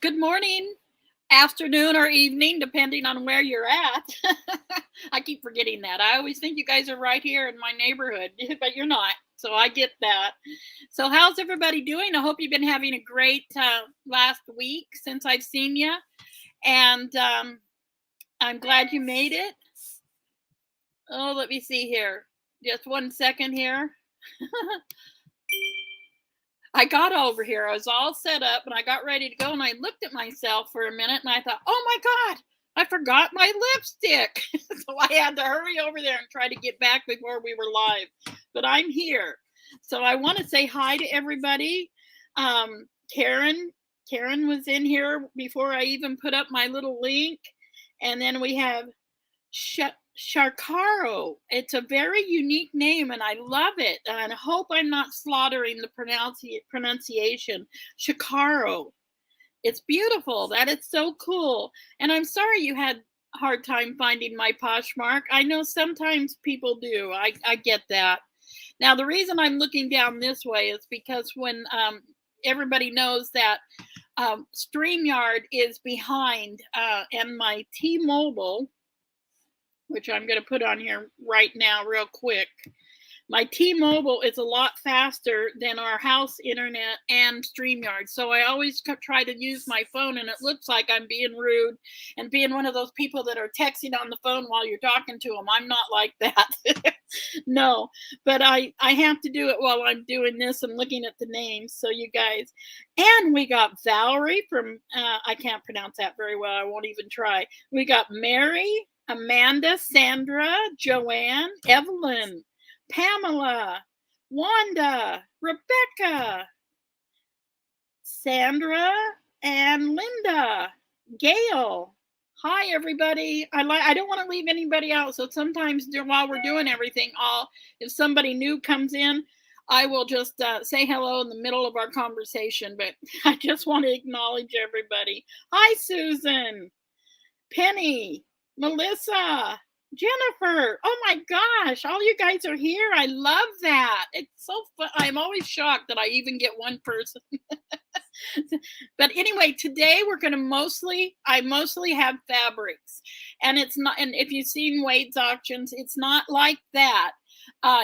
Good morning, afternoon, or evening, depending on where you're at. I keep forgetting that. I always think you guys are right here in my neighborhood, but you're not. So I get that. So, how's everybody doing? I hope you've been having a great last week since I've seen you. And I'm glad you made it. Oh, let me see here. Just 1 second here. I got over here. I was all set up and I got ready to go. And I looked at myself for a minute and I thought, oh my God, I forgot my lipstick. So I had to hurry over there and try to get back before we were live. But I'm here. So I want to say hi to everybody. Karen. Karen was in here before I even put up my little link. And then we have Sharkaro. It's a very unique name and I love it. And I hope I'm not slaughtering the pronunciation. Shakaro. It's beautiful. That is so cool. And I'm sorry you had a hard time finding my Poshmark. I know sometimes people do. I get that. Now, the reason I'm looking down this way is because when everybody knows that StreamYard is behind and my T-Mobile, which I'm going to put on here right now real quick. My T-Mobile is a lot faster than our house internet and StreamYard. So I always try to use my phone, and it looks like I'm being rude and being one of those people that are texting on the phone while you're talking to them. I'm not like that. No, but I have to do it while I'm doing this and looking at the names. So you guys, and we got Valerie from, I can't pronounce that very well. I won't even try. We got Mary, Amanda, Sandra, Joanne, Evelyn, Pamela, Wanda, Rebecca, Sandra, and Linda, Gail. Hi, everybody. I don't want to leave anybody out. So sometimes while we're doing everything, if somebody new comes in, I will just say hello in the middle of our conversation. But I just want to acknowledge everybody. Hi, Susan, Penny, Melissa, Jennifer. Oh my gosh, all you guys are here. I love that. It's so fun. I'm always shocked that I even get one person. But anyway, today we're going to I mostly have fabrics. And it's not, and if you've seen Wade's auctions, it's not like that.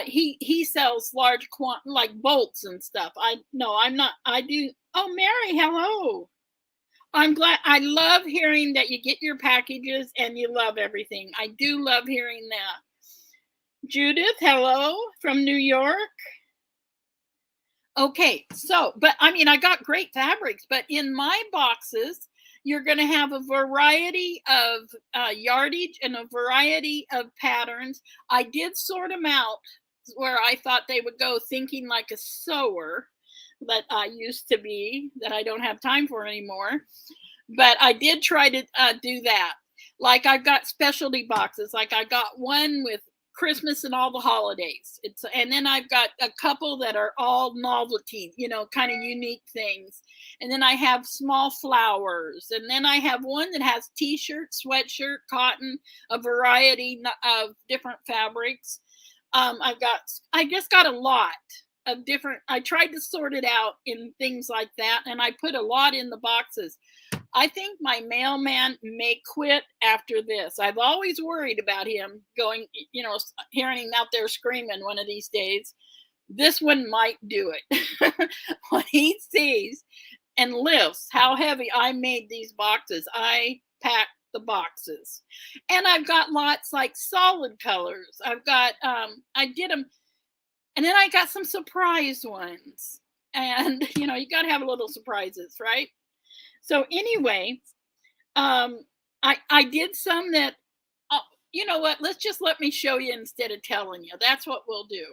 He sells large like bolts and stuff. I'm not. I do. Oh, Mary, hello. I'm glad. I love hearing that you get your packages and you love everything. I do love hearing that. Judith, hello from New York. Okay, so, but I mean, I got great fabrics, but in my boxes, you're going to have a variety of yardage and a variety of patterns. I did sort them out where I thought they would go, thinking like a sewer that I used to be, that I don't have time for anymore. But I did try to do that. Like I've got specialty boxes. Like I got one with Christmas and all the holidays. And then I've got a couple that are all novelty, kind of unique things. And then I have small flowers. And then I have one that has t-shirt, sweatshirt, cotton, a variety of different fabrics. I just got a lot of different. I tried to sort it out in things like that, and I put a lot in the boxes. I think my mailman may quit after this. I've always worried about him going, hearing him out there screaming one of these days. This one might do it. When he sees and lifts how heavy I made these boxes, I packed the boxes. And I've got lots like solid colors. I've got, I did them. And then I got some surprise ones. And, you got to have a little surprises, right? So anyway, I did some that, you know what, let me show you instead of telling you. That's what we'll do.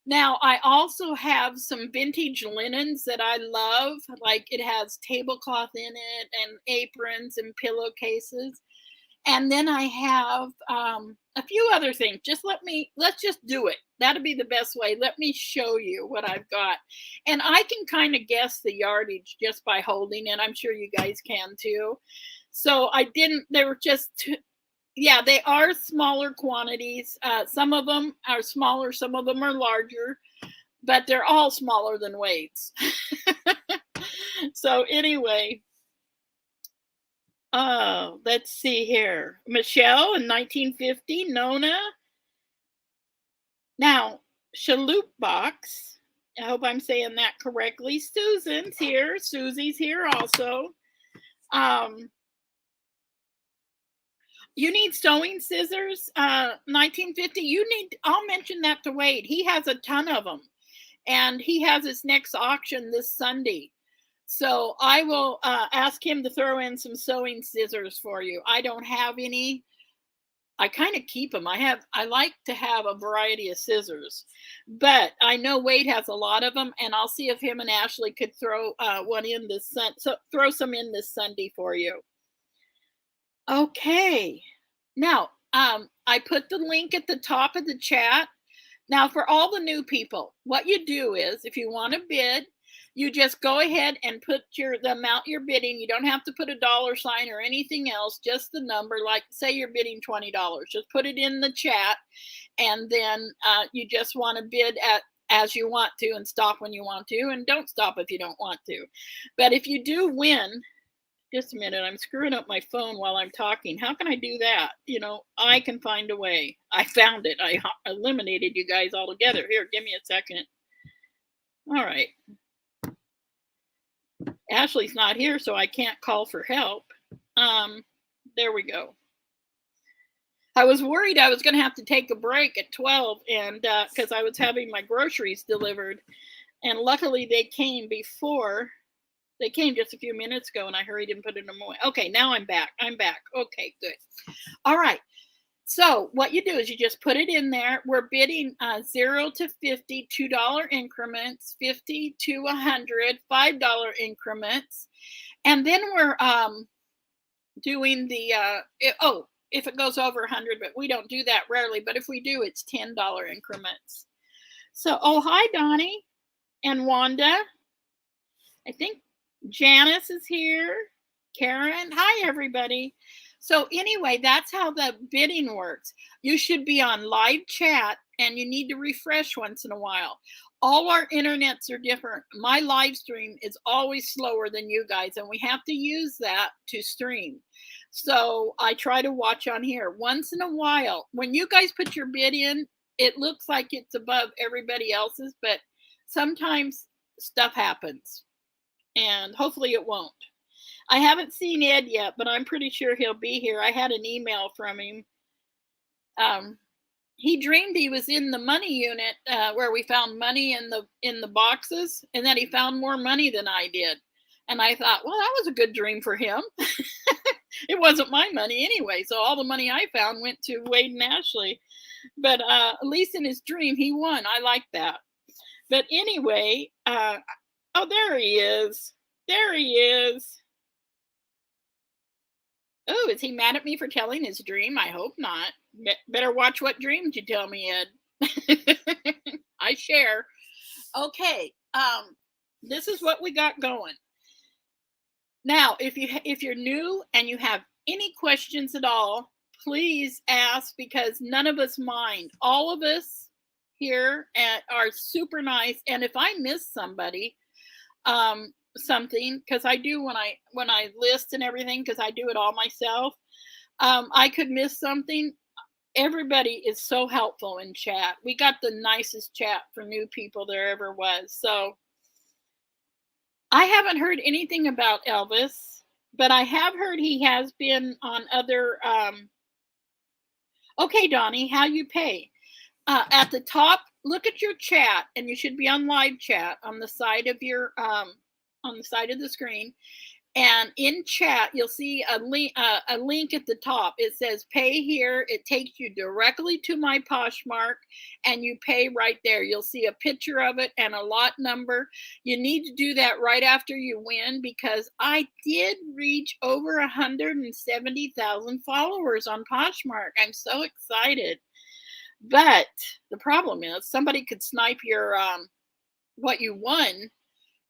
Now, I also have some vintage linens that I love. Like it has tablecloth in it and aprons and pillowcases. And then I have a few other things. Let's just do it. That'll be the best way. Let me show you what I've got. And I can kind of guess the yardage just by holding it. I'm sure you guys can too. So they were just, yeah, they are smaller quantities. Some of them are smaller, some of them are larger, but they're all smaller than Wade's. So anyway, Oh, let's see here. Michelle in 1950, Nona. Now, Shaloop Box. I hope I'm saying that correctly. Susan's here. Susie's here also. Um, you need sewing scissors, 1950. You need, I'll mention that to Wade. He has a ton of them. And he has his next auction this Sunday. So I will ask him to throw in some sewing scissors for you. I don't have any. I kind of keep them. I like to have a variety of scissors, but I know Wade has a lot of them, and I'll see if him and Ashley could throw one in throw some in this Sunday for you. Okay. Now, I put the link at the top of the chat. Now, for all the new people, what you do is, if you want to bid, you just go ahead and put the amount you're bidding. You don't have to put a dollar sign or anything else, just the number. Like, say you're bidding $20. Just put it in the chat, and then you just want to bid as you want to and stop when you want to, and don't stop if you don't want to. But if you do win, just a minute, I'm screwing up my phone while I'm talking. How can I do that? I can find a way. I found it. I eliminated you guys altogether. Here, give me a second. All right. Ashley's not here, so I can't call for help. There we go. I was worried I was going to have to take a break at 12, and because I was having my groceries delivered, and luckily they came before. They came just a few minutes ago, and I hurried and put them away. Okay, now I'm back. Okay, good. All right. So what you do is you just put it in there. We're bidding 0 to 50, $2 increments, 50 to 100, $5 increments. And then we're doing the, if it goes over 100, but we don't do that rarely. But if we do, it's $10 increments. So, hi, Donnie and Wanda. I think Janice is here. Karen. Hi, everybody. So anyway, that's how the bidding works. You should be on live chat, and you need to refresh once in a while. All our internets are different. My live stream is always slower than you guys, and we have to use that to stream. So I try to watch on here. Once in a while, when you guys put your bid in, it looks like it's above everybody else's, but sometimes stuff happens, and hopefully it won't. I haven't seen Ed yet, but I'm pretty sure he'll be here. I had an email from him. He dreamed he was in the money unit where we found money in the boxes, and that he found more money than I did. And I thought, well, that was a good dream for him. It wasn't my money anyway, so all the money I found went to Wade and Ashley. But at least in his dream, he won. I like that. But anyway, oh, there he is. There he is. Oh, is he mad at me for telling his dream? I hope not. Better watch what dreams you tell me, Ed. I share. Okay, this is what we got going. Now, if you're new and you have any questions at all, please ask, because none of us mind. All of us here are super nice, and if I miss somebody, something, because I do when I list and everything, because I do it all myself, I could miss something. Everybody is so helpful in chat. We got the nicest chat for new people there ever was. So I haven't heard anything about Elvis, but I have heard he has been on other okay, Donnie, how you pay? At the top, look at your chat, and you should be on live chat on the side of your on the side of the screen, and in chat you'll see a link at the top. It says pay here. It takes you directly to my Poshmark, and you pay right there. You'll see a picture of it and a lot number. You need to do that right after you win, because I did reach over 170,000 followers on Poshmark. I'm so excited. But the problem is somebody could snipe your what you won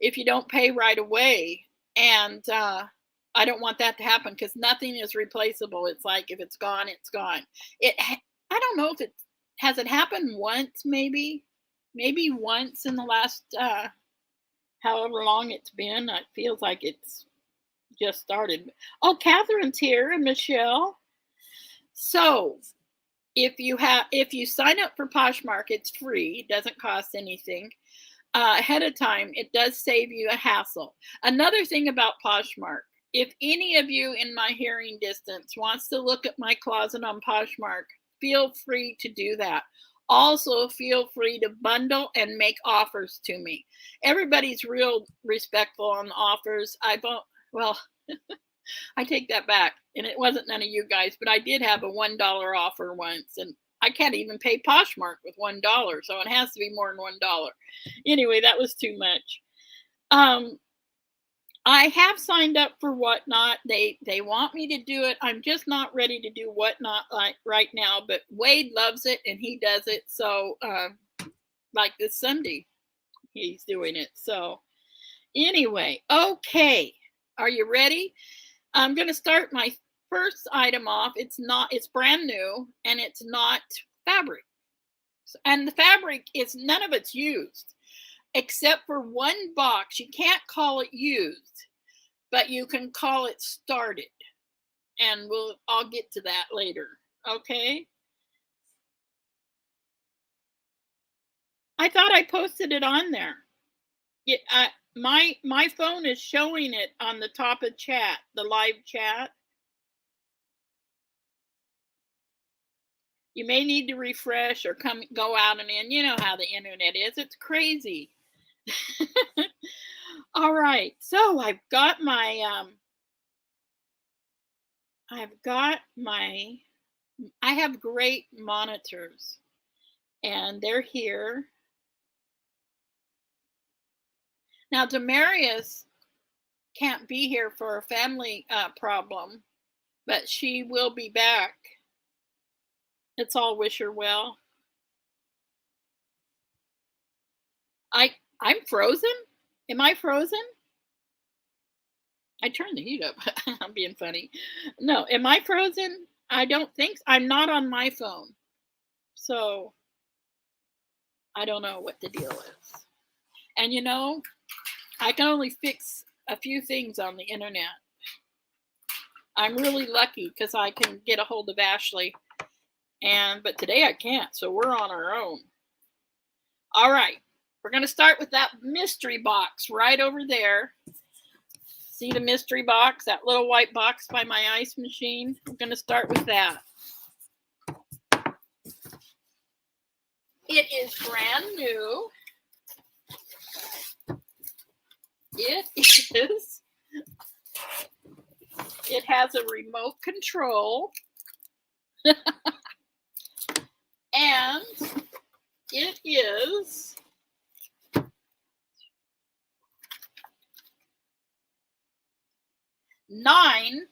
if you don't pay right away. And I don't want that to happen, because nothing is replaceable. It's like, if it's gone, it's gone. I don't know if has it happened once, maybe once in the last however long it's been. It feels like it's just started. Oh, Catherine's here and Michelle. So if you sign up for Poshmark, it's free, it doesn't cost anything. Ahead of time, it does save you a hassle. Another thing about Poshmark, if any of you in my hearing distance wants to look at my closet on Poshmark, feel free to do that. Also, feel free to bundle and make offers to me. Everybody's real respectful on offers. Well, I take that back. And it wasn't none of you guys, but I did have a $1 offer once, and I can't even pay Poshmark with $1, so it has to be more than $1. Anyway, that was too much. I have signed up for Whatnot. They want me to do it. I'm just not ready to do Whatnot right now, but Wade loves it and he does it. So like this Sunday, he's doing it. So anyway, okay. Are you ready? I'm going to start my first item off. It's brand new and it's not fabric. And the fabric is none of it's used except for one box. You can't call it used, but you can call it started. And I'll get to that later. Okay. I thought I posted it on there. My phone is showing it on the top of chat, the live chat. You may need to refresh or go out and in. You know how the internet is. It's crazy. All right. So I have great monitors and they're here. Now, Demarius can't be here for a family problem, but she will be back. Let's all wish her well. I'm frozen? Am I frozen? I turned the heat up. I'm being funny. No, am I frozen? I don't think so. I'm not on my phone. So I don't know what the deal is. And you know, I can only fix a few things on the internet. I'm really lucky because I can get a hold of Ashley. But today I can't, so we're on our own. All right. We're going to start with that mystery box right over there. See the mystery box, that little white box by my ice machine? We're going to start with that. It is brand new. It has a remote control. And it is nine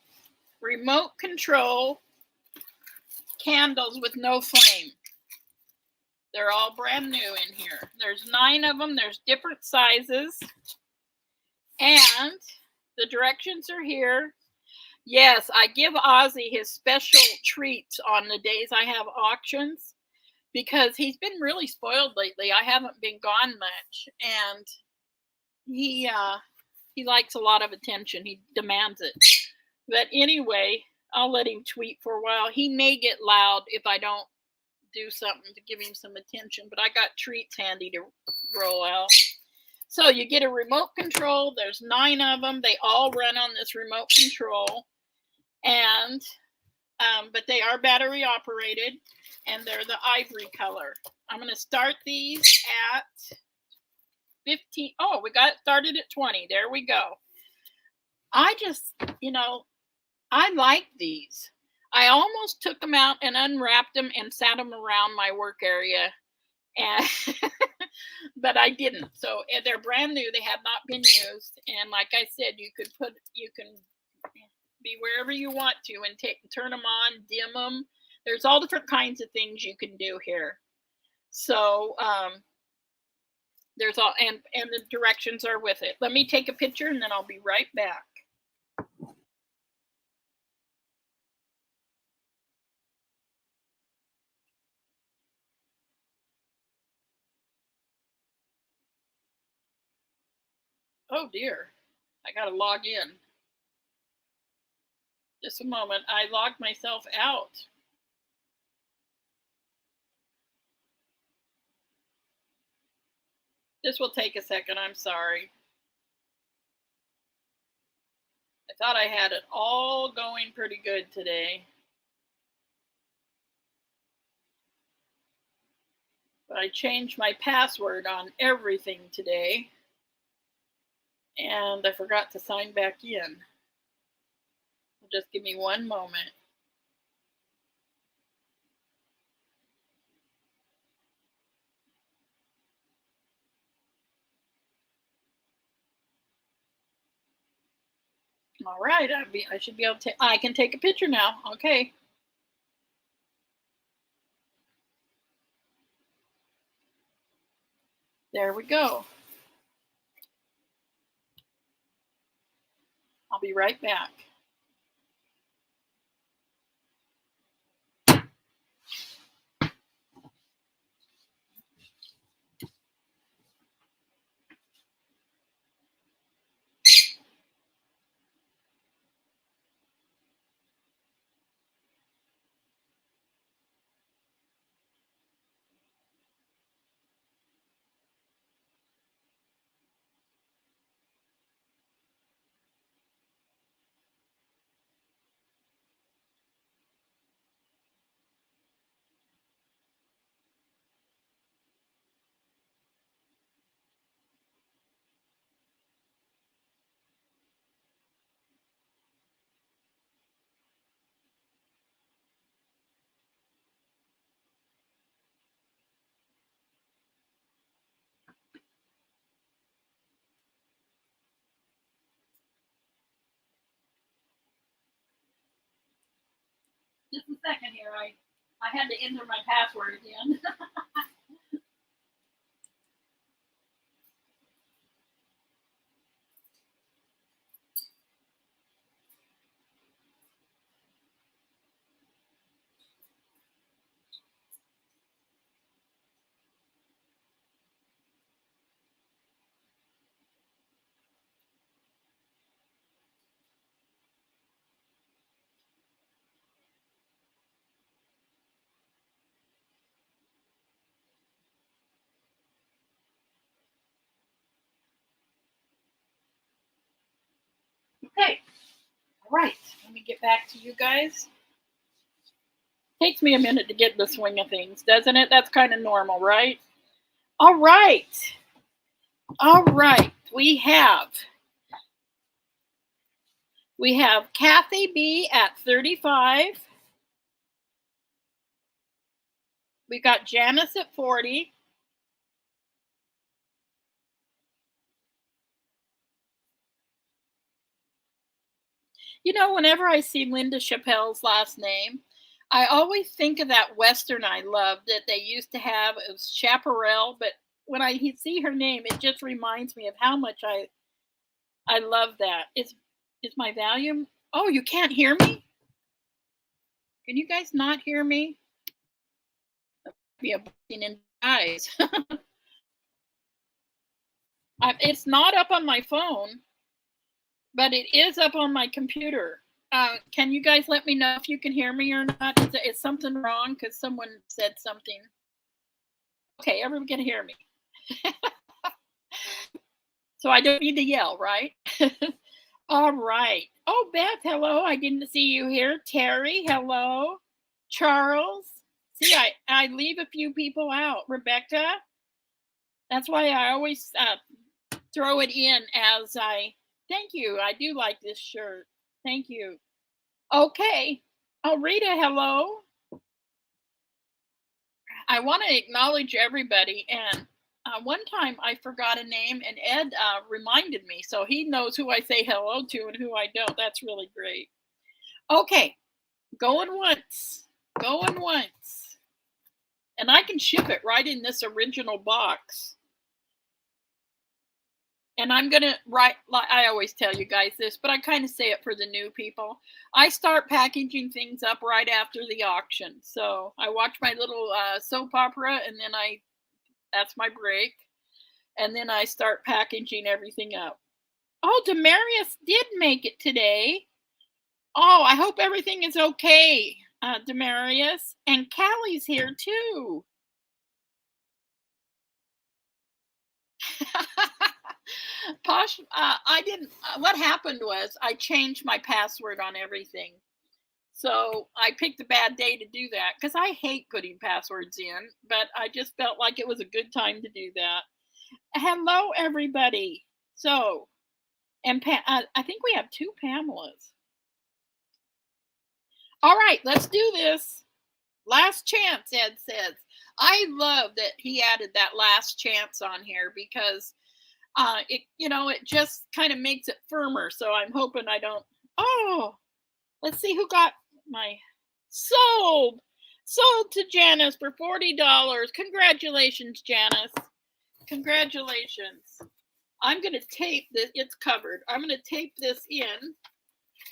remote control candles with no flame. They're all brand new in here. There's 9 of them. There's different sizes. And the directions are here. Yes, I give Ozzy his special treats on the days I have auctions because he's been really spoiled lately. I haven't been gone much, and he likes a lot of attention. He demands it. But anyway, I'll let him tweet for a while. He may get loud if I don't do something to give him some attention, but I got treats handy to roll out. So you get a remote control. There's 9 of them. They all run on this remote control. And but they are battery operated, and they're the ivory color. I'm going to start these at 15. Oh, we got it started at 20. There we go. I just, I like these. I almost took them out and unwrapped them and sat them around my work area, and but I didn't. So they're brand new. They have not been used, and like I said, you can be wherever you want to and turn them on, dim them. There's all different kinds of things you can do here. So there's all and the directions are with it. Let me take a picture and then I'll be right back. Oh dear, I gotta log in. Just a moment. I logged myself out. This will take a second. I'm sorry. I thought I had it all going pretty good today, but I changed my password on everything today, and I forgot to sign back in. Just give me one moment. All right, I should be able to. I can take a picture now. Okay. There we go. I'll be right back. Just a second here. I had to enter my password again. Okay. All right. Let me get back to you guys. Takes me a minute to get the swing of things, doesn't it? That's kind of normal, right? All right. All right. We have Kathy B at 35. We got Janice at 40. You know, whenever I see Linda Chappelle's last name, I always think of that Western I loved that they used to have. It was Chaparral, but when I see her name, it just reminds me of how much I love that. Is my volume? Oh, you can't hear me? Can you guys not hear me? Be a blessing in eyes. It's not up on my phone, but it is up on my computer. Can you guys let me know if you can hear me or not? Is something wrong? Because someone said something. Okay, everyone can hear me. So I don't need to yell, right? All right. Oh, Beth, hello. I didn't see you here. Terry, hello. Charles. See, I leave a few people out. Rebecca. That's why I always throw it in as I. Thank you. I do like this shirt. Thank you. Okay. Oh, Rita, hello. I want to acknowledge everybody. And one time I forgot a name, and Ed reminded me. So he knows who I say hello to and who I don't. That's really great. Okay. Going once. Going once. And I can ship it right in this original box. And I'm going to write, I always tell you guys this, but I kind of say it for the new people. I start packaging things up right after the auction. So I watch my little soap opera, and then that's my break. And then I start packaging everything up. Oh, Demarius did make it today. Oh, I hope everything is okay, Demarius. And Callie's here too. Posh, I didn't. What happened was I changed my password on everything. So I picked a bad day to do that because I hate putting passwords in, but I just felt like it was a good time to do that. Hello, everybody. So, and I think we have two Pamelas. All right, let's do this. Last chance, Ed says. I love that he added that last chance on here because it just kind of makes it firmer. So I'm hoping I don't. Oh, let's see who got my sold to Janice for $40. Congratulations, Janice. Congratulations. I'm going to tape this. It's covered. I'm going to tape this in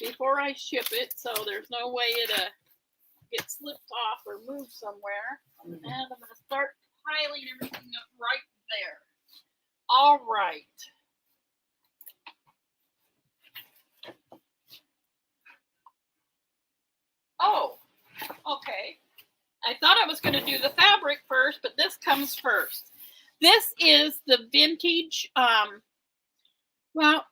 before I ship it, so there's no way it gets slipped off or moved somewhere. And I'm going to start piling everything up right there. All right. Oh, okay. I thought I was going to do the fabric first, but this comes first. This is the vintage, well,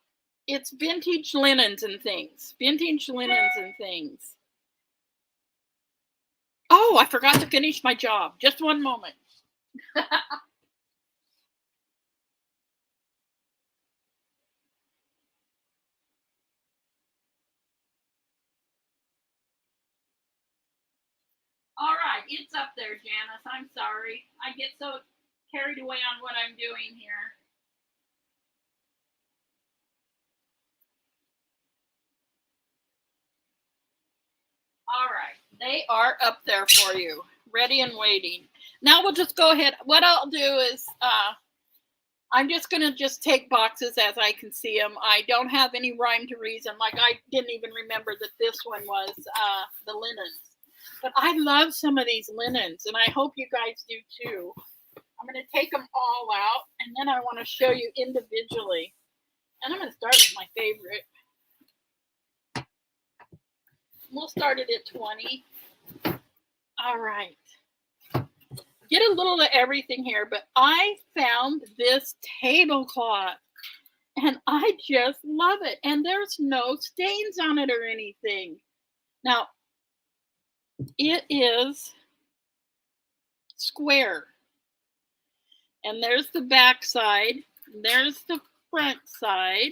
it's vintage linens and things. Vintage linens and things. Oh, I forgot to finish my job. Just one moment. All right, it's up there, Janice. I'm sorry. I get so carried away on what I'm doing here. All right, they are up there for you, ready and waiting. Now we'll just go ahead. What I'll do is I'm just going to just take boxes as I can see them. I don't have any rhyme to reason. Like I didn't even remember that this one was the linens. But I love some of these linens, and I hope you guys do too. I'm going to take them all out, and then I want to show you individually. And I'm going to start with my favorite. We'll start it at 20. All right. Get a little of everything here, but I found this tablecloth, and I just love it. And there's no stains on it or anything. Now, it is square. And there's the back side. There's the front side.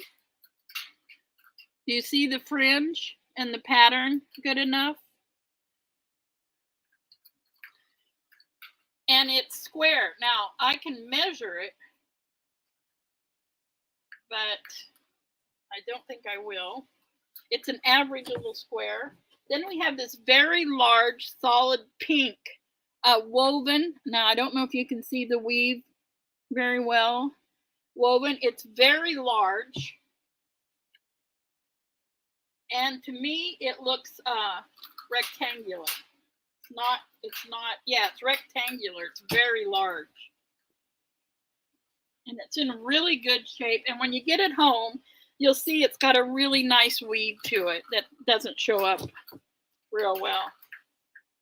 Do you see the fringe and the pattern good enough? And it's square. Now, I can measure it, but I don't think I will. It's an average little square. Then we have this very large, solid pink woven. Now, I don't know if you can see the weave very well. Woven. It's very large. And to me, it looks rectangular. It's rectangular. It's very large. And it's in really good shape. And when you get it home, you'll see it's got a really nice weave to it that doesn't show up real well.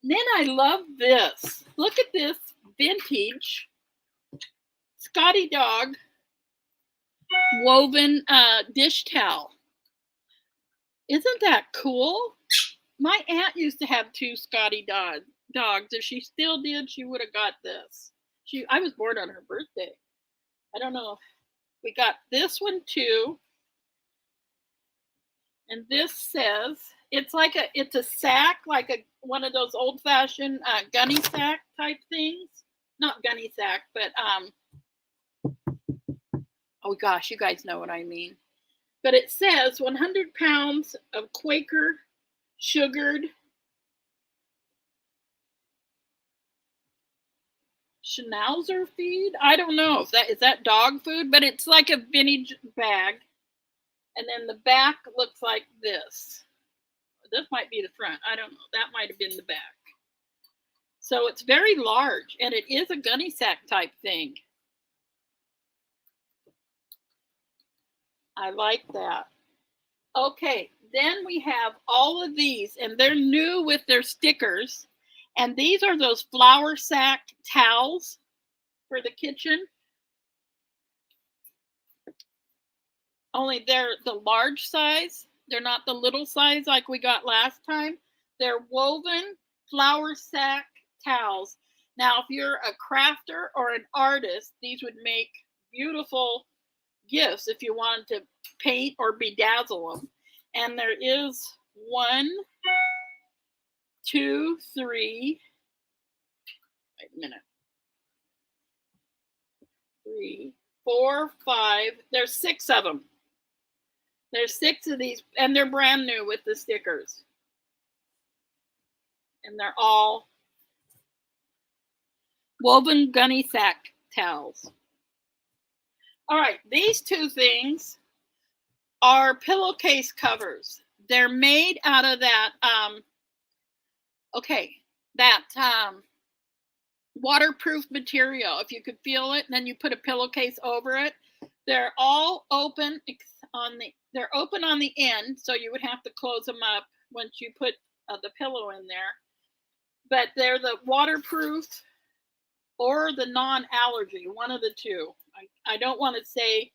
And then I love this. Look at this vintage Scotty Dog woven dish towel. Isn't that cool? My aunt used to have two Scotty dogs. If she still did, she would have got this. I was born on her birthday. I don't know. We got this one too. And this says it's a sack, like one of those old-fashioned gunny sack type things. Not gunny sack, but oh gosh, you guys know what I mean. But it says 100 pounds of Quaker sugared Schnauzer feed. I don't know if is that dog food, but it's like a vintage bag. And then the back looks like this. This might be the front. I don't know. That might have been the back. So it's very large, and it is a gunny sack type thing. I like that. Okay, then we have all of these, and they're new with their stickers. And these are those flour sack towels for the kitchen. Only they're the large size. They're not the little size like we got last time. They're woven flour sack towels. Now, if you're a crafter or an artist, these would make beautiful gifts if you wanted to paint or bedazzle them. And there is 1, 2, 3. Wait a minute. 3, 4, 5. There's 6 of them. There's 6 of these, and they're brand new with the stickers. And they're all woven gunny sack towels. All right, these 2 things are pillowcase covers. They're made out of that, waterproof material. If you could feel it, and then you put a pillowcase over it. They're all open they're open on the end, so you would have to close them up once you put the pillow in there. But they're the waterproof or the non-allergy, one of the 2. I don't want to say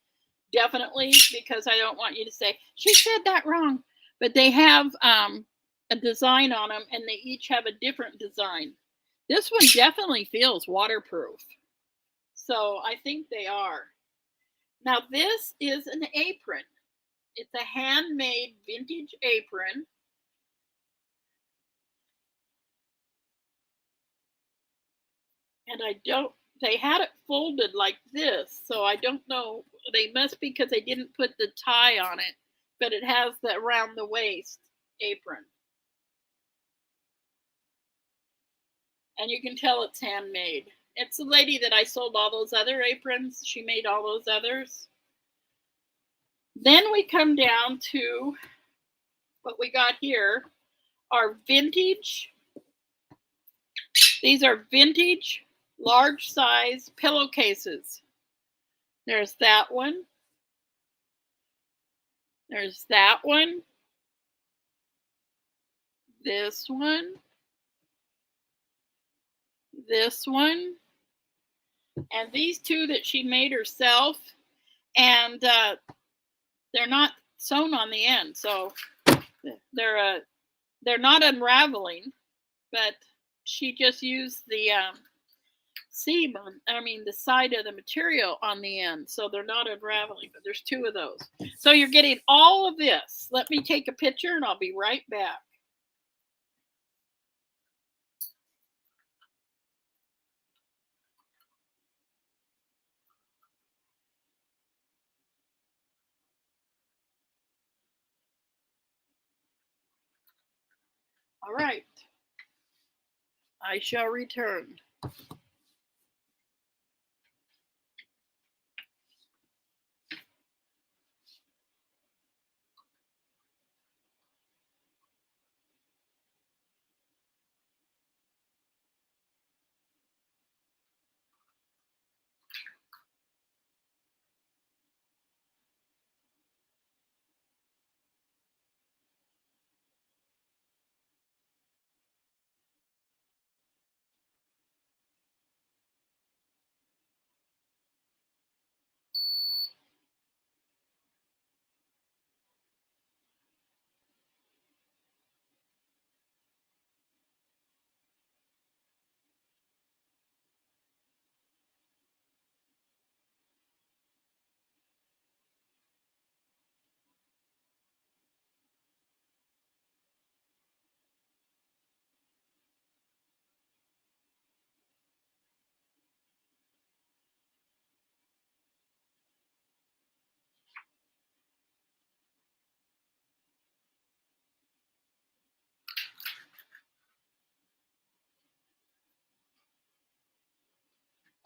definitely because I don't want you to say, she said that wrong. But they have a design on them, and they each have a different design. This one definitely feels waterproof. So I think they are. Now this is an apron. It's a handmade vintage apron. And they had it folded like this, so I don't know. They must be because they didn't put the tie on it, but it has the around the waist apron. And you can tell it's handmade. It's the lady that I sold all those other aprons. She made all those others. Then we come down to what we got here are vintage. These are vintage large size pillowcases. There's that one. There's that one. This one. This one. And these 2 that she made herself. And they're not sewn on the end, so they're not unraveling, but she just used the the side of the material on the end, so they're not unraveling, but there's 2 of those. So you're getting all of this. Let me take a picture and I'll be right back. All right. I shall return.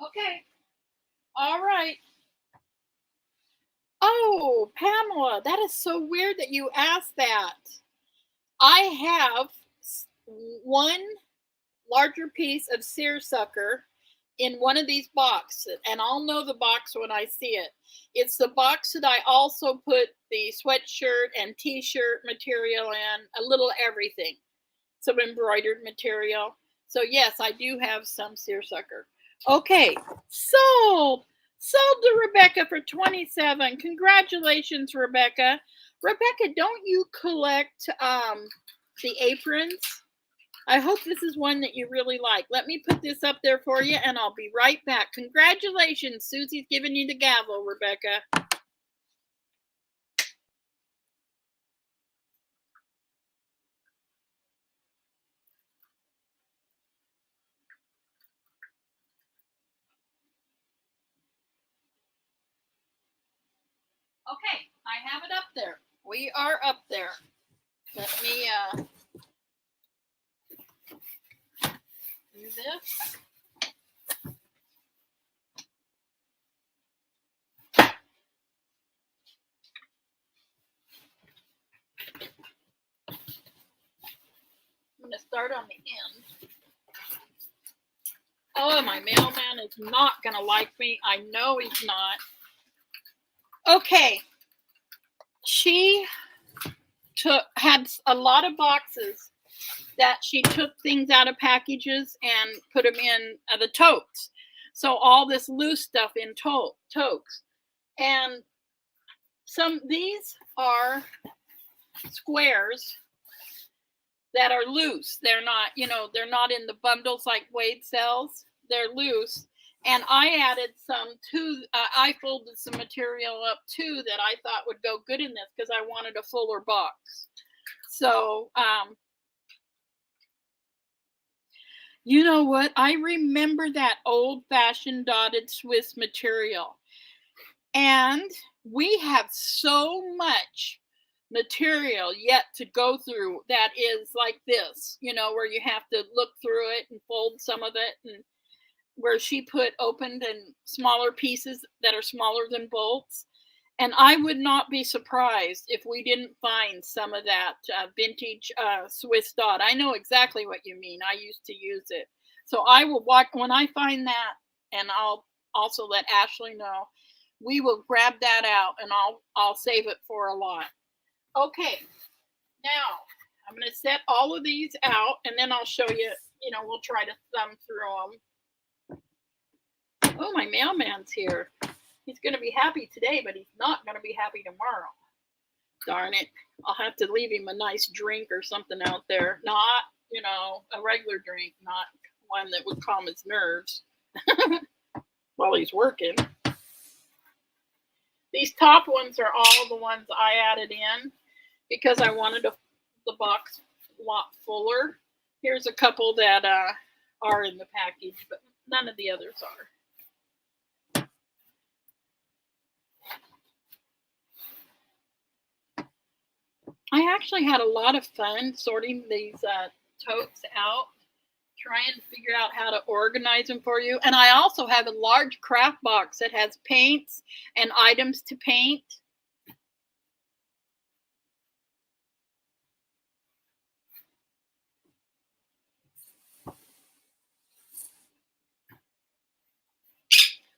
Okay. All right. Oh, Pamela, that is so weird that you asked that. I have one larger piece of seersucker in one of these boxes, and I'll know the box when I see it. It's the box that I also put the sweatshirt and t-shirt material in, a little everything, some embroidered material. So yes, I do have some seersucker. Okay, sold to Rebecca for 27. Congratulations, Rebecca. Rebecca, don't you collect the aprons? I hope this is one that you really like. Let me put this up there for you, and I'll be right back. Congratulations. Susie's giving you the gavel, Rebecca. Okay, I have it up there. We are up there. Let me do this. I'm going to start on the end. Oh, my mailman is not going to like me. I know he's not. Okay. She had a lot of boxes that she took things out of packages and put them in the totes. So all this loose stuff in totes. And these are squares that are loose. They're not, they're not in the bundles like Wade sells. They're loose. And I added some I folded some material up too that I thought would go good in this because I wanted a fuller box. So, you know what? I remember that old-fashioned dotted Swiss material. And we have so much material yet to go through that is like this, where you have to look through it and fold some of it, and where she put opened and smaller pieces that are smaller than bolts. And I would not be surprised if we didn't find some of that vintage Swiss dot. I know exactly what you mean. I used to use it. So I will watch when I find that, and I'll also let Ashley know. We will grab that out, and I'll save it for a lot. Okay, now I'm going to set all of these out, and then I'll show you, we'll try to thumb through them. Oh, my mailman's here. He's going to be happy today, but he's not going to be happy tomorrow. Darn it. I'll have to leave him a nice drink or something out there. Not, a regular drink, not one that would calm his nerves while he's working. These top ones are all the ones I added in because I wanted the box a lot fuller. Here's a couple that are in the package, but none of the others are. I actually had a lot of fun sorting these totes out, trying to figure out how to organize them for you. And I also have a large craft box that has paints and items to paint.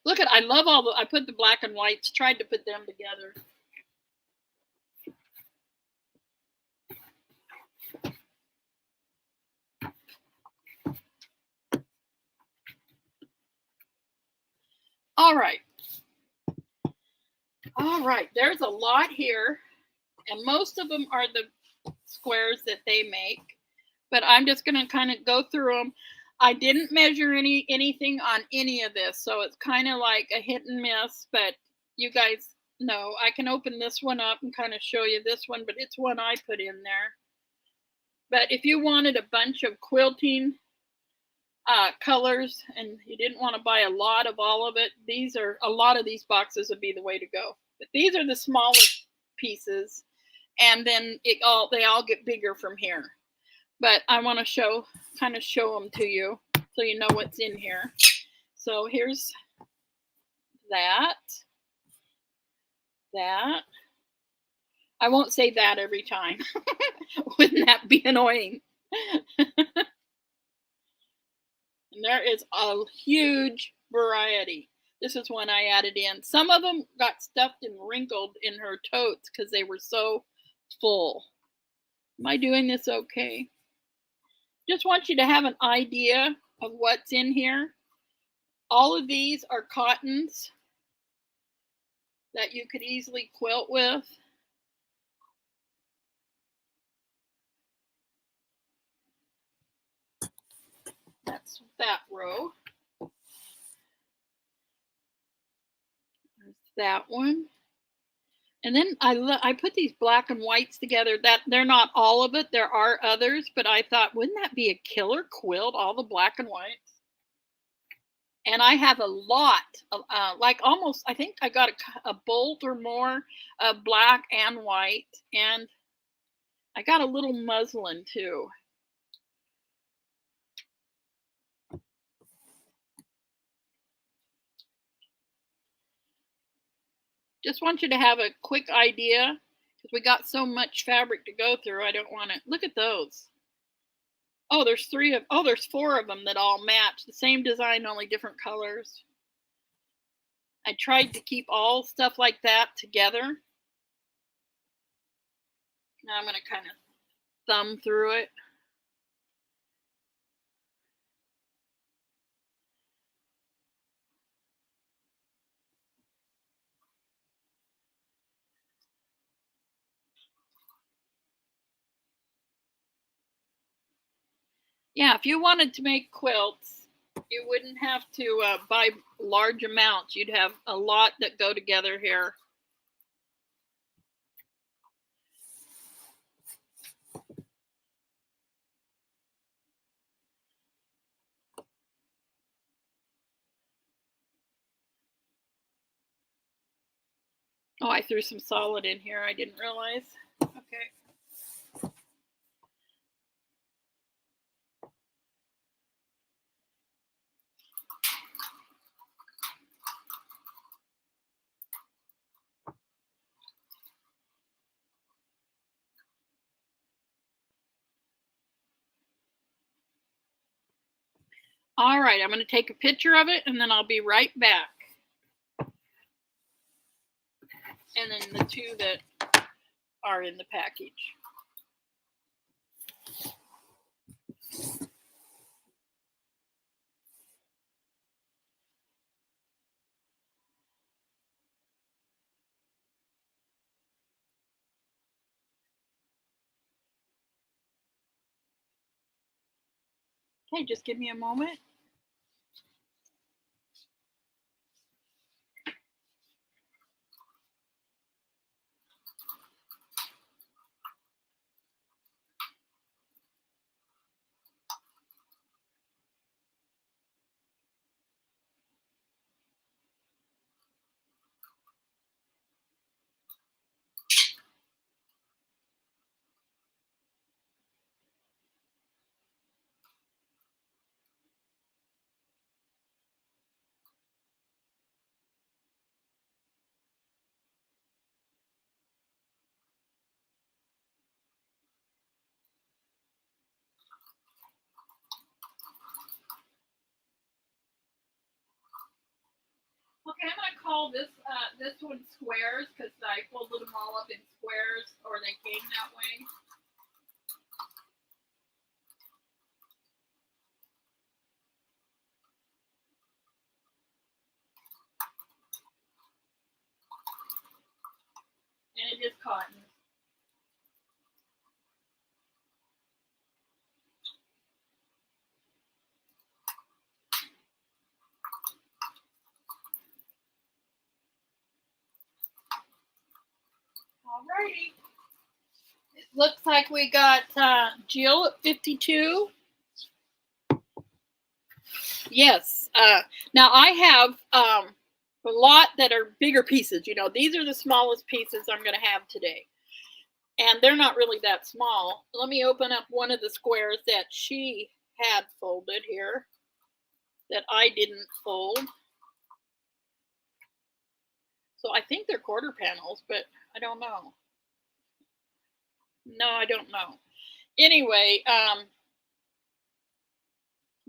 Look I love I put the black and whites, tried to put them together. All right. There's a lot here, and most of them are the squares that they make, but I'm just going to kind of go through them. I didn't measure anything on any of this, so it's kind of like a hit and miss, but you guys know I can open this one up and kind of show you this one, but it's one I put in there. But if you wanted a bunch of quilting colors and you didn't want to buy a lot of all of it, a lot of these boxes would be the way to go. But these are the smallest pieces, and then they all get bigger from here. But I want to show them to you so you know what's in here. So here's that. I won't say that every time. Wouldn't that be annoying? And there is a huge variety. This is one I added in. Some of them got stuffed and wrinkled in her totes because they were so full. Am I doing this okay? Just want you to have an idea of what's in here. All of these are cottons that you could easily quilt with. That's that row. There's that one. And then I put these black and whites together. That they're not all of it. There are others, but I thought, wouldn't that be a killer quilt? All the black and whites. And I have a lot, like almost. I think I got a bolt or more of black and white, and I got a little muslin too. Just want you to have a quick idea because we got so much fabric to go through. I don't want to look at those. Oh, there's there's 4 of them that all match the same design, only different colors. I tried to keep all stuff like that together. Now I'm going to kind of thumb through it. Yeah, if you wanted to make quilts, you wouldn't have to buy large amounts. You'd have a lot that go together here. Oh, I threw some solid in here. I didn't realize. Okay. All right, I'm going to take a picture of it and then I'll be right back. And then the 2 that are in the package. Okay, just give me a moment. Okay, I'm going to call this one squares because I folded them all up in squares, or they came that way. And it is cotton. Alrighty. It looks like we got Jill at 52. Yes. Now I have a lot that are bigger pieces. You know, these are the smallest pieces I'm going to have today. And they're not really that small. Let me open up one of the squares that she had folded here that I didn't fold. So I think they're quarter panels, but I don't know. No, I don't know. Anyway,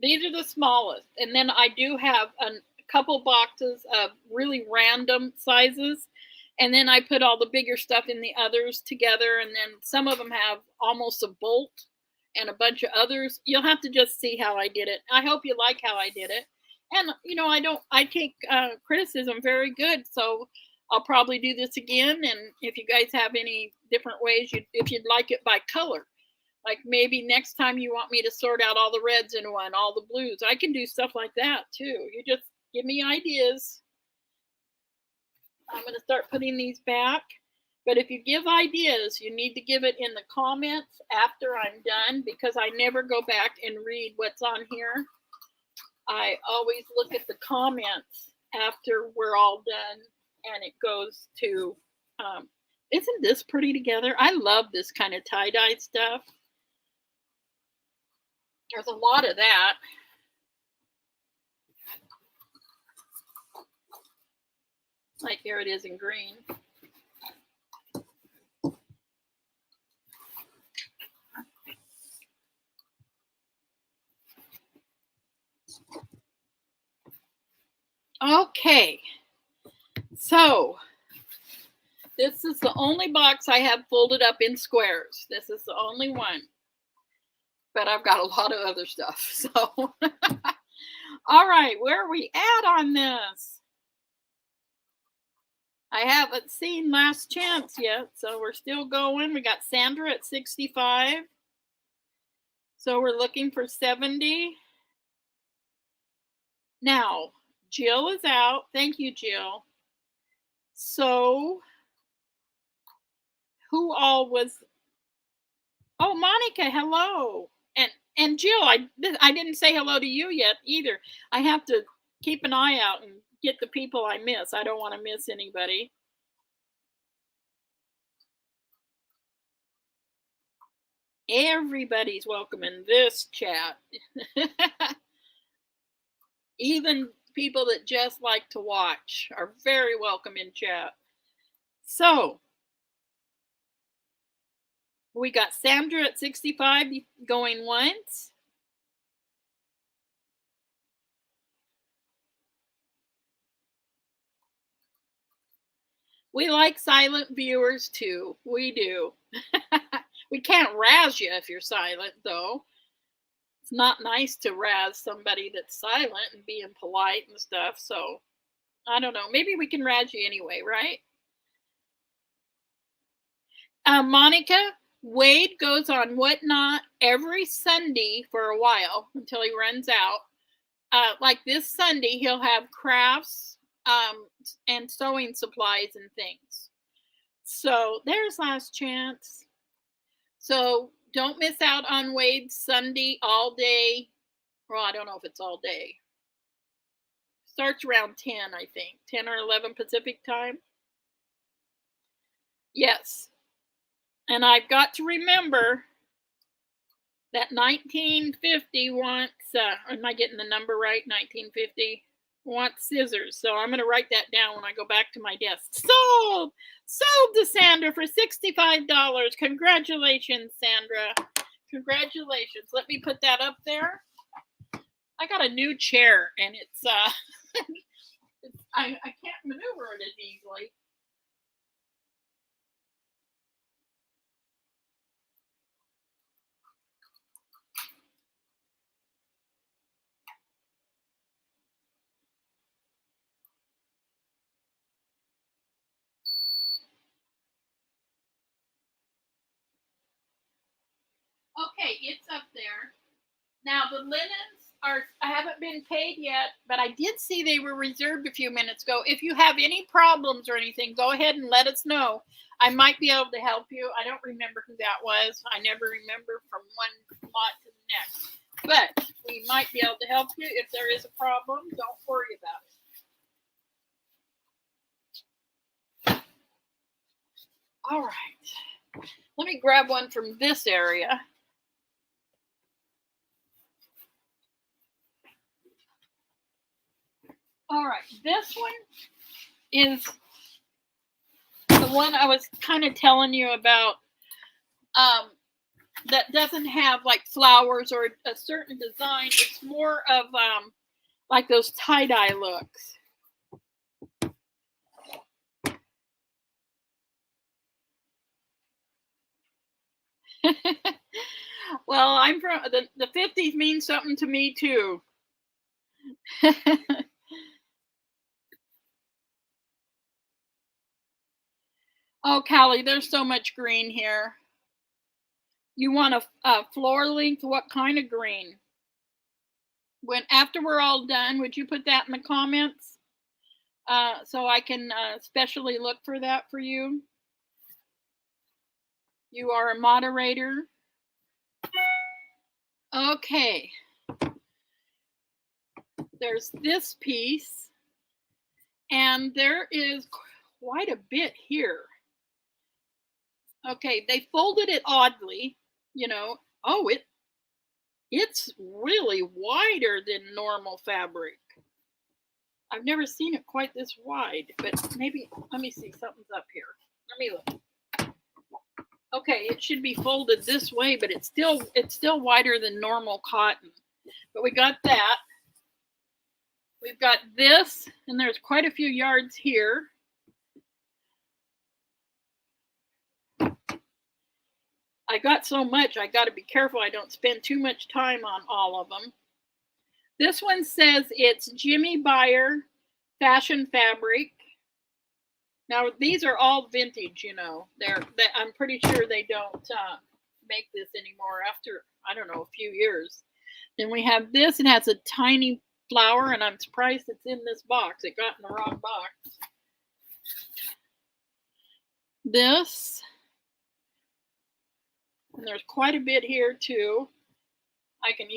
These are the smallest. And then I do have a couple boxes of really random sizes. And then I put all the bigger stuff in the others together. And then some of them have almost a bolt and a bunch of others. You'll have to just see how I did it. I hope you like how I did it. And, I take criticism very good. So I'll probably do this again. And if you guys have any different ways, if you'd like it by color, like maybe next time you want me to sort out all the reds in one, all the blues, I can do stuff like that too. You just give me ideas. I'm going to start putting these back. But if you give ideas, you need to give it in the comments after I'm done, because I never go back and read what's on here. I always look at the comments after we're all done, and it goes to, isn't this pretty together? I love this kind of tie-dye stuff. There's a lot of that. Like here it is in green. Okay, so this is the only box I have folded up in squares. This is the only one, but I've got a lot of other stuff. So, all right, where are we at on this? I haven't seen Last Chance yet, so we're still going. We got Sandra at 65. So we're looking for 70. Now, Jill is out. Thank you, Jill. So, who all was? Oh, Monica, hello. And Jill, I didn't say hello to you yet either. I have to keep an eye out and get the people I miss. I don't want to miss anybody. Everybody's welcome in this chat. Even people that just like to watch are very welcome in chat. So, we got Sandra at 65 going once. We like silent viewers too. We do. We can't razz you if you're silent, though. It's not nice to razz somebody that's silent and being polite and stuff. So, I don't know. Maybe we can razz you anyway, right? Monica, Wade goes on Whatnot every Sunday for a while until he runs out. Like this Sunday, he'll have crafts and sewing supplies and things. So there's Last Chance. So don't miss out on Wade's Sunday all day. Well, I don't know if it's all day. Starts around 10, I think. 10 or 11 Pacific time. Yes. And I've got to remember that 1950 wants, am I getting the number right? 1950 wants scissors. So I'm going to write that down when I go back to my desk. Sold to Sandra for $65. Congratulations, Sandra. Congratulations. Let me put that up there. I got a new chair, and it's I can't maneuver it as easily. Okay, it's up there. Now the linens I haven't been paid yet, but I did see they were reserved a few minutes ago. If you have any problems or anything, go ahead and let us know. I might be able to help you. I don't remember who that was. I never remember from one lot to the next. But we might be able to help you. If there is a problem, don't worry about it. All right. Let me grab one from this area. All right, this one is the one I was kind of telling you about. that doesn't have like flowers or a certain design. It's more of like those tie-dye looks. Well, I'm from the 50s means something to me too. Oh, Callie, there's so much green here. You want a floor length? What kind of green? When after we're all done, would you put that in the comments so I can specially look for that for you? You are a moderator. Okay. There's this piece, and there is quite a bit here. Okay, they folded it oddly, you know. Oh, it's really wider than normal fabric. I've never seen it quite this wide, but maybe, let me see, something's up here. Let me look. Okay, it should be folded this way, but it's still wider than normal cotton. But we got that. We've got this, and there's quite a few yards here. I got so much, I got to be careful I don't spend too much time on all of them. This one says it's Jimmy Buyer fashion fabric. Now these are all vintage, you know. I'm pretty sure they don't make this anymore after, I don't know, a few years. Then we have this. It has a tiny flower, and I'm surprised it's in this box. It got in the wrong box. This, and there's quite a bit here too. I can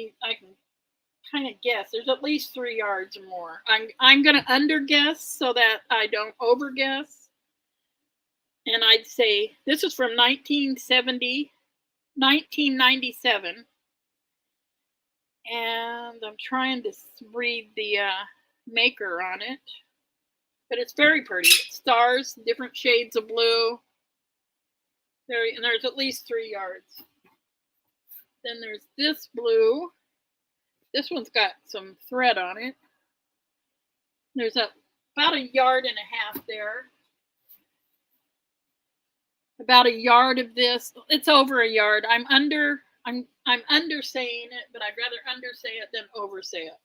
kind of guess. There's at least 3 yards or more. I'm going to under guess so that I don't over guess. And I'd say this is from 1997. And I'm trying to read the maker on it. But it's very pretty. It's stars, different shades of blue. And there's at least 3 yards. Then there's this blue. This one's got some thread on it. There's about 1.5 yards there. About 1 yard of this. It's over 1 yard. I'm undersaying it, but I'd rather undersay it than oversay it.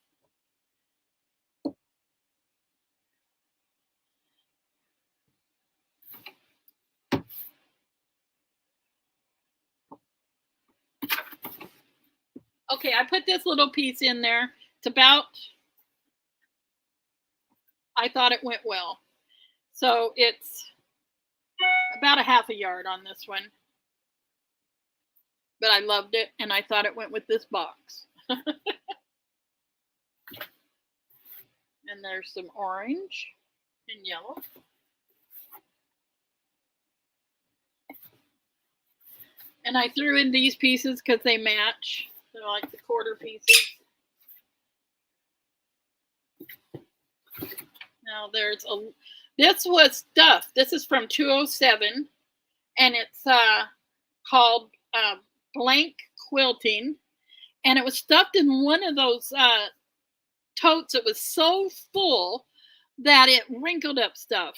Okay, I put this little piece in there. It's about, I thought it went well. So it's about 1/2 yard on this one. But I loved it, and I thought it went with this box. And there's some orange and yellow. And I threw in these pieces because they match. They're like the quarter pieces. Now this was stuffed. This is from 207, and it's called blank quilting, and it was stuffed in one of those totes. It was so full that it wrinkled up stuff,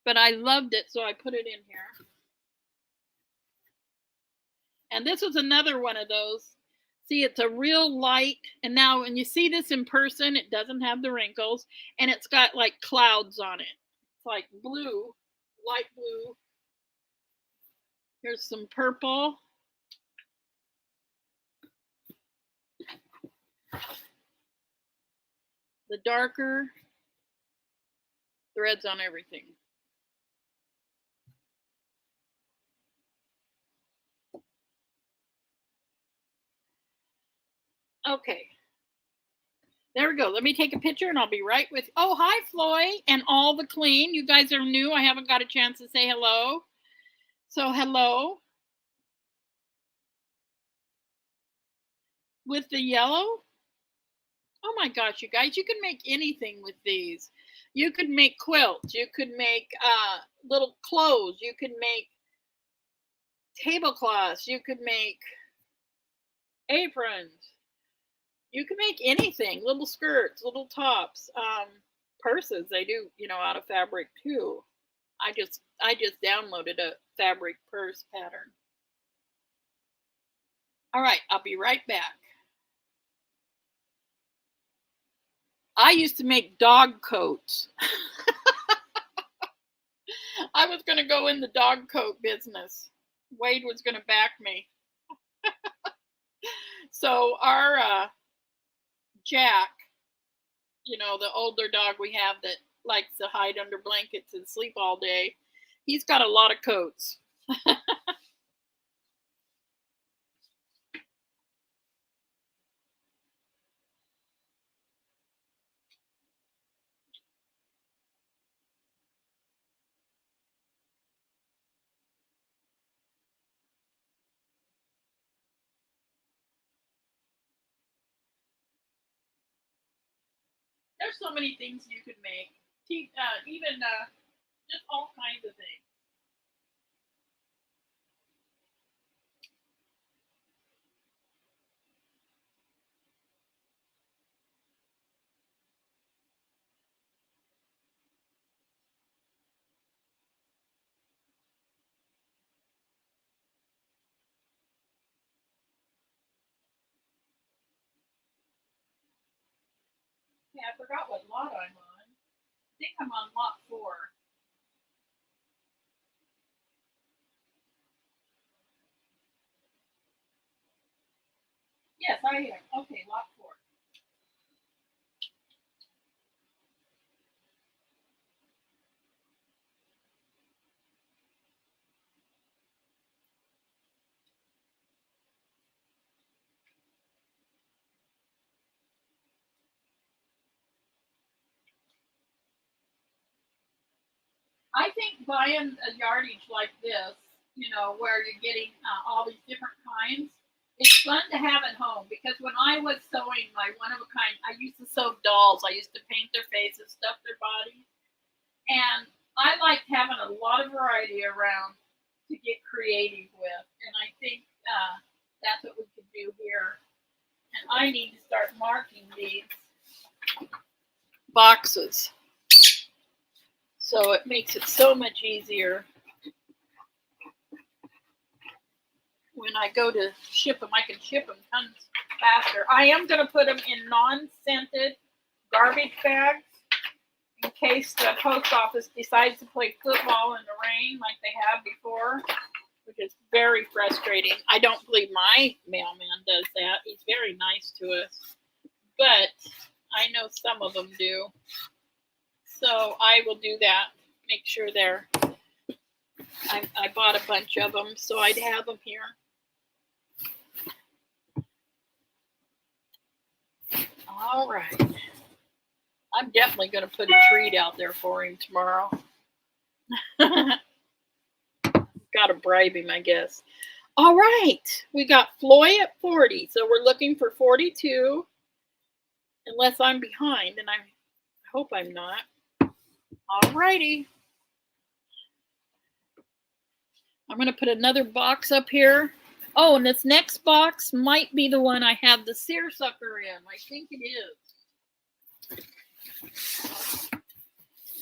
but I loved it, so I put it in here. And this was another one of those. See, it's a real light, and now when you see this in person, it doesn't have the wrinkles, and it's got like clouds on it. It's like blue, light blue. Here's some purple. The darker threads on everything. Okay. There we go. Let me take a picture and I'll be right with you. Oh, hi, Floyd and all the clean. You guys are new. I haven't got a chance to say hello. So hello. With the yellow? Oh my gosh, you guys, you can make anything with these. You could make quilts. You could make little clothes. You could make tablecloths. You could make aprons. You can make anything, little skirts, little tops, purses. They do, out of fabric too. I just downloaded a fabric purse pattern. All right, I'll be right back. I used to make dog coats. I was going to go in the dog coat business. Wade was going to back me. So our Jack, the older dog we have that likes to hide under blankets and sleep all day, he's got a lot of coats. There's so many things you could make. Even just all kinds of things. Yeah, I forgot what lot I'm on. I think I'm on lot 4. Yes, I am. Okay, lot 4. I think buying a yardage like this, where you're getting all these different kinds, it's fun to have at home because when I was sewing my one of a kind, I used to sew dolls. I used to paint their faces, stuff their bodies, and I liked having a lot of variety around to get creative with. And I think that's what we could do here. And I need to start marking these boxes. So it makes it so much easier when I go to ship them. I can ship them tons faster. I am going to put them in non-scented garbage bags in case the post office decides to play football in the rain like they have before, which is very frustrating. I don't believe my mailman does that. He's very nice to us, but I know some of them do. So I will do that. Make sure they're. I bought a bunch of them, so I'd have them here. All right. I'm definitely going to put a treat out there for him tomorrow. Got to bribe him, I guess. All right. We got Floy at 40, so we're looking for 42. Unless I'm behind, and I hope I'm not. All righty. I'm going to put another box up here. Oh, and this next box might be the one I have the seersucker in. I think it is.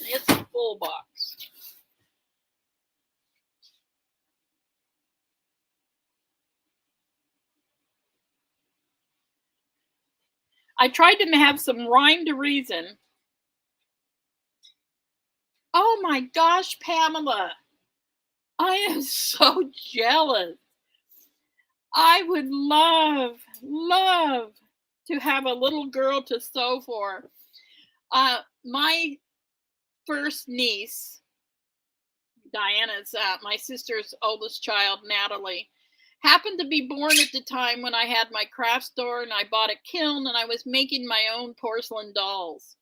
It's a full box. I tried to have some rhyme to reason. Oh my gosh, Pamela. I am so jealous. I would love to have a little girl to sew for. My first niece, Diana's, my sister's oldest child, Natalie, happened to be born at the time when I had my craft store and I bought a kiln and I was making my own porcelain dolls.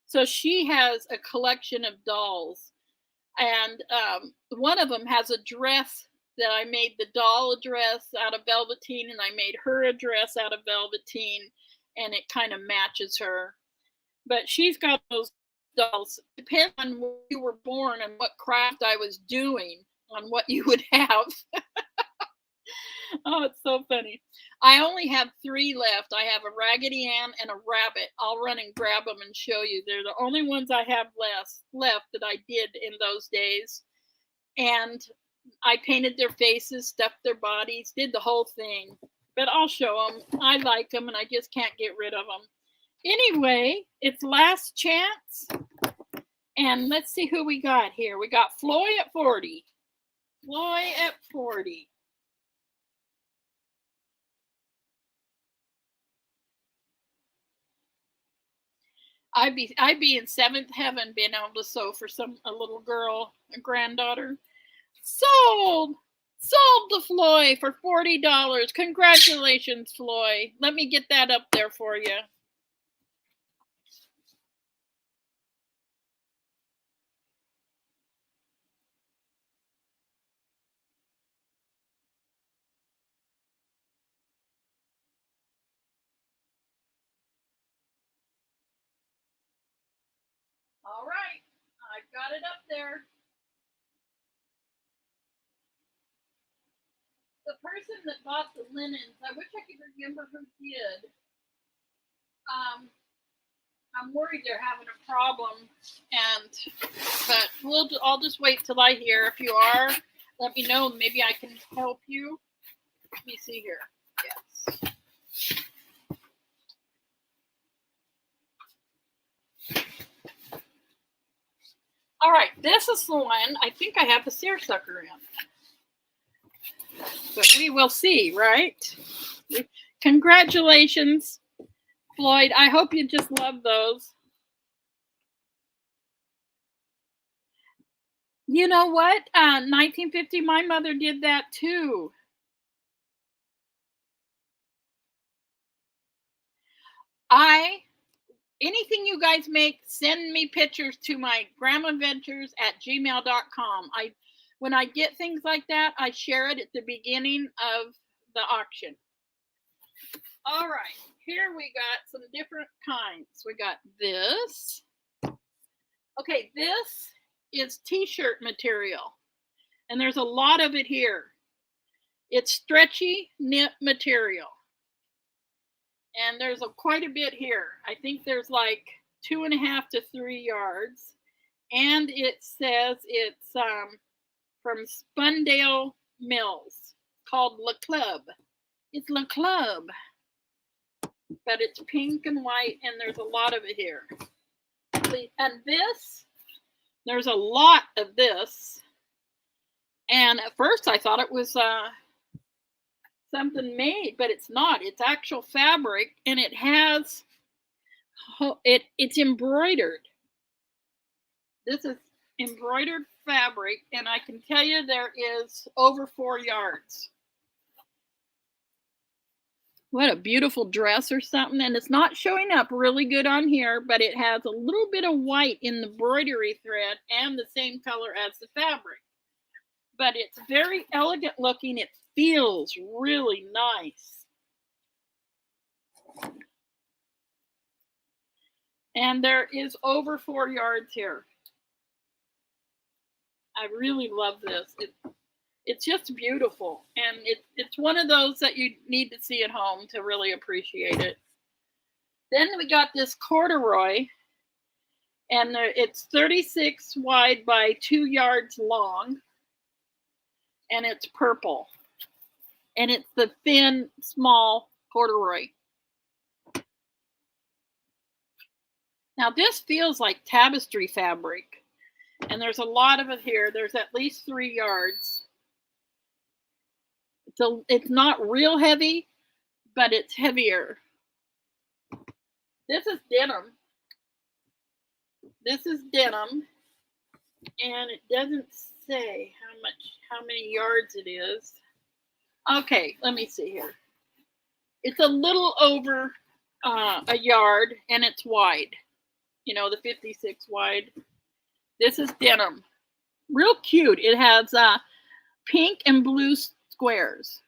So she has a collection of dolls. And one of them has a dress that I made the doll a dress out of velveteen, and I made her a dress out of velveteen, and it kind of matches her. But she's got those dolls. Depends on where you were born and what craft I was doing, on what you would have. Oh, it's so funny. I only have 3 left. I have a Raggedy Ann and a rabbit. I'll run and grab them and show you. They're the only ones I have left that I did in those days. And I painted their faces, stuffed their bodies, did the whole thing. But I'll show them. I like them and I just can't get rid of them. Anyway, it's last chance. And let's see who we got here. We got Floy at 40. Floy at 40. I'd be in seventh heaven being able to sew for a little girl, a granddaughter. Sold! Sold to Floy for $40. Congratulations, Floy. Let me get that up there for you. All right, I've got it up there. The person that bought the linens, I wish I could remember who did. I'm worried they're having a problem, but I'll just wait till I hear. If you are, let me know. Maybe I can help you. Let me see here. Yes. All right, this is the one. I think I have the seersucker in. But we will see, right? Congratulations, Floyd. I hope you just love those. You know what? 1950, my mother did that too. Anything you guys make, send me pictures to my grandmaventures@gmail.com. When I get things like that, I share it at the beginning of the auction. All right, here we got some different kinds. We got this. Okay, this is t-shirt material, and there's a lot of it here. It's stretchy knit material, and there's quite a bit here. I think there's like 2.5 to 3 yards, and it says it's from Spundale Mills, called Le Club. It's Le Club, but it's pink and white, and there's a lot of it here. And this, there's a lot of this, and at first I thought it was something made, but it's not. It's actual fabric, and it has it's embroidered. This is embroidered fabric, and I can tell you there is over 4 yards. What a beautiful dress or something. And it's not showing up really good on here, but it has a little bit of white in the embroidery thread and the same color as the fabric. But it's very elegant looking. It feels really nice. And there is over 4 yards here. I really love this. It's just beautiful, and it's one of those that you need to see at home to really appreciate it. Then we got this corduroy, and it's 36 wide by 2 yards long, and it's purple, and it's the thin, small corduroy. Now this feels like tapestry fabric, and there's a lot of it here. There's at least 3 yards. It's not real heavy, but it's heavier. This is denim. This is denim, and it doesn't say how many yards it is. Okay, let me see here. It's a little over a yard, and it's wide. You know, the 56 wide. This is denim. Real cute. It has pink and blue squares.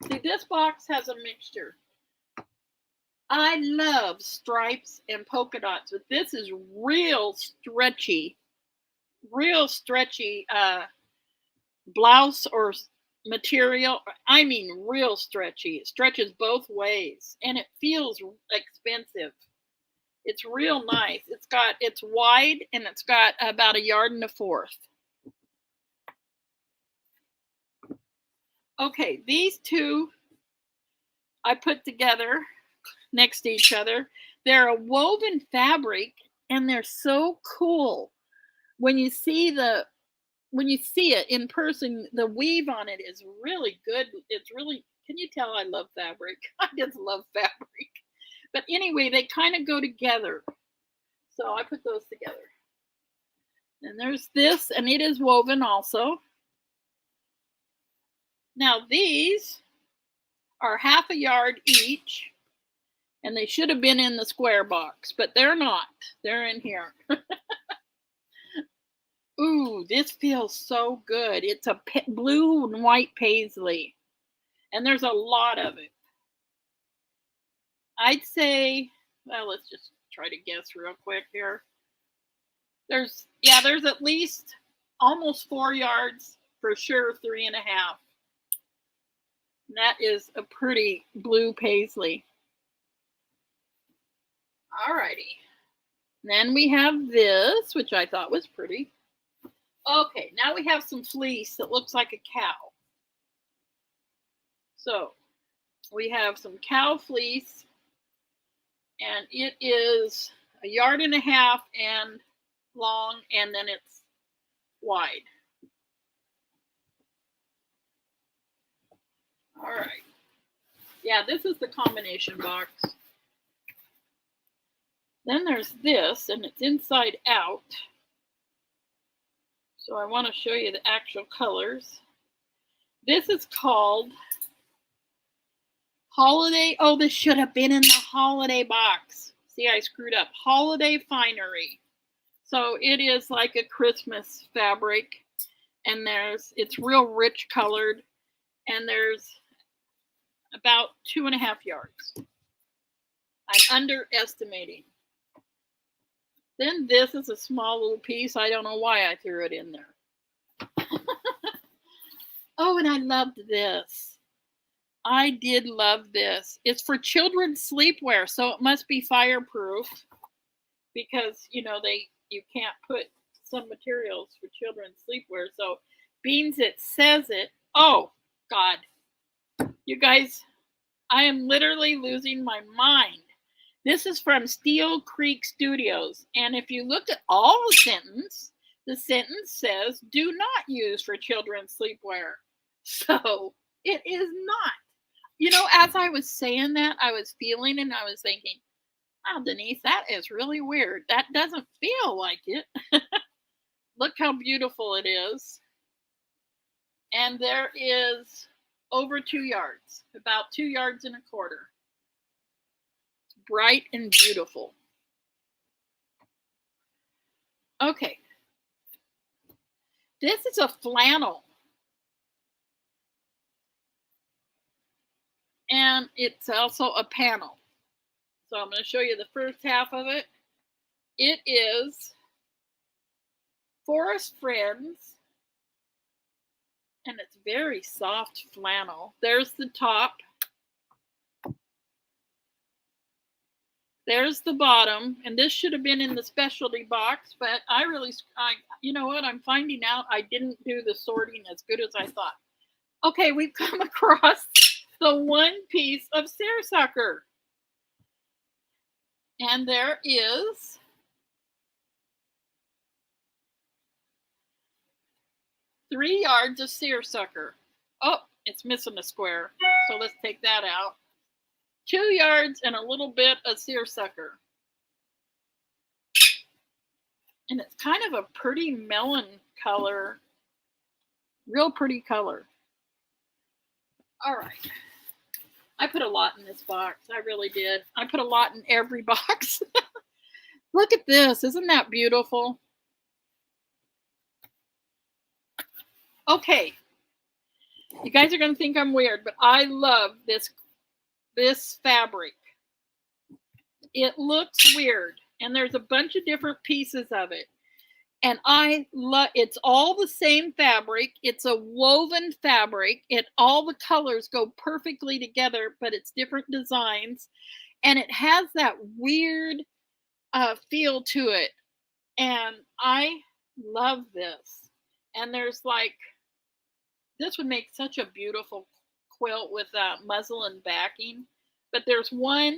See, this box has a mixture. I love stripes and polka dots, but this is real stretchy blouse or material. I mean, real stretchy. It stretches both ways, and it feels expensive. It's real nice. It's wide, and it's got about 1.25 yards. Okay, these two I put together next to each other. They're a woven fabric, and they're so cool. When you see it in person, the weave on it is really good. It's really, can you tell I love fabric? I just love fabric. But anyway, they kind of go together. So I put those together. And there's this, and it is woven also. Now these are 1/2 yard each, and they should have been in the square box, but they're not. They're in here. Ooh, this feels so good. It's a blue and white paisley, and there's a lot of it. I'd say, well, let's just try to guess real quick here. There's at least almost 4 yards, for sure 3.5. That is a pretty blue paisley. Alrighty. Then we have this, which I thought was pretty. Okay, now we have some fleece that looks like a cow. So we have some cow fleece, and it is 1.5 yards and long, and then it's wide. All right. Yeah, this is the combination box. Then there's this, and it's inside out. So I want to show you the actual colors. This is called Holiday. Oh, this should have been in the holiday box. See, I screwed up. Holiday Finery. So it is like a Christmas fabric, and it's real rich colored, and there's about 2.5 yards. I'm underestimating. Then this is a small little piece. I don't know why I threw it in there. Oh, and I loved this. I did love this. It's for children's sleepwear, so it must be fireproof because, you can't put some materials for children's sleepwear. So, beans, it says it. Oh, God. You guys, I am literally losing my mind. This is from Steel Creek Studios. And if you look at all the sentence says, do not use for children's sleepwear. So it is not. As I was saying that, I was feeling and I was thinking, oh, Denise, that is really weird. That doesn't feel like it. Look how beautiful it is. And there is over 2 yards, about 2.25 yards. Bright and beautiful. Okay. This is a flannel. And it's also a panel. So I'm going to show you the first half of it. It is Forest Friends. And it's very soft flannel. There's the top. There's the bottom, and this should have been in the specialty box, but you know what? I'm finding out I didn't do the sorting as good as I thought. Okay, we've come across the one piece of seersucker. And there is 3 yards of seersucker. Oh, it's missing a square, so let's take that out. 2 yards and a little bit of seersucker. And it's kind of a pretty melon color. Real pretty color. All right. I put a lot in this box. I really did. I put a lot in every box. Look at this. Isn't that beautiful? Okay. You guys are going to think I'm weird, but I love this fabric. It looks weird, and there's a bunch of different pieces of it. And I love it's all the same fabric. It's a woven fabric. All the colors go perfectly together, but it's different designs, and it has that weird feel to it. And I love this. And there's like this would make such a beautiful quilt with muslin backing. But there's one,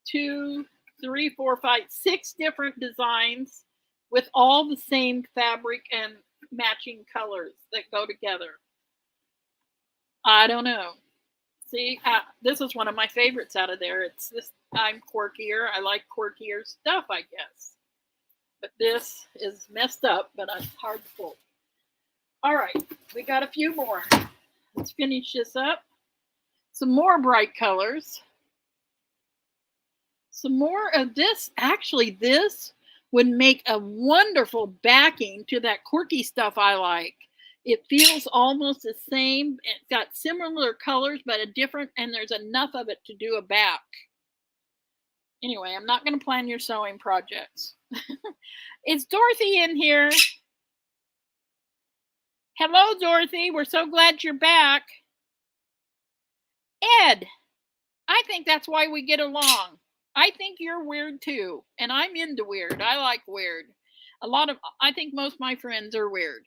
two, three, four, five, six different designs with all the same fabric and matching colors that go together. I don't know. See, this is one of my favorites out of there. It's this. I'm quirkier. I like quirkier stuff, I guess. But this is messed up, but it's hard to pull. All right, we got a few more. Let's finish this up. Some more bright colors. Some more of this. Actually, this would make a wonderful backing to that quirky stuff I like. It feels almost the same. It's got similar colors, but a different, and there's enough of it to do a back. Anyway, I'm not going to plan your sewing projects. Is Dorothy in here? Hello, Dorothy. We're so glad you're back. Ed, I think that's why we get along. I think you're weird too, and I'm into weird. I like weird. I think most of my friends are weird.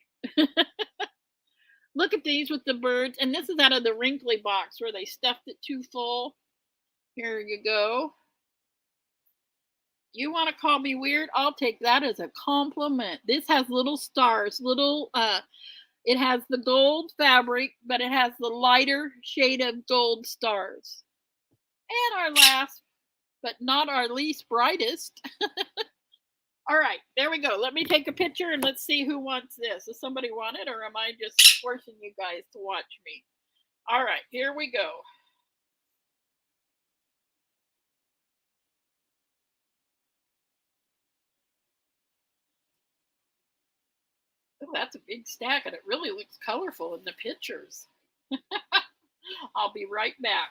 Look at these with the birds, and this is out of the wrinkly box where they stuffed it too full. Here you go. You want to call me weird? I'll take that as a compliment. This has little stars, it has the gold fabric, but it has the lighter shade of gold stars. And our last, but not our least brightest. All right, there we go. Let me take a picture and let's see who wants this. Does somebody want it, or am I just forcing you guys to watch me? All right, here we go. Oh, that's a big stack, and it really looks colorful in the pictures. I'll be right back.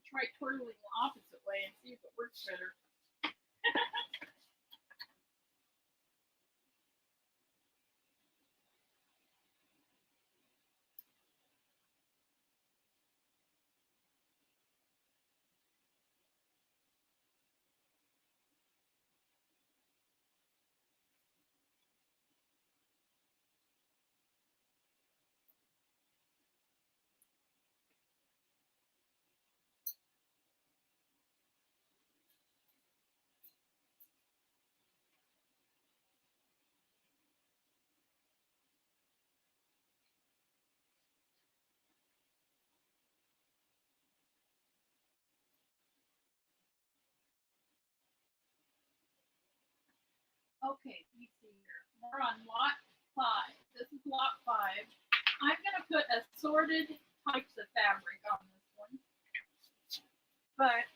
Try twirling the opposite way and see if it works better. Okay, let me see here. We're on lot 5. This is lot 5. I'm going to put assorted types of fabric on this one. But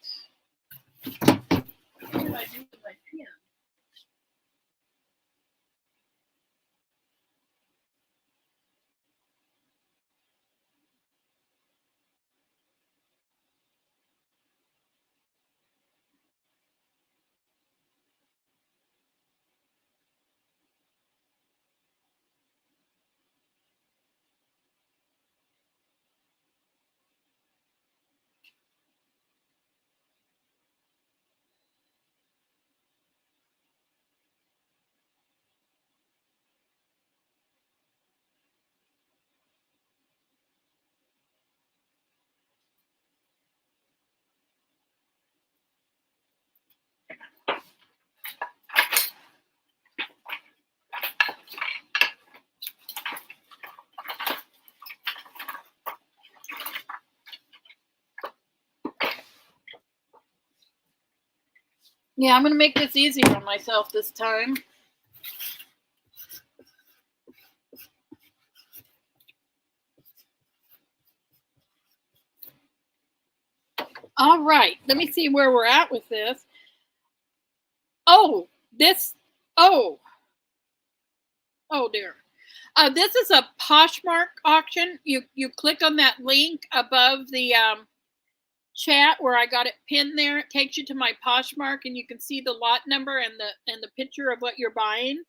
what did I do with my pin? Yeah, I'm going to make this easier on myself this time. All right, let me see where we're at with this. Oh, oh dear. This is a Poshmark auction. You click on that link above the chat where I got it pinned there. It takes you to my Poshmark, and you can see the lot number and the picture of what you're buying.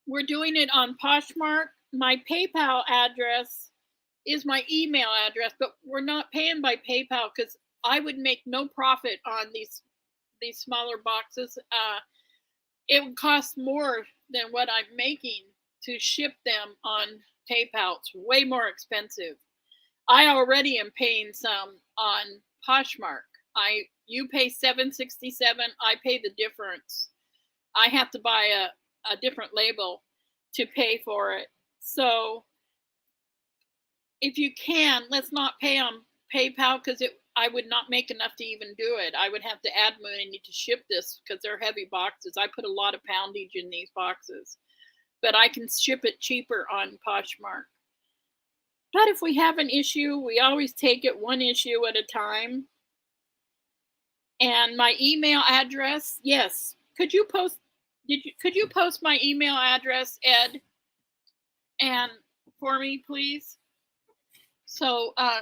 We're doing it on Poshmark. My PayPal address is my email address, but we're not paying by PayPal because I would make no profit on these smaller boxes. It would cost more than what I'm making to ship them on PayPal. It's way more expensive. I already am paying some on Poshmark. You pay $7.67. I pay the difference. I have to buy a different label to pay for it. So if you can, let's not pay on PayPal because I would not make enough to even do it. I would have to add money to ship this because they're heavy boxes. I put a lot of poundage in these boxes, but I can ship it cheaper on Poshmark. But if we have an issue, we always take it one issue at a time. And my email address, yes. Could you post my email address, Ed, and for me, please? So I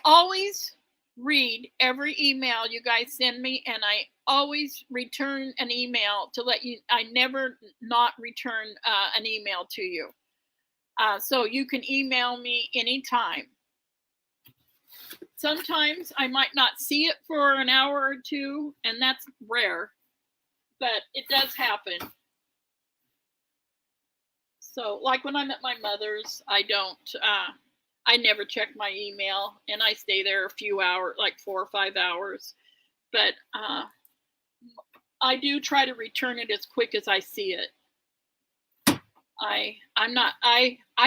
always read every email you guys send me, and I always return an email to let you. I never not return an email to you. So you can email me anytime. Sometimes I might not see it for an hour or two, and that's rare, but it does happen. So like when I'm at my mother's, I never check my email, and I stay there a few hours, like 4 or 5 hours. But I do try to return it as quick as I see it. I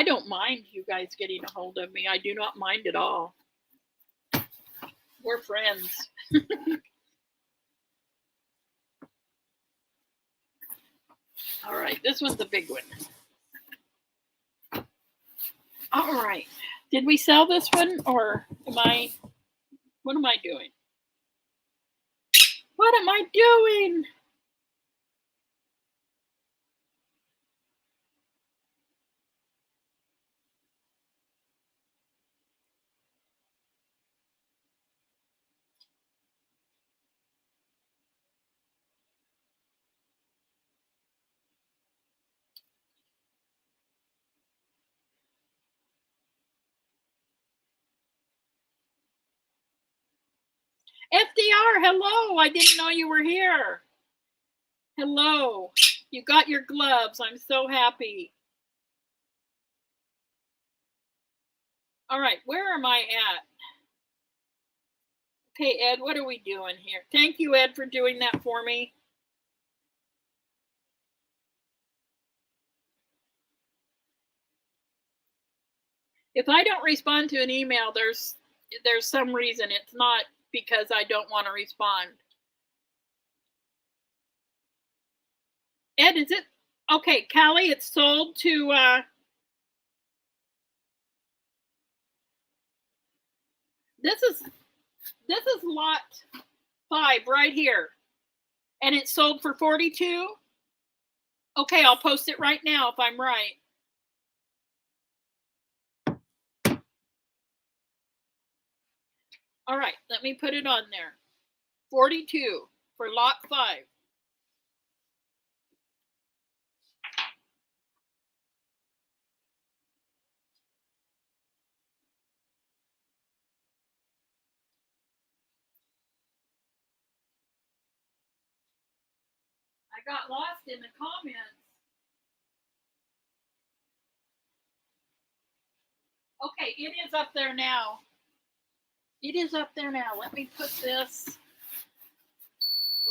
don't mind you guys getting a hold of me. I do not mind at all. We're friends. All right, this one's a big one. All right. Did we sell this one, or what am I doing? What am I doing? FDR, hello. I didn't know you were here. Hello. You got your gloves. I'm so happy. All right, where am I at? Okay, Ed, what are we doing here? Thank you, Ed, for doing that for me. If I don't respond to an email, there's some reason. It's not because I don't want to respond. Ed, is it? Okay, Callie, it's sold to, this is lot 5 right here. And it's sold for 42. Okay, I'll post it right now if I'm right. All right, let me put it on there. 42 for lot 5. I got lost in the comments. Okay, it is up there now. It is up there now. Let me put this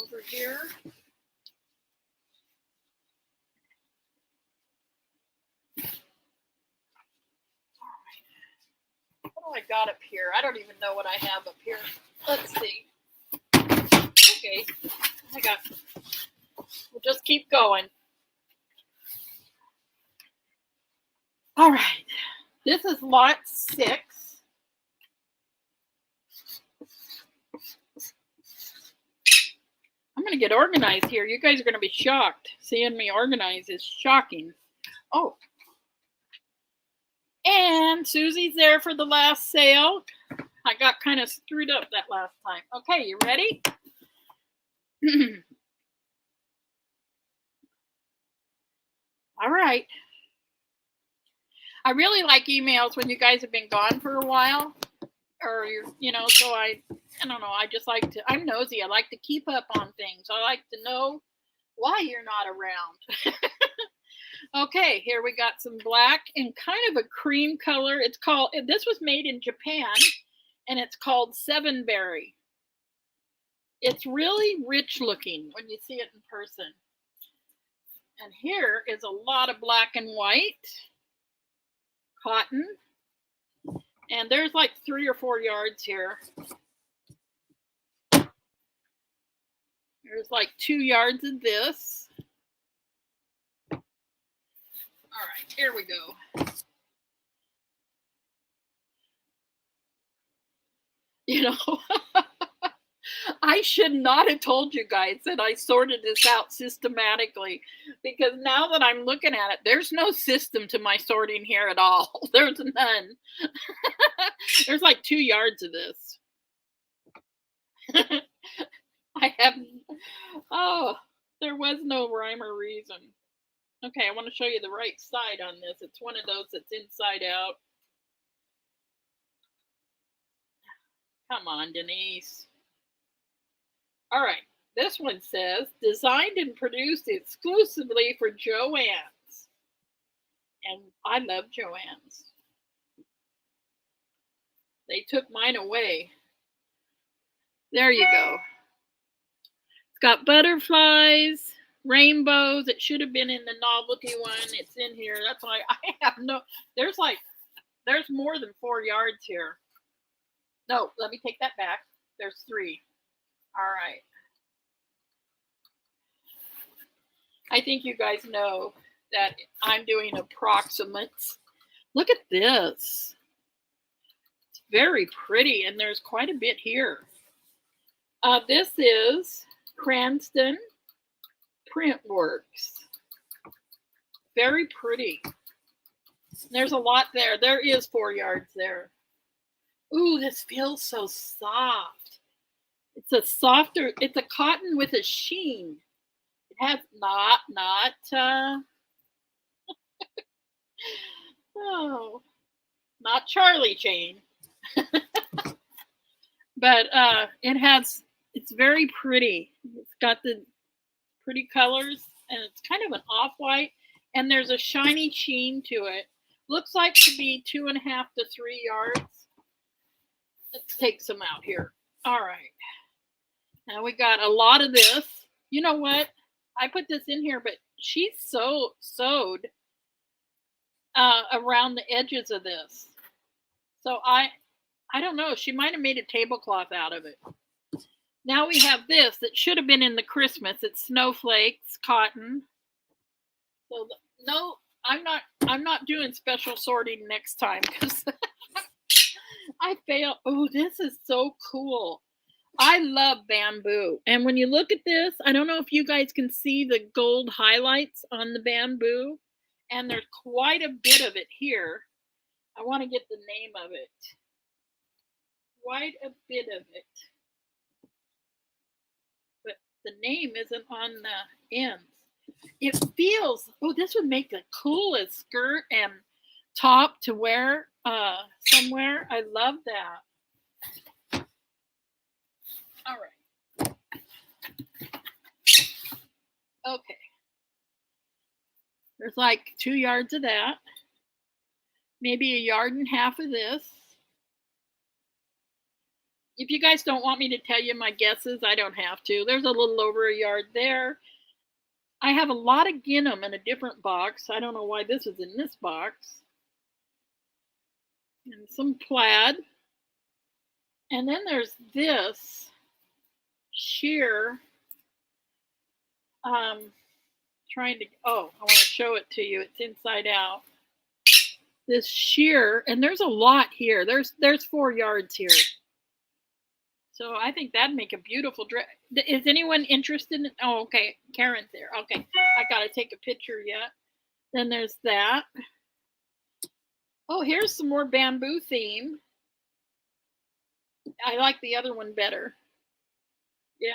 over here. All right. What do I got up here? I don't even know what I have up here. Let's see. Okay, we'll just keep going. All right, this is lot 6. I'm going to get organized here. You guys are going to be shocked. Seeing me organize is shocking. Oh. And Susie's there for the last sale. I got kind of screwed up that last time. Okay, you ready? All right. I really like emails when you guys have been gone for a while, or so I don't know. I just like to. I'm nosy. I like to keep up on things. I like to know why you're not around. Okay, here we got some black and kind of a cream color. This was made in Japan, and it's called Seven Berry. It's really rich looking when you see it in person. And here is a lot of black and white cotton. And there's like 3 or 4 yards here. There's like 2 yards of this. All right, here we go. I should not have told you guys that I sorted this out systematically, because now that I'm looking at it, there's no system to my sorting here at all. There's none. There's like 2 yards of this. There was no rhyme or reason. Okay, I want to show you the right side on this. It's one of those that's inside out. Come on, Denise. All right, this one says, designed and produced exclusively for Joann's. And I love Joann's. They took mine away. There you go. It's got butterflies, rainbows. It should have been in the novelty one. It's in here. That's why I have there's more than 4 yards here. No, let me take that back. There's 3. All right. I think you guys know that I'm doing approximates. Look at this. It's very pretty, and there's quite a bit here. This is Cranston Printworks. Very pretty. There's a lot there. There is 4 yards there. Ooh, this feels so soft. It's a cotton with a sheen. It has not Charlie chain. But it's very pretty. It's got the pretty colors, and it's kind of an off-white, and there's a shiny sheen to it. Looks like to be 2.5 to 3 yards. Let's take some out here. All right. Now we got a lot of this. You know what? I put this in here, but she sewed around the edges of this. So I don't know. She might have made a tablecloth out of it. Now we have this that should have been in the Christmas. It's snowflakes, cotton. So no, I'm not doing special sorting next time because I failed. Oh, this is so cool. I love bamboo. And when you look at this, I don't know if you guys can see the gold highlights on the bamboo. And there's quite a bit of it here. I want to get the name of it. Quite a bit of it. But the name isn't on the ends. It feels, this would make the coolest skirt and top to wear somewhere. I love that. All right. Okay. There's like 2 yards of that. Maybe 1.5 yards of this. If you guys don't want me to tell you my guesses, I don't have to. There's a little over 1 yard there. I have a lot of gingham in a different box. I don't know why this is in this box. And some plaid. And then there's this sheer. I want to show it to you. It's inside out. This sheer, and there's a lot here. There's 4 yards here. So I think that'd make a beautiful dress. Is anyone interested in? Oh, okay. Karen's there. Okay. I got to take a picture yet. Then there's that. Oh, here's some more bamboo theme. I like the other one better. Yeah.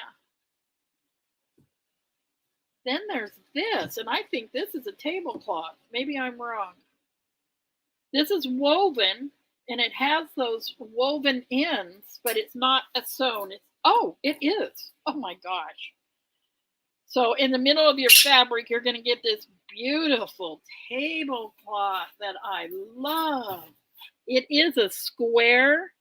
Then there's this, and I think this is a tablecloth. Maybe I'm wrong. This is woven, and it has those woven ends, but it's not a sewn. It's oh, it is. Oh my gosh. So in the middle of your fabric, you're going to get this beautiful tablecloth that I love. It is a square.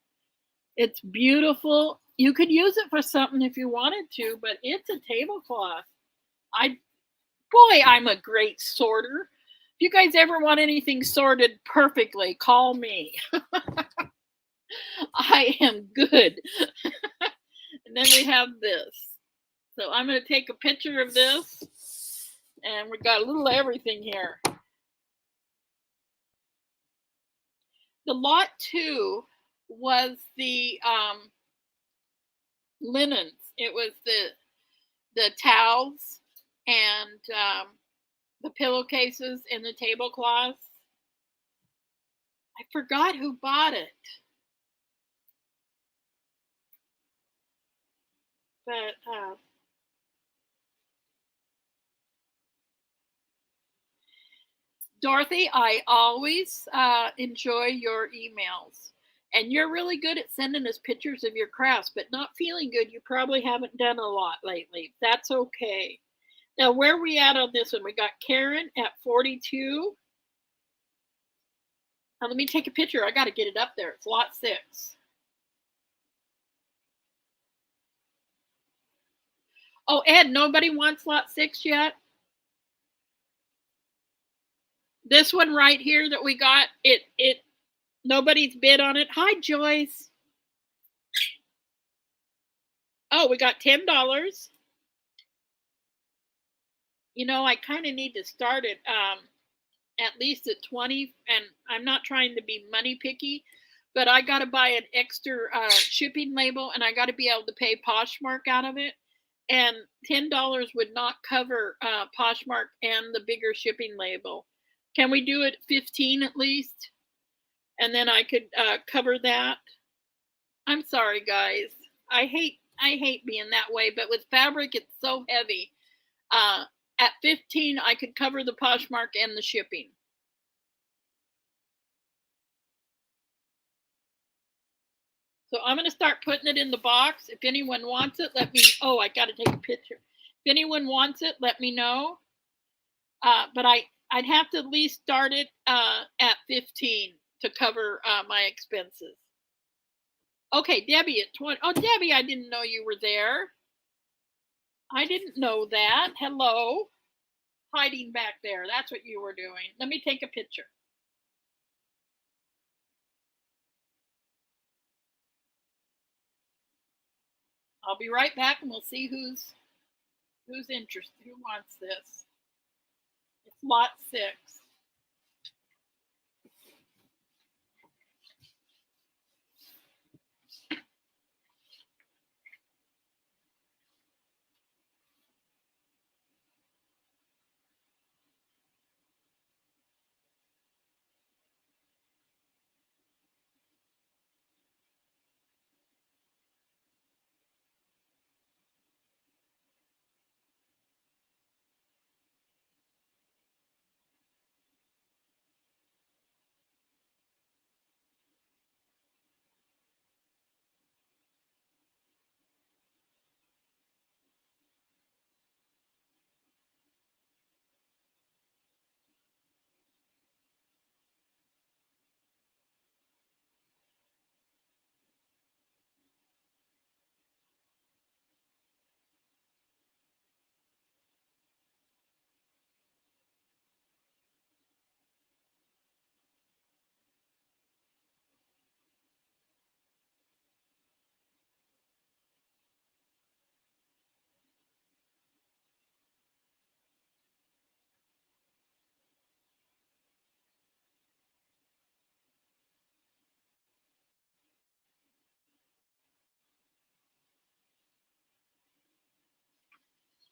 It's beautiful. You could use it for something if you wanted to, but it's a tablecloth. I Boy, I'm a great sorter. If you guys ever want anything sorted perfectly, call me. I am good. And then we have this. So I'm going to take a picture of this. And we've got a little everything here. The lot 2 was the linens. It was the towels and the pillowcases and the tablecloths. I forgot who bought it. But Dorothy, I always enjoy your emails. And you're really good at sending us pictures of your crafts, but not feeling good. You probably haven't done a lot lately. That's okay. Now, where are we at on this one? We got Karen at 42. Now, let me take a picture. I got to get it up there. It's lot 6. Oh, Ed, nobody wants lot 6 yet? This one right here that we got, it nobody's bid on it. Hi, Joyce. Oh, we got $10. You know, I kind of need to start it at least at 20, and I'm not trying to be money picky, but I got to buy an extra shipping label, and I got to be able to pay Poshmark out of it. And $10 would not cover Poshmark and the bigger shipping label. Can we do it 15 at least? And then I could cover that. I'm sorry, guys. I hate being that way, but with fabric, it's so heavy. At 15, I could cover the Poshmark and the shipping. So I'm going to start putting it in the box. If anyone wants it, let me. Oh, I got to take a picture. If anyone wants it, let me know. But I'd have to at least start it at 15 to cover my expenses. Okay, Debbie at 20. Oh, Debbie, I didn't know you were there. I didn't know that. Hello. Hiding back there. That's what you were doing. Let me take a picture. I'll be right back and we'll see who's interested, who wants this. It's lot 6.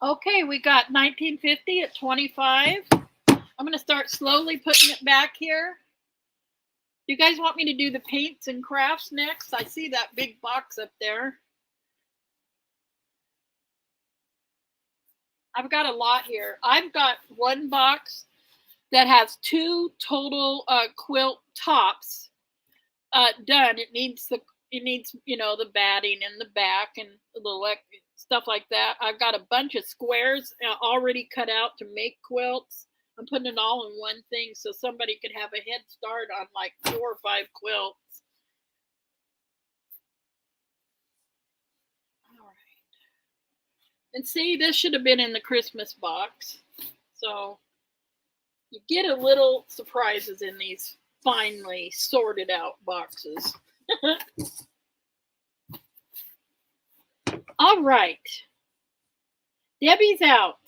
Okay, we got 1950 at 25. I'm going to start slowly putting it back here. You guys want me to do the paints and crafts next? I see that big box up there. I've got a lot here. I've got one box that has 2 total quilt tops done. It needs the the batting in the back and the little stuff like that. I've got a bunch of squares already cut out to make quilts. I'm putting it all in one thing so somebody could have a head start on like 4 or 5 quilts. All right. And see, this should have been in the Christmas box. So you get a little surprises in these finely sorted out boxes. All right. Debbie's out.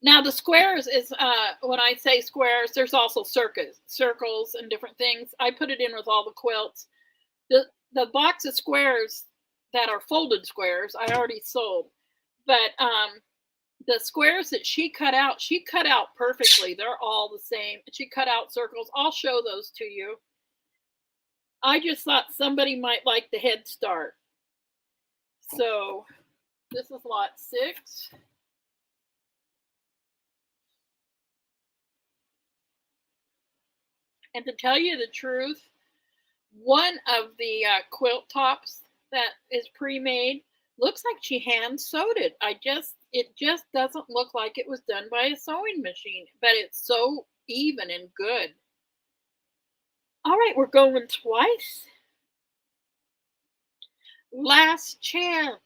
Now the squares is, when I say squares, there's also circles and different things. I put it in with all the quilts. The box of squares that are folded squares, I already sold. But the squares that she cut out perfectly. They're all the same. She cut out circles. I'll show those to you. I just thought somebody might like the head start. So this is lot 6. And to tell you the truth, one of the quilt tops that is pre-made looks like she hand sewed it. It just doesn't look like it was done by a sewing machine, but it's so even and good. All right, we're going twice. Last chance.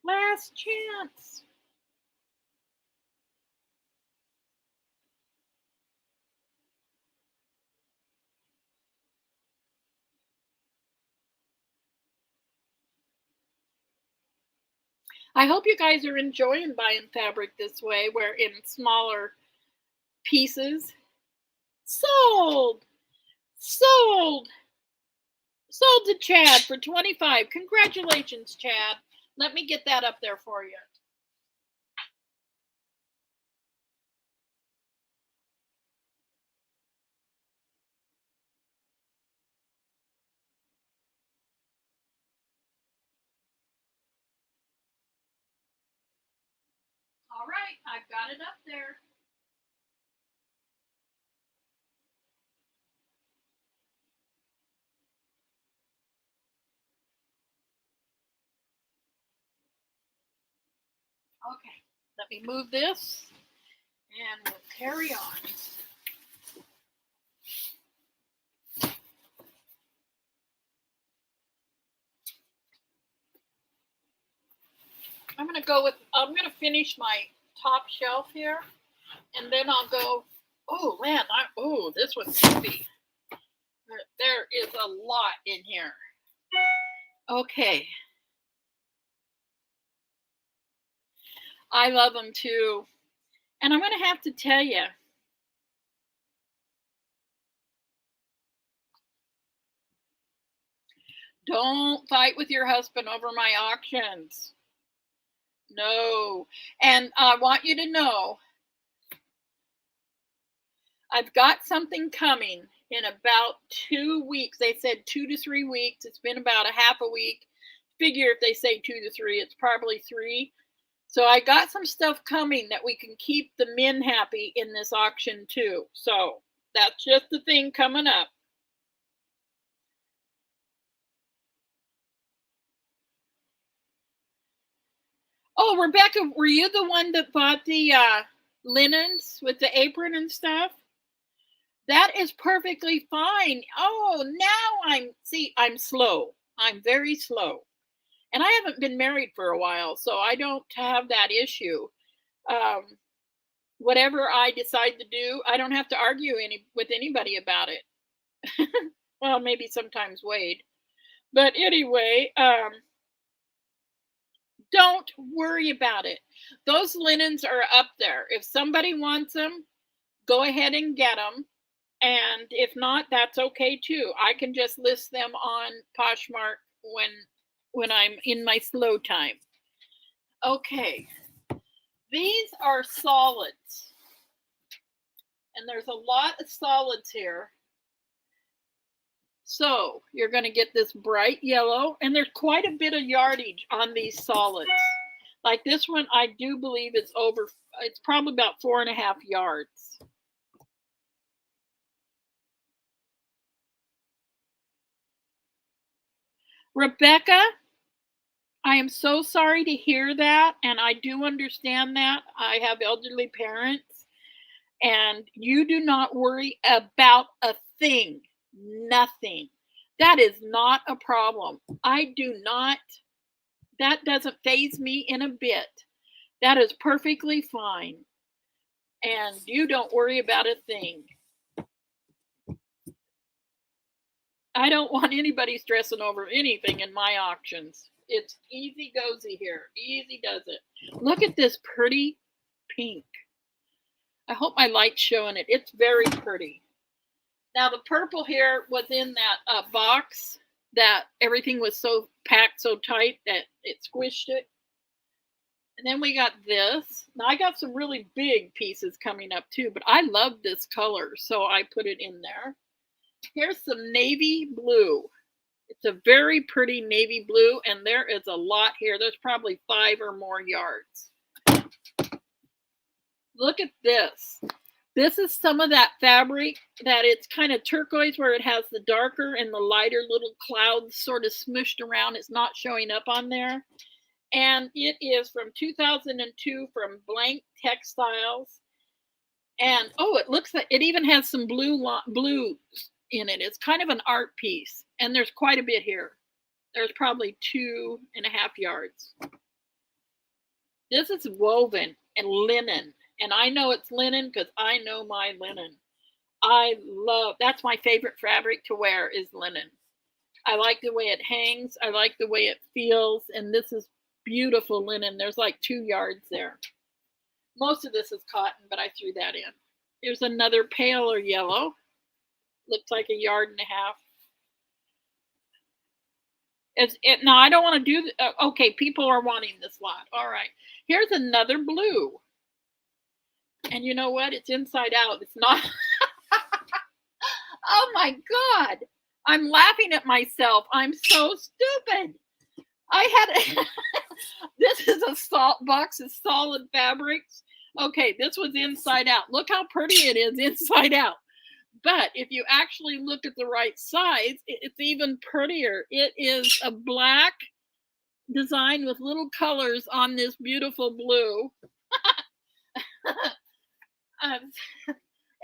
Last chance. I hope you guys are enjoying buying fabric this way, where in smaller pieces. Sold! Sold! Sold to Chad for $25. Congratulations, Chad. Let me get that up there for you. All right, I've got it up there. Okay, let me move this and we'll carry on. I'm going to finish my top shelf here, and then I'll go, oh man, this one's heavy. There is a lot in here. Okay. I love them too. And I'm going to have to tell you, don't fight with your husband over my auctions. No. And I want you to know, I've got something coming in about 2 weeks. They said 2 to 3 weeks. It's been about a half a week. Figure if they say 2 to 3, it's probably 3. So I got some stuff coming that we can keep the men happy in this auction too. So that's just the thing coming up. Oh, Rebecca, were you the one that bought the linens with the apron and stuff? That is perfectly fine. Oh, now I'm slow. I'm very slow. And I haven't been married for a while, so I don't have that issue. Whatever I decide to do, I don't have to argue with anybody about it. Well, maybe sometimes Wade. But anyway, don't worry about it. Those linens are up there. If somebody wants them, go ahead and get them. And if not, that's okay too. I can just list them on Poshmark when I'm in my slow time. Okay, these are solids, and there's a lot of solids here. So you're going to get this bright yellow, and there's quite a bit of yardage on these solids. Like this one, I do believe it's probably about 4.5 yards. Rebecca, I am so sorry to hear that, and I do understand that. I have elderly parents, and you do not worry about a thing. Nothing. That is not a problem. That doesn't faze me in a bit. That is perfectly fine. And you don't worry about a thing. I don't want anybody stressing over anything in my auctions. It's easy goesy here. Easy does it. Look at this pretty pink. I hope my light's showing it. It's very pretty. Now the purple here was in that box that everything was so packed so tight that it squished it. And then we got this. Now I got some really big pieces coming up too, but I love this color, so I put it in there. Here's some navy blue. It's a very pretty navy blue, and there is a lot here. There's probably 5 or more yards. Look at this. This is some of that fabric that it's kind of turquoise where it has the darker and the lighter little clouds sort of smushed around. It's not showing up on there. And it is from 2002 from Blank Textiles. And oh, it looks like it even has some blues in it. It's kind of an art piece. And there's quite a bit here. There's probably 2.5 yards. This is woven and linen. And I know it's linen because I know my linen. That's my favorite fabric to wear is linen. I like the way it hangs. I like the way it feels. And this is beautiful linen. There's like 2 yards there. Most of this is cotton, but I threw that in. Here's another paler yellow. Looks like 1.5 yards. Now, I don't want to do... okay, people are wanting this lot. All right. Here's another blue. And you know what? It's inside out. It's not... Oh, my God. I'm laughing at myself. I'm so stupid. This is a box of solid fabrics. Okay, this was inside out. Look how pretty it is inside out. But if you actually look at the right size, it's even prettier. It is a black design with little colors on this beautiful blue.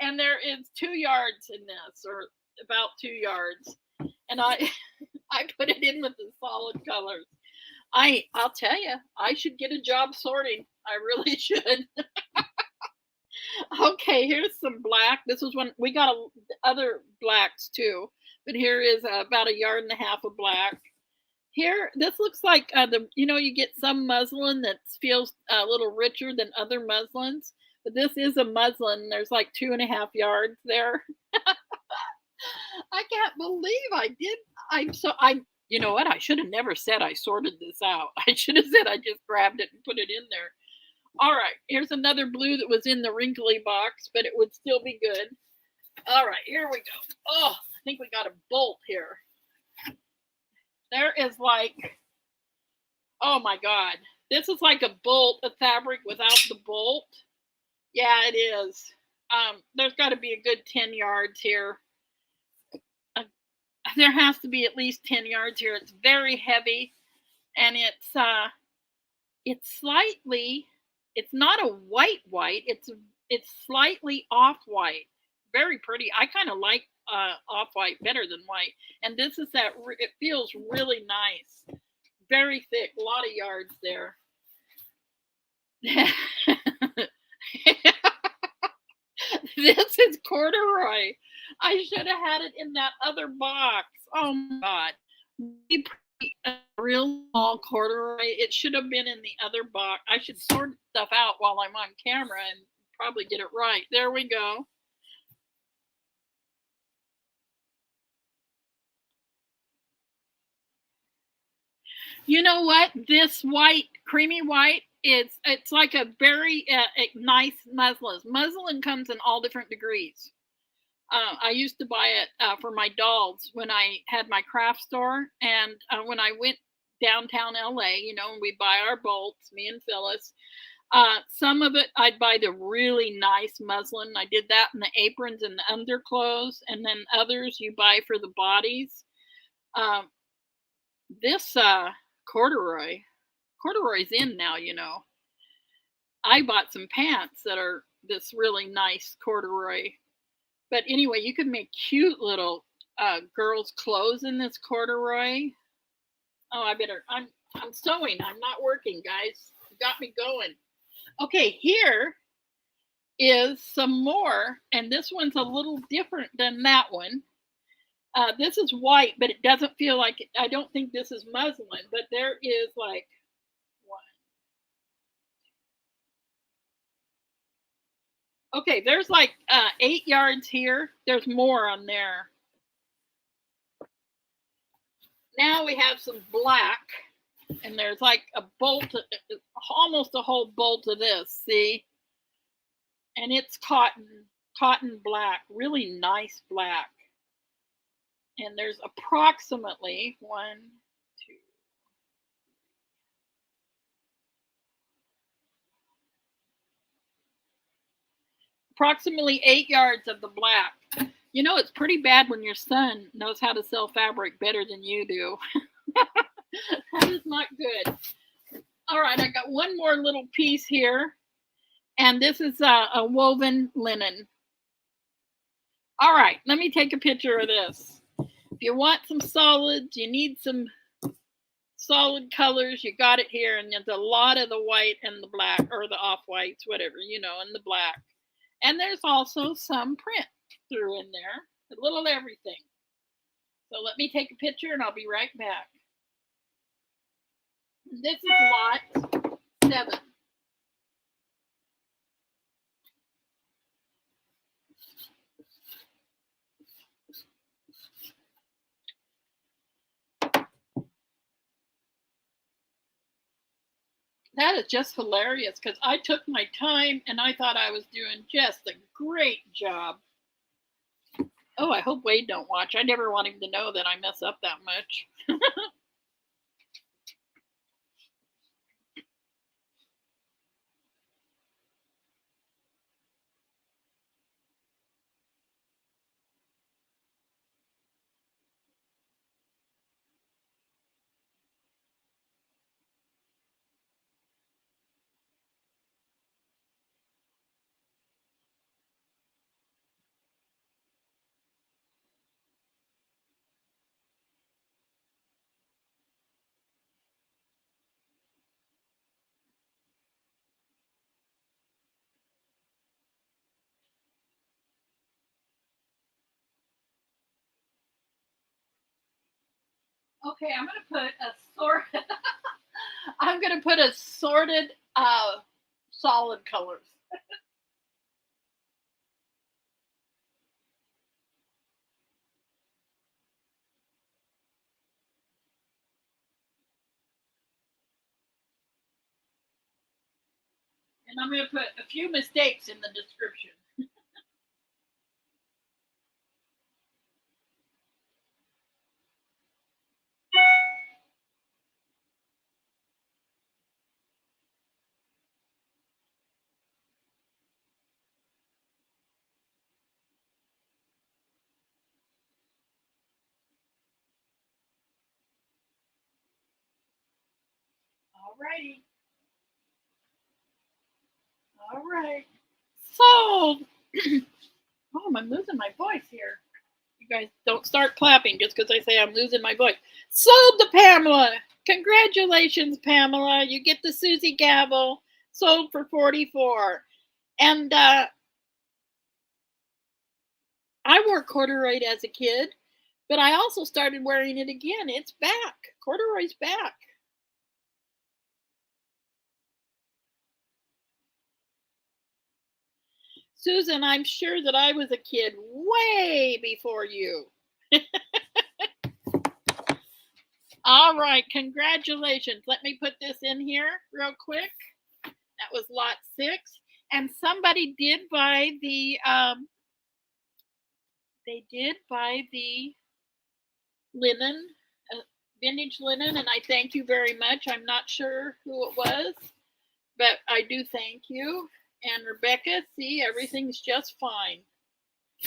And there is 2 yards in this, or about 2 yards. And I put it in with the solid colors. I'll tell you, I should get a job sorting. I really should. Okay, here's some black. This was when we got other blacks too, but here is about 1.5 yards of black. Here, this looks like you get some muslin that feels a little richer than other muslins, but this is a muslin. There's like 2.5 yards there. I can't believe I did. You know what? I should have never said I sorted this out. I should have said I just grabbed it and put it in there. All right, here's another blue that was in the wrinkly box, but it would still be good. All right, here we go. Oh, I think we got a bolt here. There is like, oh my God. This is like a bolt of fabric without the bolt. Yeah, it is. There's got to be a good 10 yards here. There has to be at least 10 yards here. It's very heavy, and it's slightly... It's not a white, it's slightly off-white. Very pretty. I kind of like off-white better than white. And this is it feels really nice. Very thick, a lot of yards there. This is corduroy. I should have had it in that other box. Oh my God. A real small corduroy. It should have been in the other box. I should sort stuff out while I'm on camera and probably get it right. There we go. You know what? This white, creamy white, it's like a very nice muslin. Muslin comes in all different degrees. I used to buy it for my dolls when I had my craft store, and when I went downtown LA, you know, and we buy our bolts, me and Phyllis. Some of it I'd buy the really nice muslin. I did that in the aprons and the underclothes, and then others you buy for the bodies. Um, this corduroy's in now, you know. I bought some pants that are this really nice corduroy. But anyway, you can make cute little girls' clothes in this corduroy. Oh, I'm sewing. I'm not working, guys. You got me going. Okay, here is some more, and this one's a little different than that one. This is white, but it doesn't feel like it. I don't think this is muslin, but there is like one. Okay, there's like 8 yards here. There's more on there. Now we have some black, and there's like a bolt, almost a whole bolt of this. See, and it's cotton black, really nice black. And there's approximately one, two, approximately 8 yards of the black. You know, it's pretty bad when your son knows how to sell fabric better than you do. That is not good. All right, I got one more little piece here, and this is a woven linen. All right, let me take a picture of this. If you want some solids, you need some solid colors, you got it here, and there's a lot of the white and the black, or the off-whites, whatever, you know, and the black. And there's also some print through in there, a little everything. So let me take a picture and I'll be right back. This is lot 7. That is just hilarious because I took my time and I thought I was doing just a great job. Oh, I hope Wade don't watch. I never want him to know that I mess up that much. Okay, I'm gonna put a sort. I'm gonna put a sorted solid colors. And I'm going to put a few mistakes in the description. All righty. All right. Sold. Oh, I'm losing my voice here. You guys don't start clapping just because I say I'm losing my voice. Sold to Pamela. Congratulations, Pamela. You get the Susie gavel. Sold for 44. And I wore corduroy as a kid, but I also started wearing it again. It's back. Corduroy's back. Susan, I'm sure that I was a kid way before you. All right, congratulations. Let me put this in here real quick. That was lot 6. And somebody did buy the they did buy the linen, vintage linen, and I thank you very much. I'm not sure who it was, but I do thank you. And Rebecca, see, everything's just fine.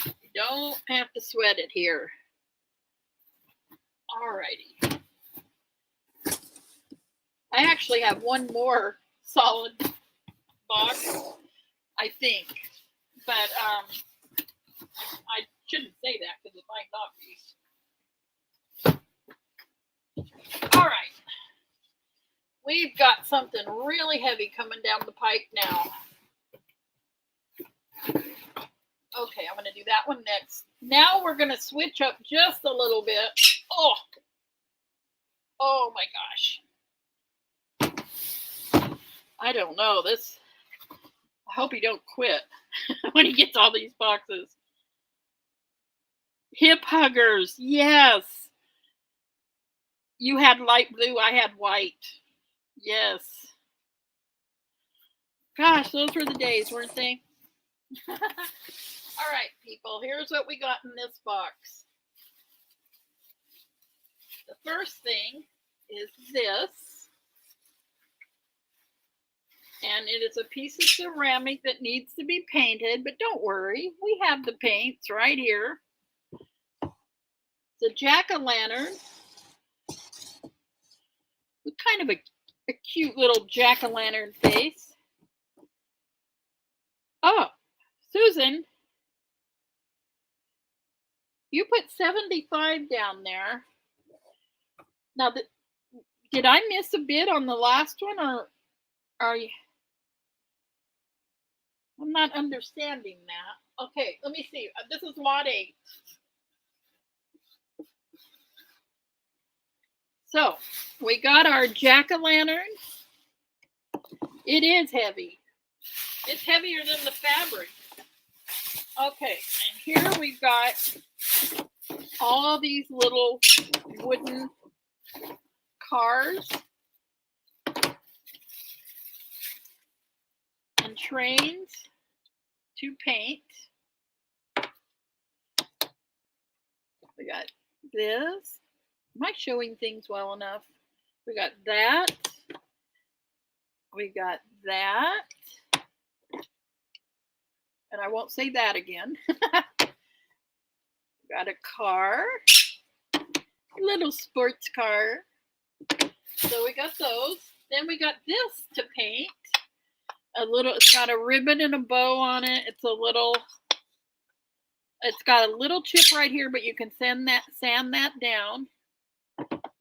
You don't have to sweat it here. All righty. I actually have one more solid box, I think, but I shouldn't say that because it might not be. All right. We've got something really heavy coming down the pike now. Okay, I'm going to do that one next. Now we're going to switch up just a little bit. Oh my gosh. I don't know. This. I hope he don't quit when he gets all these boxes. Hip huggers, yes. You had light blue, I had white. Yes. Gosh, those were the days, weren't they? All right, people, here's what we got in this box. The first thing is this. And it is a piece of ceramic that needs to be painted, but don't worry, we have the paints right here. It's a jack-o'-lantern. With kind of a cute little jack-o'-lantern face. Oh, Susan, you put 75 down there. Now, did I miss a bid on the last one, or are you? I'm not understanding that. Okay, let me see. This is lot 8. So, we got our jack-o'-lantern. It is heavy. It's heavier than the fabric. Okay, and here we've got all these little wooden cars and trains to paint. We got this. Am I showing things well enough? We got that. We got that. And I won't say that again. Got a car. A little sports car. So we got those. Then we got this to paint. It's got a ribbon and a bow on it. It's got a little chip right here, but you can sand that down.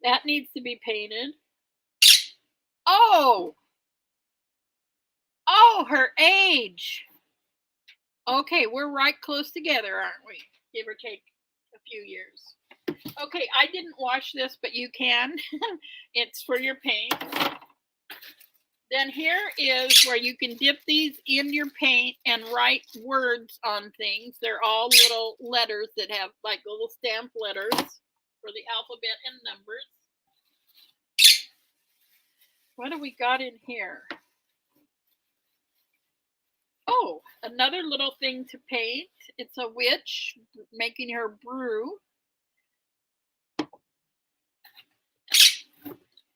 That needs to be painted. Oh, her age. Okay, we're right close together, aren't we? Give or take a few years. Okay, I didn't wash this, but you can. It's for your paint. Then here is where you can dip these in your paint and write words on things. They're all little letters that have like little stamp letters for the alphabet and numbers. What do we got in here? Oh, another little thing to paint. It's a witch making her brew.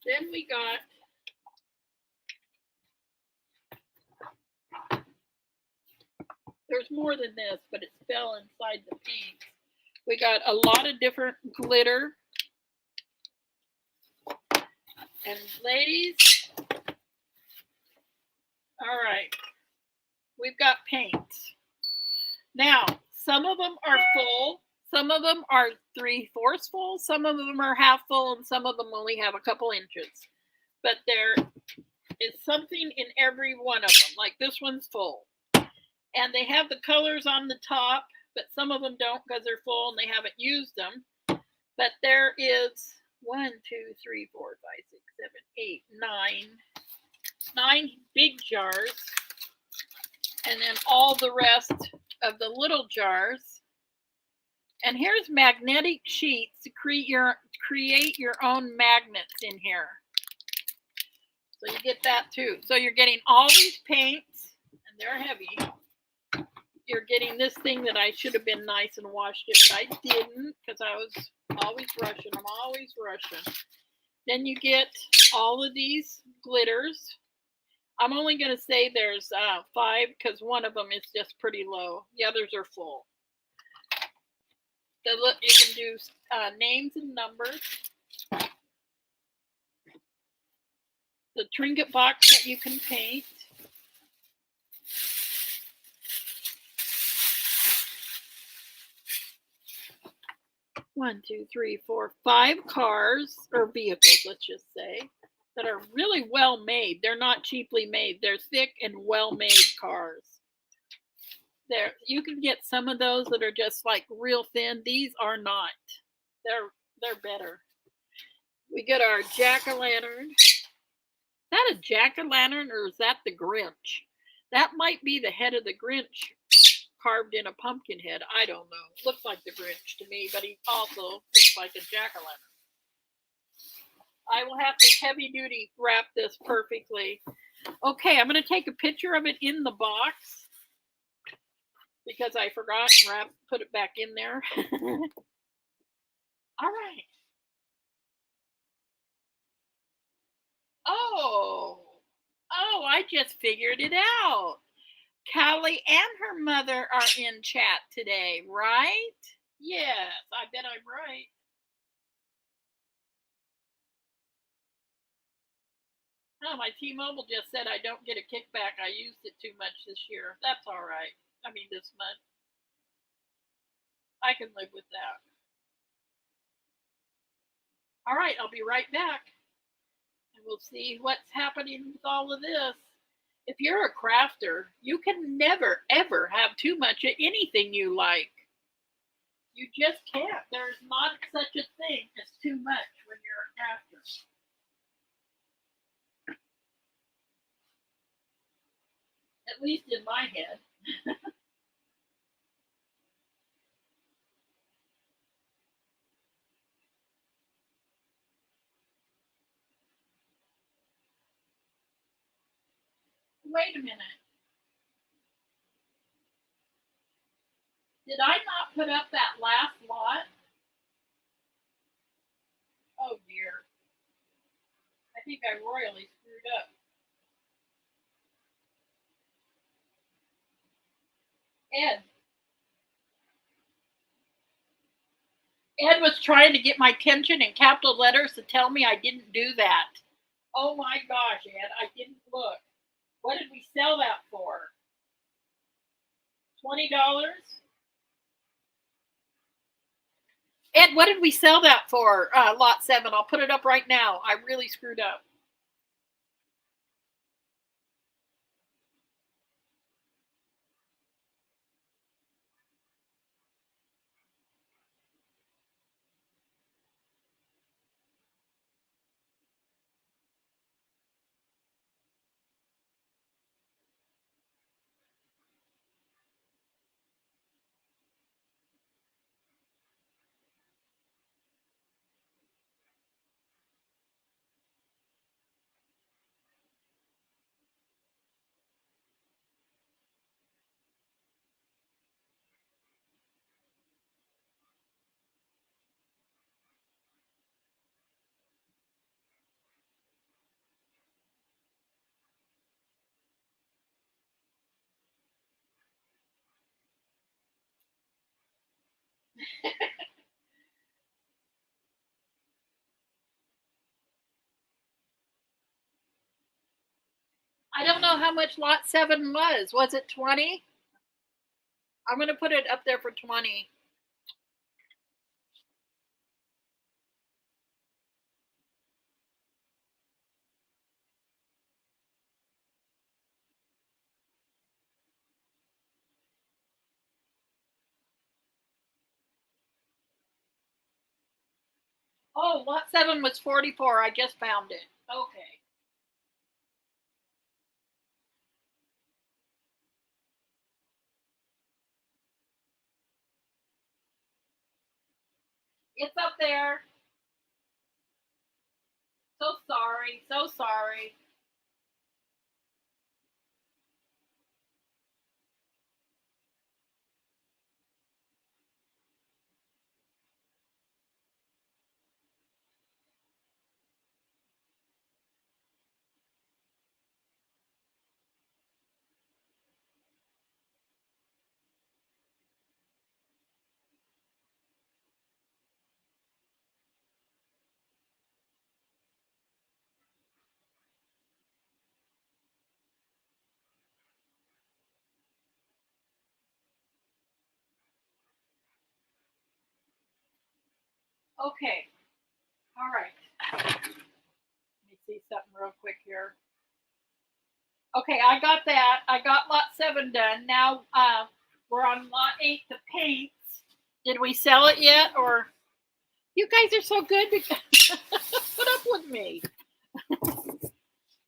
Then we got there's more than this, but it fell inside the paint. We got a lot of different glitter. And ladies, all right, we've got paints. Now, some of them are full, some of them are 3/4 full, some of them are half full, and some of them only have a couple inches. But there is something in every one of them, like this one's full. And they have the colors on the top, but some of them don't because they're full and they haven't used them. But there is 1, 2, 3, 4, 5, 6, 7, 8, 9 big jars, and then all the rest of the little jars. And here's magnetic sheets to create your own magnets in here. So you get that too. So you're getting all these paints, and they're heavy. You're getting this thing that I should have been nice and washed it, but I didn't because I was always rushing. I'm always rushing. Then you get all of these glitters. I'm only going to say there's 5 because one of them is just pretty low. The others are full. So look, you can do names and numbers. The trinket box that you can paint. One, two, three, four, 5 cars or vehicles, let's just say, that are really well made. They're not cheaply made. They're thick and well made cars. There, you can get some of those that are just like real thin. These are not. They're better. We get our jack-o'-lantern. Is that a jack-o'-lantern or is that the Grinch? That might be the head of the Grinch carved in a pumpkin head. I don't know. Looks like the Grinch to me, but he also looks like a jack-o'-lantern. I will have to heavy duty wrap this perfectly. Okay, I'm going to take a picture of it in the box because I forgot and put it back in there. All right. Oh, I just figured it out. Callie and her mother are in chat today, right? Yes, I bet I'm right. Oh, my T-Mobile just said I don't get a kickback. I used it too much this year. That's all right. I mean, this month. I can live with that. All right, I'll be right back. And we'll see what's happening with all of this. If you're a crafter, you can never, ever have too much of anything you like. You just can't. There's not such a thing as too much when you're a crafter. At least in my head. Wait a minute. Did I not put up that last lot? Oh dear. I think I royally screwed up. Ed. Ed was trying to get my attention in capital letters to tell me I didn't do that. Oh my gosh, Ed, I didn't look. What did we sell that for? $20? Ed, what did we sell that for? Lot 7. I'll put it up right now. I really screwed up. I don't know how much lot 7 was. Was it 20? I'm going to put it up there for 20. Oh, lot 7 was 44. I just found it. Okay. It's up there. So sorry. So sorry. Okay. All right. Let me see something real quick here. Okay, I got that. I got lot 7 done. Now we're on lot 8, the paints. Did we sell it yet? Or you guys are so good because put up with me.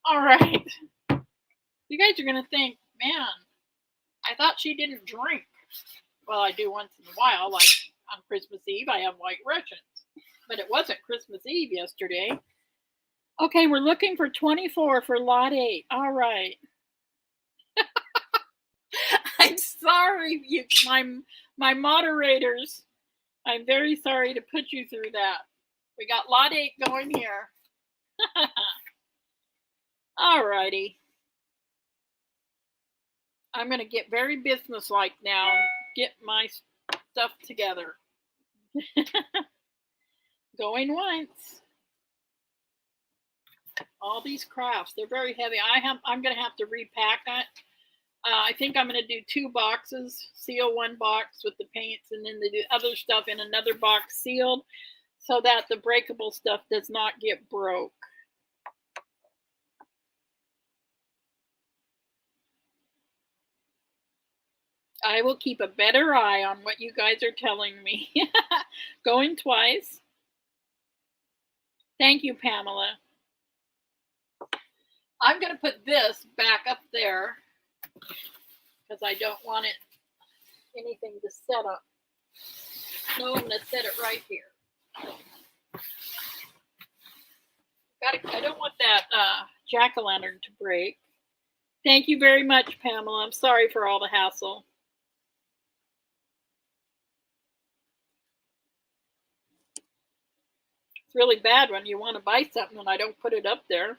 All right. You guys are gonna think, man, I thought she didn't drink. Well, I do once in a while, like on Christmas Eve, I have White Russians. But it wasn't Christmas Eve yesterday. Okay, we're looking for 24 for lot 8. All right. I'm sorry, you my moderators. I'm very sorry to put you through that. We got lot 8 going here. All righty. I'm going to get very businesslike now and get my stuff together. Going once. All these crafts, they're very heavy. I'm going to have to repack it. I think I'm going to do 2 boxes, seal one box with the paints, and then the other stuff in another box sealed so that the breakable stuff does not get broke. I will keep a better eye on what you guys are telling me. Going twice. Thank you, Pamela. I'm going to put this back up there because I don't want it anything to set up. No, I'm going to set it right here. I don't want that jack-o'-lantern to break. Thank you very much, Pamela. I'm sorry for all the hassle. It's really bad when you want to buy something and I don't put it up there.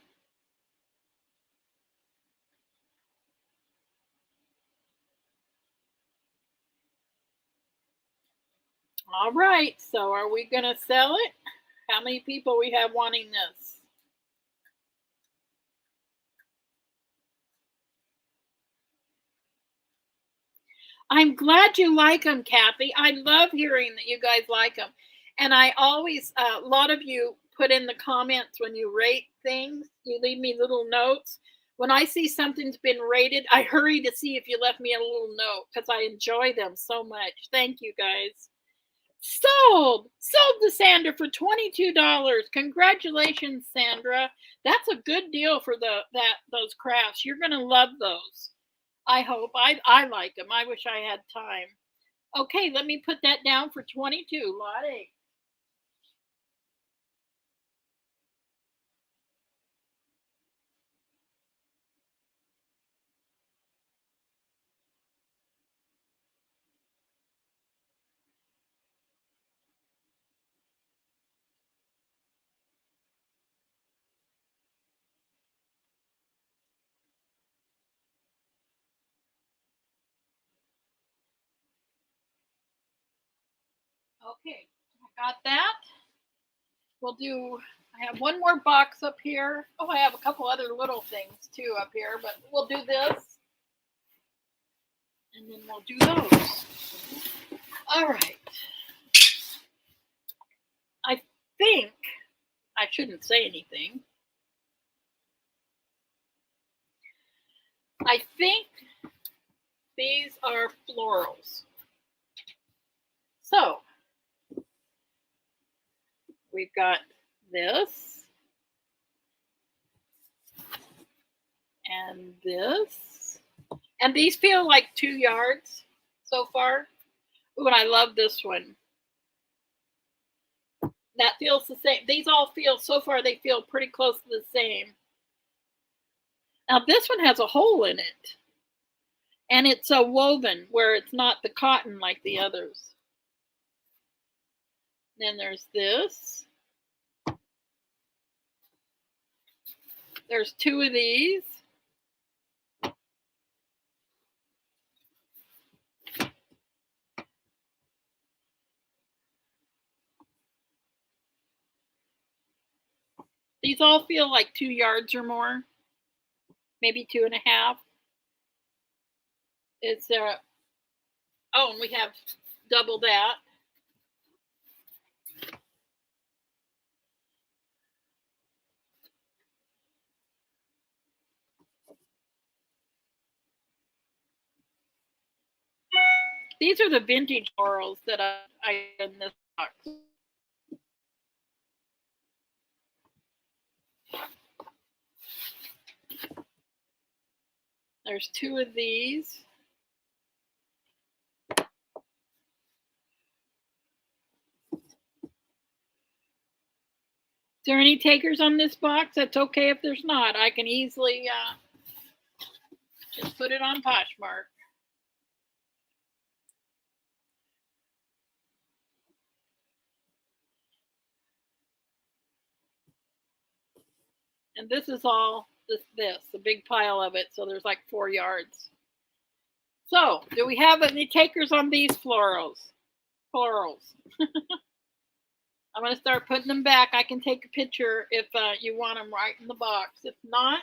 All right, so are we going to sell it? How many people we have wanting this? I'm glad you like them, Kathy. I love hearing that you guys like them. And I always, a lot of you put in the comments when you rate things, you leave me little notes. When I see something's been rated, I hurry to see if you left me a little note because I enjoy them so much. Thank you, guys. Sold to Sandra for $22. Congratulations, Sandra. That's a good deal for those crafts. You're gonna love those. I hope. I like them. I wish I had time. Okay, let me put that down for 22. Lot 8. Okay, I got that. We'll do, I have one more box up here. Oh, I have a couple other little things too up here, but we'll do this. And then we'll do those. All right. I think I shouldn't say anything. I think these are florals. So we've got this and this. And these feel like 2 yards so far. Ooh, and I love this one. That feels the same. These all feel, so far, they feel pretty close to the same. Now this one has a hole in it. And it's a woven where it's not the cotton like the others. Then there's this. There's two of these. These all feel like 2 yards or more, maybe 2.5. It's oh, and we have double that. These are the vintage florals that I in this box. There's two of these. Is there any takers on this box? That's okay if there's not. I can easily just put it on Poshmark. And this is all this, a big pile of it. So there's like 4 yards. So do we have any takers on these florals? I'm going to start putting them back. I can take a picture if you want them right in the box. If not,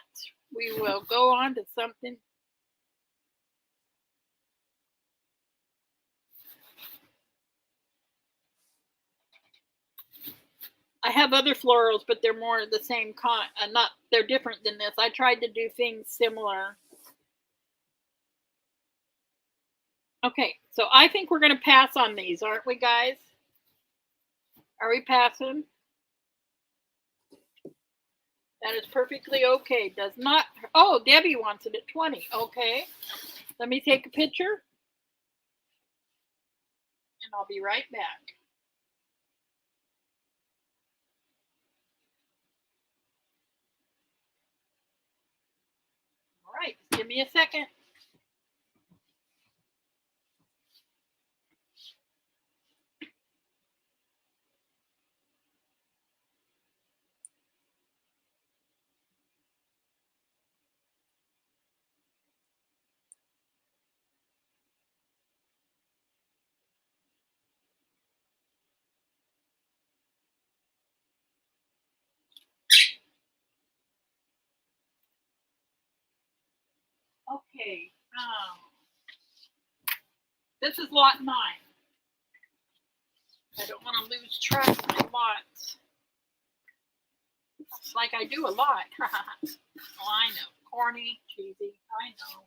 we will go on to something. I have other florals, but they're more the same kind. They're different than this. I tried to do things similar. Okay, so I think we're going to pass on these, aren't we, guys? Are we passing? That is perfectly okay. Does not. Oh, Debbie wants it at 20. Okay. Let me take a picture. And I'll be right back. All right. Give me a second. Okay. This is lot 9. I don't want to lose track of my lots. It's like I do a lot. Oh, I know. Corny, cheesy. I know.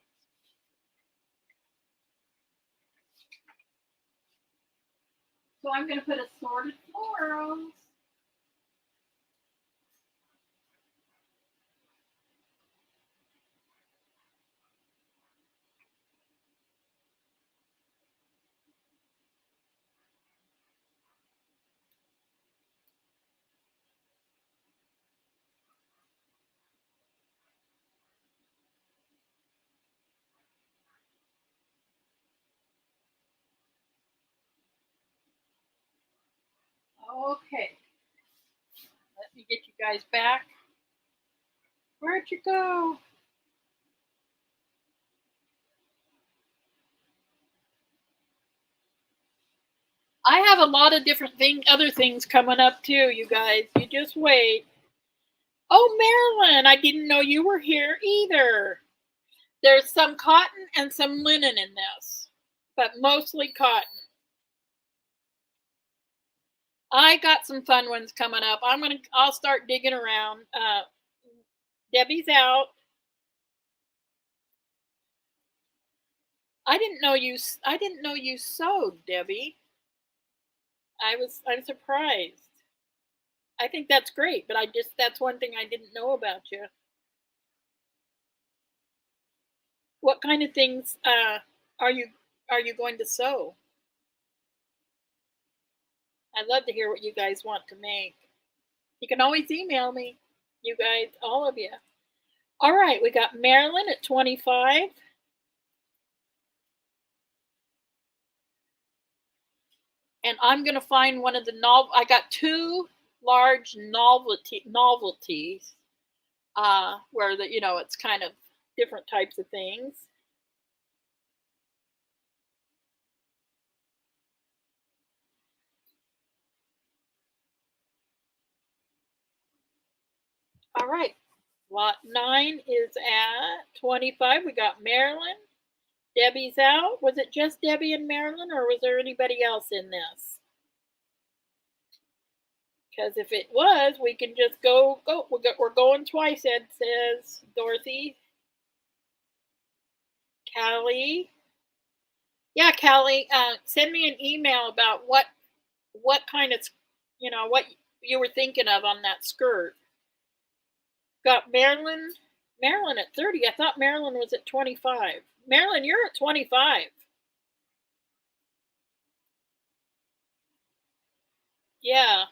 So I'm going to put assorted florals. Okay. Let me get you guys back. Where'd you go? I have a lot of different other things coming up too, you guys. You just wait. Oh, Marilyn, I didn't know you were here either. There's some cotton and some linen in this, but mostly cotton. I got some fun ones coming up. I'll start digging around. Debbie's out. I didn't know you sewed, Debbie. I'm surprised. I think that's great, but that's one thing I didn't know about you. What kind of things are you going to sew? I'd love to hear what you guys want to make. You can always email me, you guys, all of you. All right, we got Marilyn at 25. And I'm going to find one of the I got two large novelties where it's kind of different types of things. All right. Lot 9 is at 25. We got Marilyn. Debbie's out. Was it just Debbie and Marilyn, or was there anybody else in this? Because if it was, we can just go. We're going twice, Ed says. Dorothy. Callie. Yeah, Callie, send me an email about what kind of, what you were thinking of on that skirt. Got Marilyn at 30. I thought Marilyn was at 25. Marilyn, you're at 25. Yeah.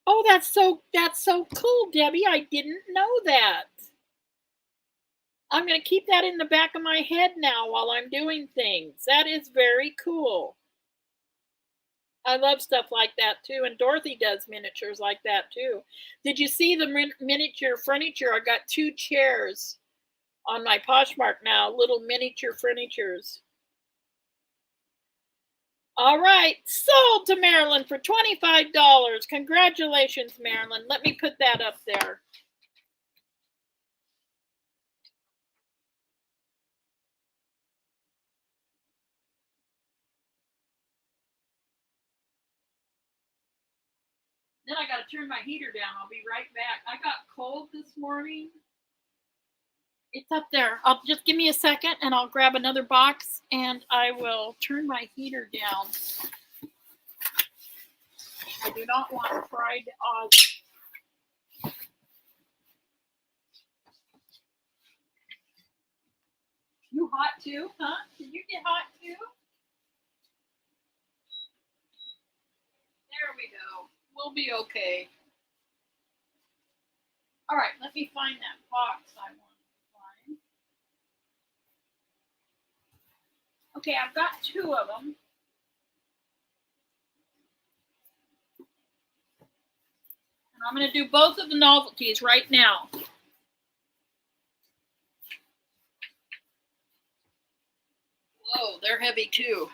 Oh, that's so cool, Debbie. I didn't know that. I'm going to keep that in the back of my head now while I'm doing things. That is very cool. I love stuff like that too, and Dorothy does miniatures like that too. Did you see the miniature furniture? I got 2 chairs on my Poshmark now, little miniature furnitures. All right, sold to Marilyn for $25. Congratulations, Marilyn. Let me put that up there. Then I got to turn my heater down. I'll be right back. I got cold this morning. It's up there. I'll just give me a second and I'll grab another box and I will turn my heater down. I do not want fried Oz. You hot too, huh? Did you get hot too? There we go. We'll be okay. All right, let me find that box I wanted to find. Okay, I've got 2 of them. And I'm going to do both of the novelties right now. Whoa, they're heavy too.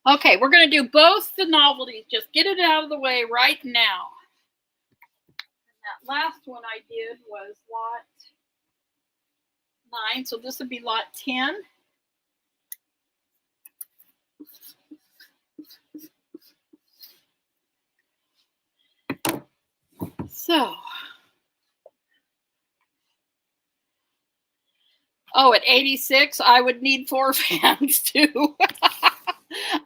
Okay, we're going to do both the novelties. Just get it out of the way right now. And that last one I did was lot 9, so this would be lot 10. So, at 86, I would need 4 fans too.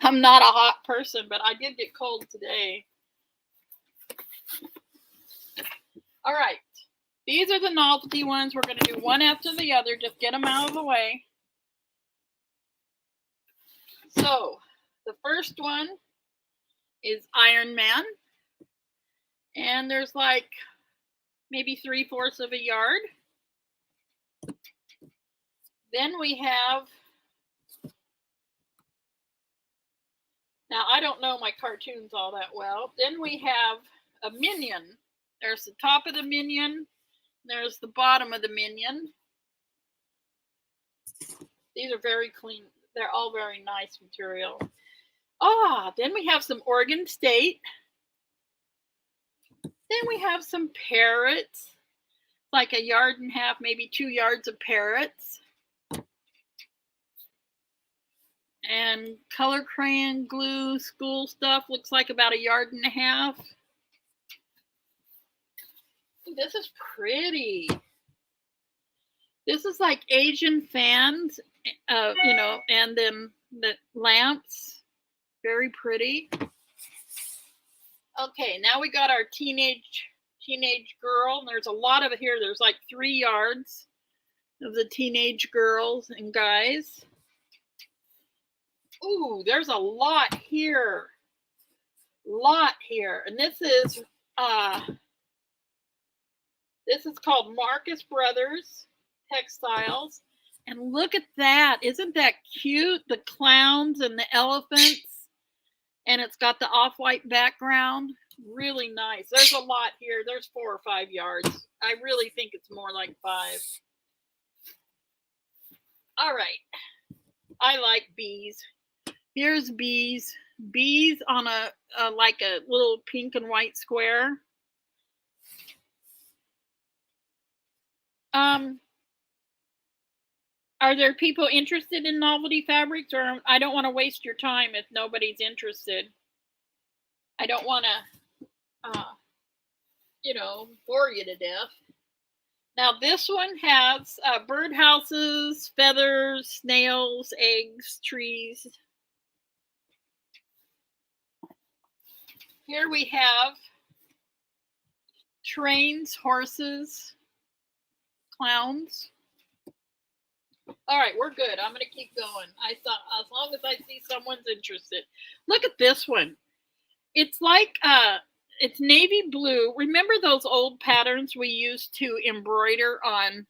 I'm not a hot person, but I did get cold today. All right. These are the novelty ones. We're going to do one after the other. Just get them out of the way. So, the first one is Iron Man. And there's like maybe 3/4 of a yard. Then we have, now I don't know my cartoons all that well. Then we have a minion. There's the top of the minion. There's the bottom of the minion. These are very clean. They're all very nice material. Then we have some Oregon State. Then we have some parrots. Like a yard and a half, maybe 2 yards of parrots. And color crayon glue school stuff looks like about a yard and a half. This is pretty. This is like Asian fans, and then the lamps. Very pretty. Okay, now we got our teenage girl. There's a lot of it here. There's like 3 yards of the teenage girls and guys. Ooh, there's a lot here. And this is called Marcus Brothers Textiles. And look at that. Isn't that cute? The clowns and the elephants. And it's got the off-white background. Really nice. There's a lot here. There's 4 or 5 yards. I really think it's more like 5. All right. I like bees. Here's bees. Bees on a like a little pink and white square. Are there people interested in novelty fabrics, or I don't want to waste your time if nobody's interested. I don't want to, bore you to death. Now this one has birdhouses, feathers, snails, eggs, trees. Here we have trains, horses, clowns. All right, we're good. I'm going to keep going. As long as I see someone's interested. Look at this one. It's like it's navy blue. Remember those old patterns we used to embroider on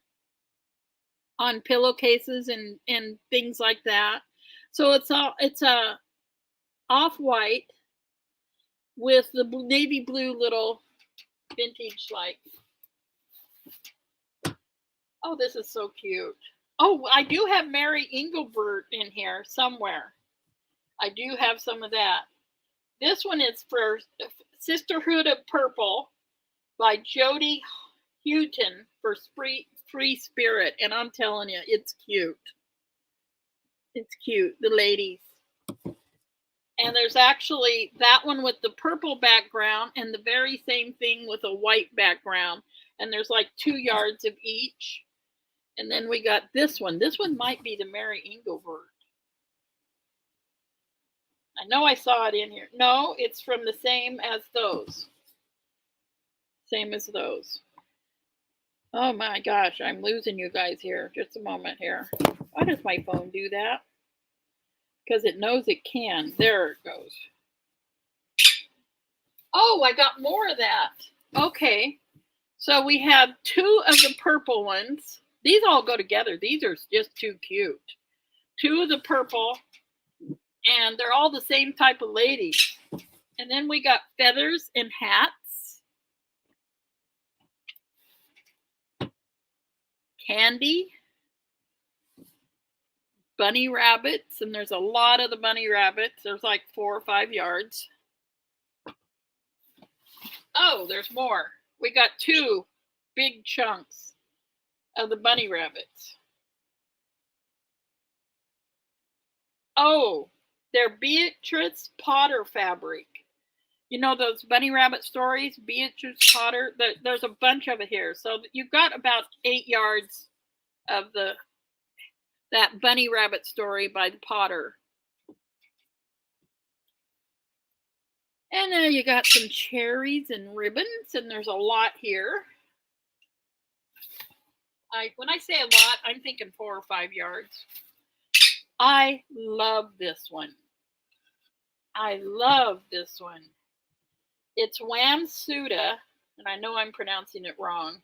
pillowcases and things like that? So it's a off-white with the navy blue little vintage like. Oh, this is so cute. Oh, I do have Mary Engelbert in here somewhere. I do have some of that. This one is for Sisterhood of Purple by Jody Houghton for Free Spirit. And I'm telling you, it's cute. It's cute, the ladies. And there's actually that one with the purple background and the very same thing with a white background. And there's like 2 yards of each. And then we got this one. This one might be the Mary Engelbert. I know I saw it in here. No, it's from the same as those. Same as those. Oh my gosh, I'm losing you guys here. Just a moment here. Why does my phone do that? Because it knows it can. There it goes. Oh, I got more of that. Okay. So we have 2 of the purple ones. These all go together. These are just too cute. 2 of the purple, and they're all the same type of ladies. And then we got feathers and hats. Candy. Bunny rabbits, and there's a lot of the bunny rabbits. There's like 4 or 5 yards. Oh, there's more. We got 2 big chunks of the bunny rabbits. Oh, they're Beatrice Potter fabric. You know those bunny rabbit stories? Beatrice Potter. There's a bunch of it here. So you've got about 8 yards of that bunny rabbit story by the Potter. And then you got some cherries and ribbons, and there's a lot here. When I say a lot, I'm thinking 4 or 5 yards. I love this one. I love this one. It's Wamsuda, and I know I'm pronouncing it wrong,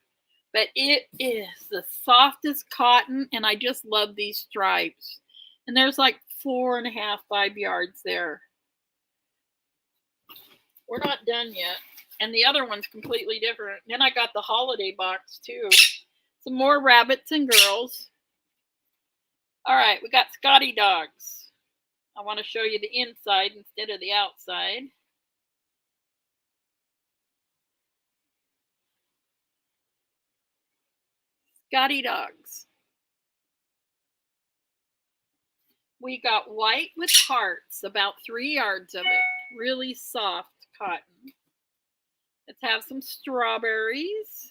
but it is the softest cotton, and I just love these stripes. And there's like 4.5, 5 yards there. We're not done yet. And the other one's completely different. Then I got the holiday box too. Some more rabbits and girls. All right, we got Scotty dogs. I want to show you the inside instead of the outside. Scotty dogs. We got white with hearts, about 3 yards of it. Really soft cotton. Let's have some strawberries.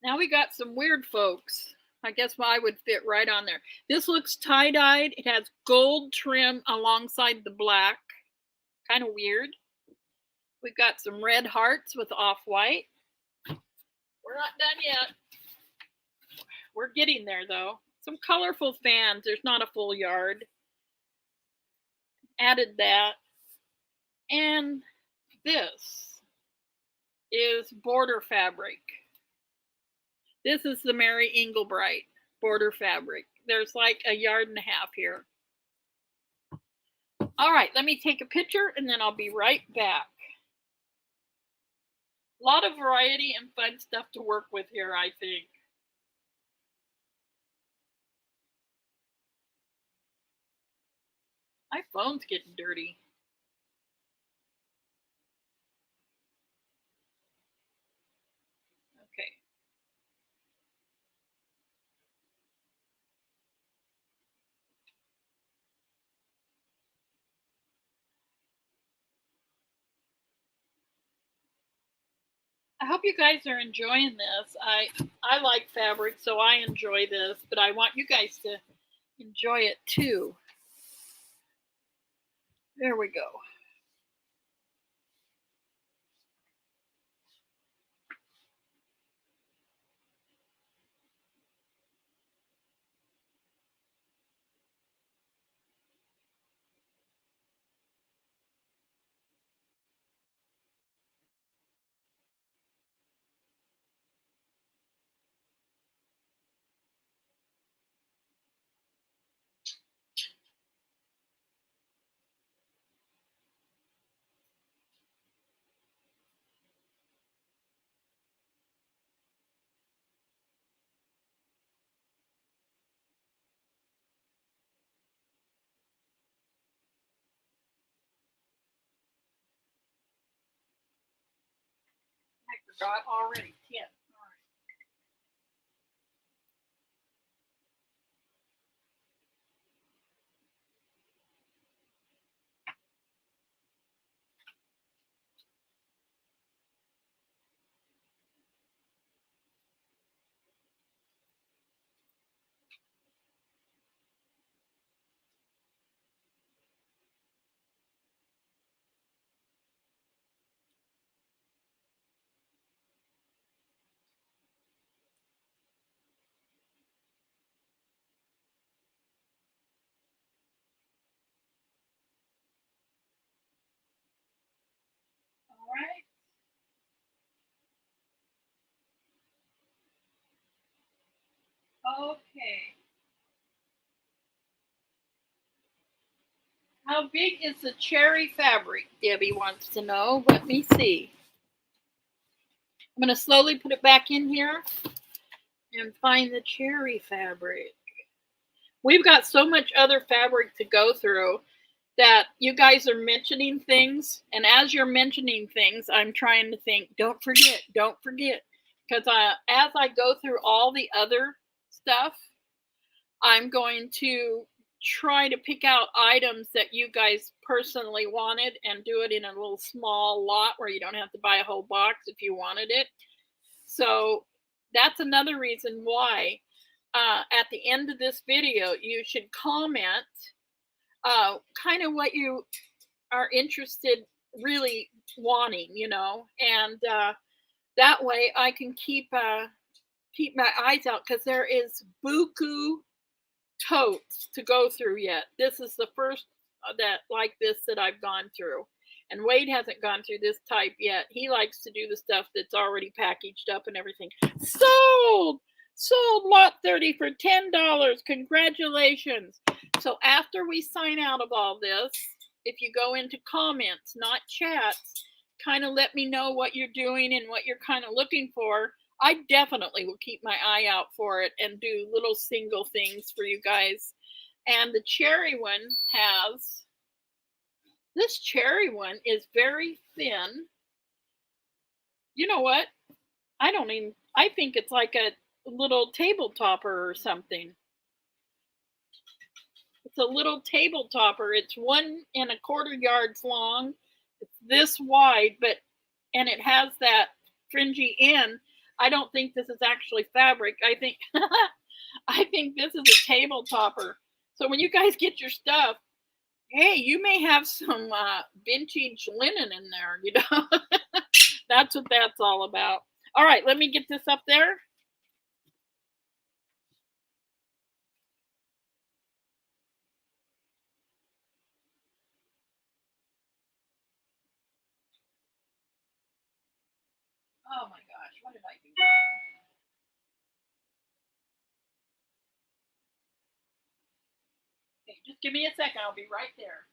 Now we got some weird folks. I guess I would fit right on there. This looks tie-dyed. It has gold trim alongside the black. Kind of weird. We've got some red hearts with off-white. We're not done yet. We're getting there, though. Some colorful fans. There's not a full yard. Added that. And this is border fabric. This is the Mary Englebright border fabric. There's like a yard and a half here. All right, let me take a picture and then I'll be right back. A lot of variety and fun stuff to work with here, I think. My phone's getting dirty. Okay. I hope you guys are enjoying this. I like fabric, so I enjoy this, but I want you guys to enjoy it too. There we go. I forgot already. 10. All right. Okay. How big is the cherry fabric? Debbie wants to know. Let me see. I'm going to slowly put it back in here and find the cherry fabric. We've got so much other fabric to go through that you guys are mentioning things. And as you're mentioning things, I'm trying to think, don't forget. Because as I go through all the other stuff, I'm going to try to pick out items that you guys personally wanted and do it in a little small lot where you don't have to buy a whole box if you wanted it. So that's another reason why at the end of this video, you should comment kind of what you are interested, really wanting, and that way I can keep my eyes out, because there is buku totes to go through yet. This is the first that like this that I've gone through, and Wade hasn't gone through this type yet. He likes to do the stuff that's already packaged up and everything. Sold lot 30 for $10. Congratulations. So after we sign out of all this, if you go into comments, not chats, kind of let me know what you're doing and what you're kind of looking for. I definitely will keep my eye out for it and do little single things for you guys. And the cherry one this cherry one is very thin. You know what? I think it's like a little table topper or something. It's a little table topper. It's 1¼ yards long. It's this wide, and it has that fringy end. I don't think this is actually fabric. I think I think this is a table topper. So when you guys get your stuff, hey, you may have some vintage linen in there, you know. That's what that's all about. All right, let me get this up there. Oh my gosh, what did I do? Okay, just give me a second. I'll be right there.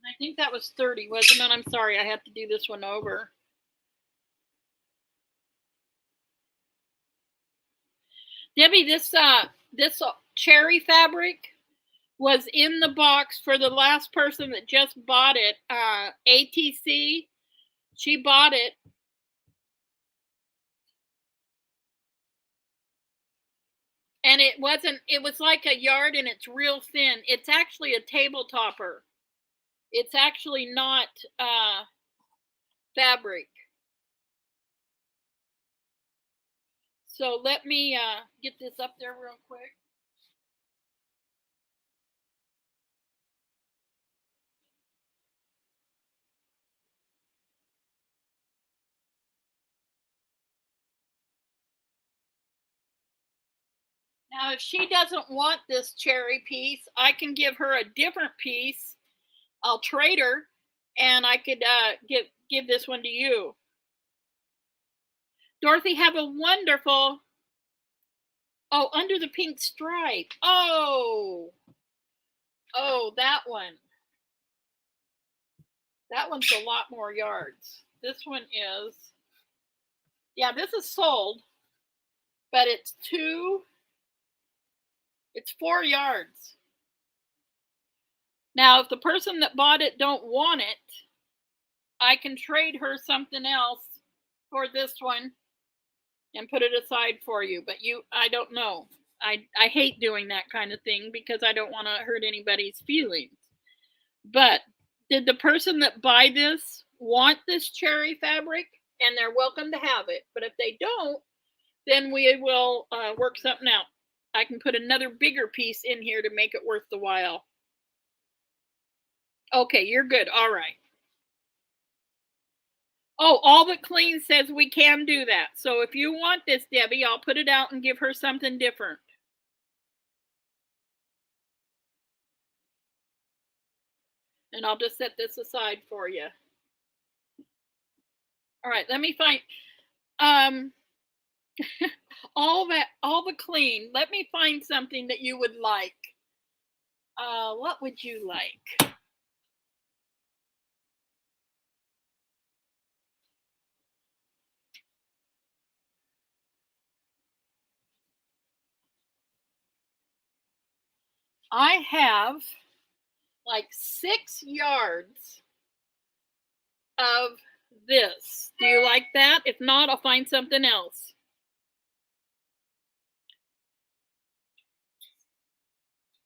I think that was 30, wasn't it? I'm sorry, I have to do this one over. Debbie, this cherry fabric was in the box for the last person that just bought it. ATC, she bought it. And it was like a yard and it's real thin. It's actually a table topper. It's actually not fabric. So let me get this up there real quick. Now, if she doesn't want this cherry piece, I can give her a different piece. I'll trade her, and I could give this one to you. Dorothy, have a wonderful. Oh, under the pink stripe. Oh, that one. That one's a lot more yards. This one is. Yeah, this is sold, but it's 4 yards. Now, if the person that bought it don't want it, I can trade her something else for this one and put it aside for you. But I don't know. I hate doing that kind of thing because I don't want to hurt anybody's feelings. But did the person that buy this want this cherry fabric? And they're welcome to have it. But if they don't, then we will work something out. I can put another bigger piece in here to make it worth the while. Okay, you're good. All right. Oh, All But Clean says we can do that. So if you want this, Debbie, I'll put it out and give her something different. And I'll just set this aside for you. All right, let me find All But Clean. Let me find something that you would like. What would you like? I have like 6 yards of this. Do you like that? If not, I'll find something else.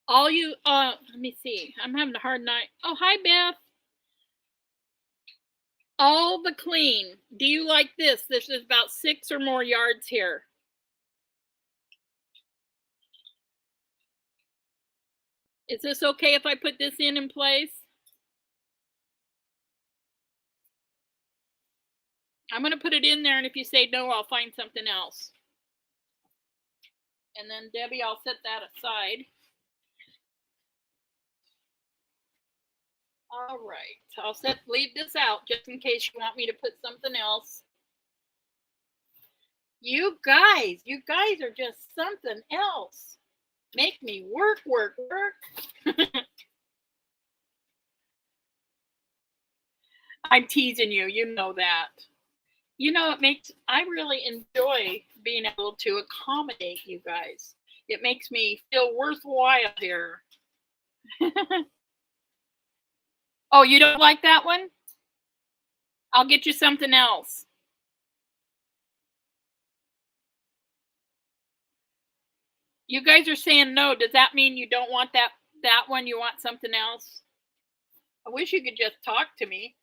All you, let me see. I'm having a hard night. Oh, hi, Beth. All But Clean. Do you like this? This is about 6 or more yards here. Is this okay if I put this in place? I'm going to put it in there, and if you say no, I'll find something else. And then, Debbie, I'll set that aside. All right. I'll leave this out just in case you want me to put something else. You guys are just something else. Make me work. I'm teasing you. You know that. You know, I really enjoy being able to accommodate you guys. It makes me feel worthwhile here. Oh, you don't like that one? I'll get you something else. You guys are saying no. Does that mean you don't want that one? You want something else? I wish you could just talk to me.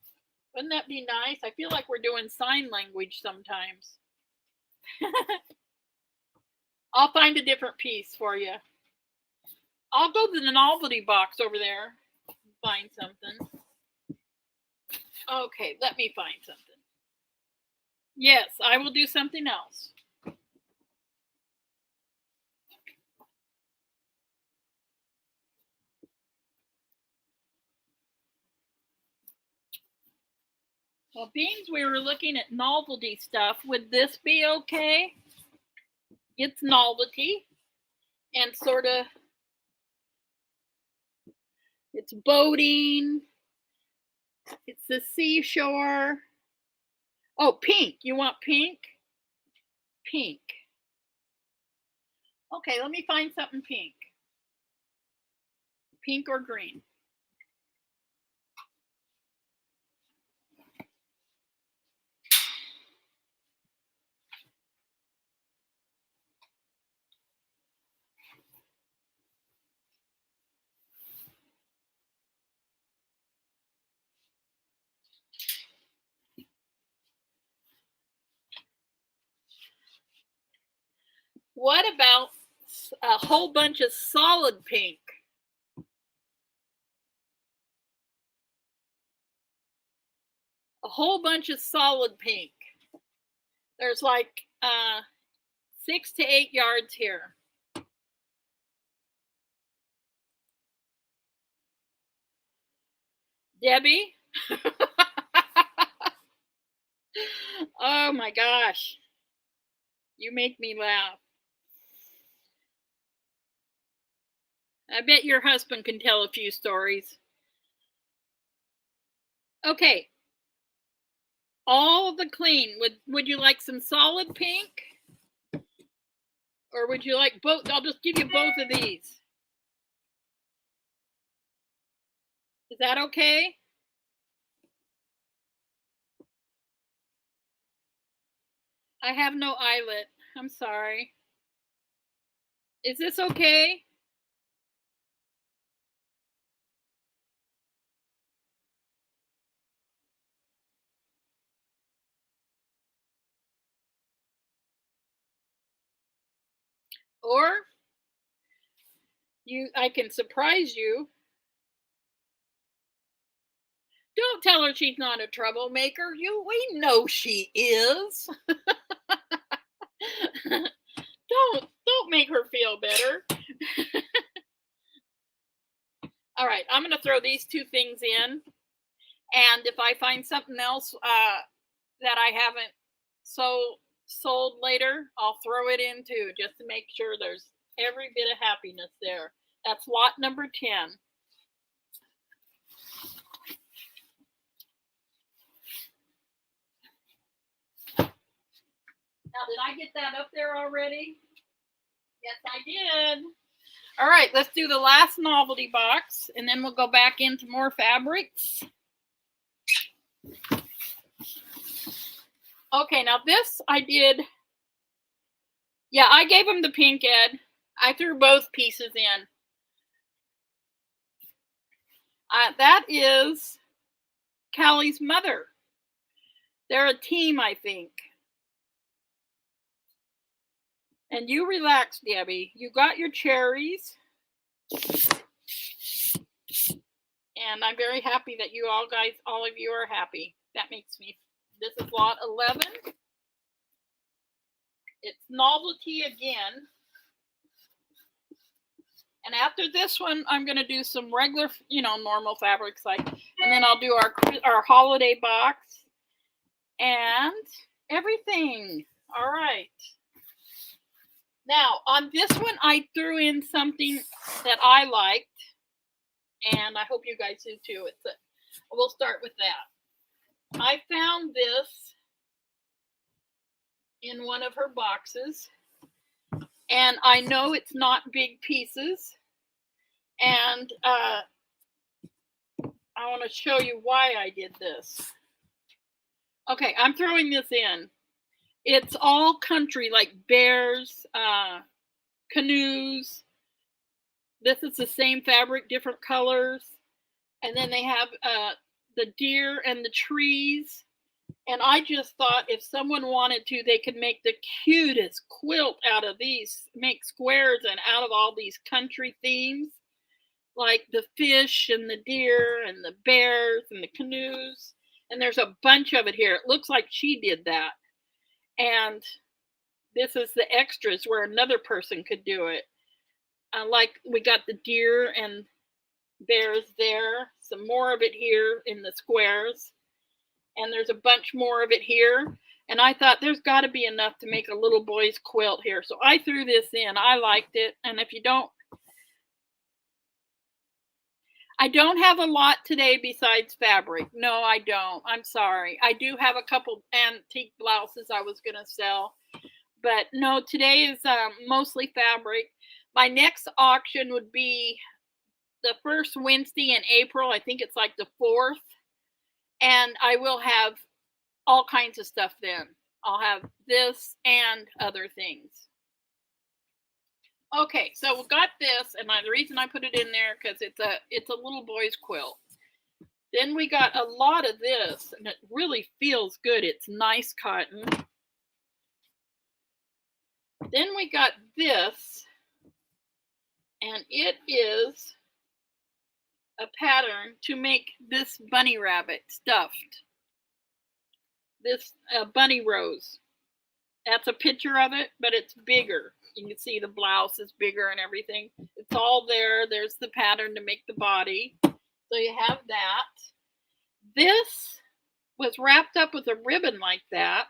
Wouldn't that be nice? I feel like we're doing sign language sometimes. I'll find a different piece for you. I'll go to the novelty box over there and find something. Okay, let me find something. Yes, I will do something else. Well, beans, we were looking at novelty stuff. Would this be okay? It's novelty and sort of, it's boating. It's the seashore. Oh, pink. You want pink? Pink. Okay, let me find something pink. Pink or green? What about a whole bunch of solid pink? A whole bunch of solid pink. There's like 6 to 8 yards here. Debbie? Oh my gosh. You make me laugh. I bet your husband can tell a few stories. Okay. All the clean. Would you like some solid pink? Or would you like both? I'll just give you both of these. Is that okay? I have no eyelet. I'm sorry. Is this okay? Or I can surprise you. Don't tell her she's not a troublemaker. We know she is. Don't make her feel better. All right, I'm going to throw these two things in, and if I find something else that I haven't sold later, I'll throw it in too, just to make sure there's every bit of happiness there. That's lot number 10. Now, did I get that up there already? Yes, I did. All right, let's do the last novelty box, and then we'll go back into more fabrics. Okay, now this I did. Yeah, I gave him the pink, Ed. I threw both pieces in. That is Callie's mother. They're a team, I think. And you relax, Debbie. You got your cherries. And I'm very happy that you all of you are happy. That makes me, this is lot 11. It's novelty again. And after this one, I'm going to do some regular, normal fabrics and then I'll do our holiday box and everything. All right. Now, on this one, I threw in something that I liked, and I hope you guys do too. We'll start with that. I found this in one of her boxes, and I know it's not big pieces, and I want to show you why I did this. Okay, I'm throwing this in. It's all country, like bears, canoes. This is the same fabric, different colors. And then they have the deer and the trees. And I just thought if someone wanted to, they could make the cutest quilt out of these, make squares and out of all these country themes, like the fish and the deer and the bears and the canoes. And there's a bunch of it here. It looks like she did that. And this is the extras where another person could do it. Like we got the deer and bears there, some more of it here in the squares, and there's a bunch more of it here. And I thought there's got to be enough to make a little boy's quilt here. So I threw this in. I liked it. And if you don't, I don't have a lot today besides fabric. No, I don't. I'm sorry. I do have a couple antique blouses I was going to sell. But no, today is mostly fabric. My next auction would be the first Wednesday in April. I think it's like the 4th. And I will have all kinds of stuff then. I'll have this and other things. Okay, so we got this, and the reason I put it in there because it's a little boy's quilt. Then we got a lot of this, and it really feels good. It's nice cotton. Then we got this, and it is a pattern to make this bunny rabbit stuffed. This bunny rose. That's a picture of it, but it's bigger. You can see the blouse is bigger and everything. It's all there. There's the pattern to make the body. So you have that. This was wrapped up with a ribbon like that.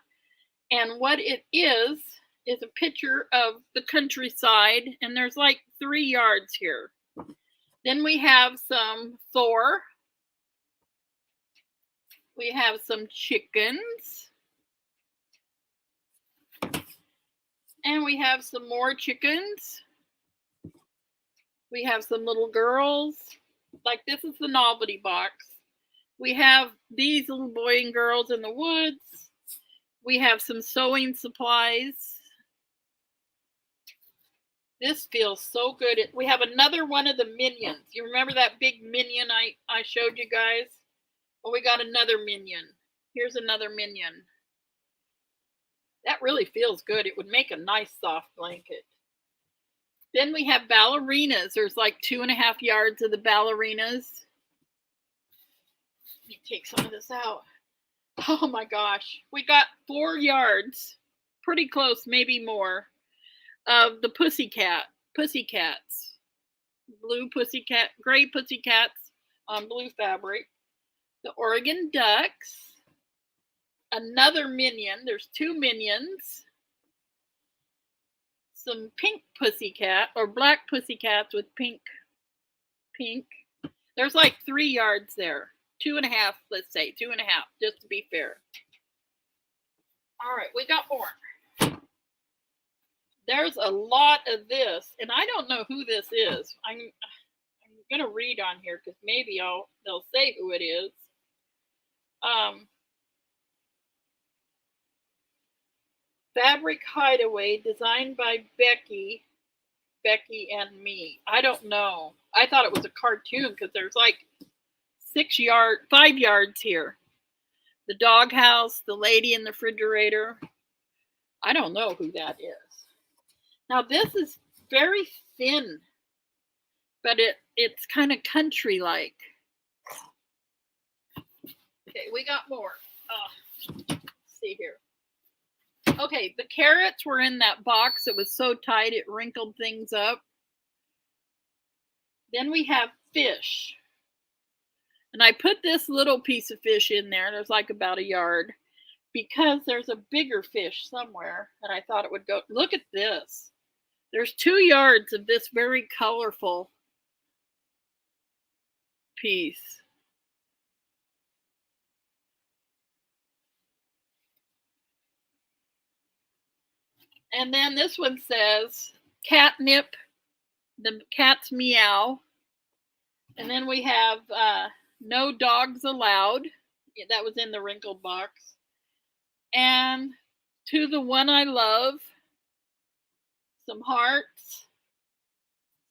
And what it is a picture of the countryside. And there's like 3 yards here. Then we have some Thor. We have some chickens. And we have some more chickens. We have some little girls. Like this is the novelty box. We have these little boy and girls in the woods. We have some sewing supplies. This feels so good. We have another one of the minions. You remember that big minion I showed you guys? Well, we got another minion. Here's another minion. That really feels good. It would make a nice soft blanket. Then we have ballerinas. There's like 2.5 yards of the ballerinas. Let me take some of this out. Oh my gosh. We got 4 yards. Pretty close, maybe more. Of the pussycats, blue pussycat, gray pussycats on blue fabric, the Oregon ducks, another minion, there's 2 minions, some pink pussycat or black pussycats with pink, there's like 3 yards there, 2.5, let's say 2.5, just to be fair. All right, we got more. There's a lot of this, and I don't know who this is. I'm going to read on here because maybe they'll say who it is. Fabric Hideaway, designed by Becky and me. I don't know. I thought it was a cartoon because there's like 5 yards here. The doghouse, the lady in the refrigerator. I don't know who that is. Now this is very thin, but it's kind of country-like. Okay, we got more. Let's see here. Okay, the carrots were in that box. It was so tight it wrinkled things up. Then we have fish. And I put this little piece of fish in there. There's like about 1 yard. Because there's a bigger fish somewhere. And I thought it would go. Look at this. There's 2 yards of this very colorful piece. And then this one says catnip, the cat's meow. And then we have no dogs allowed. That was in the wrinkled box. And to the one I love, some hearts,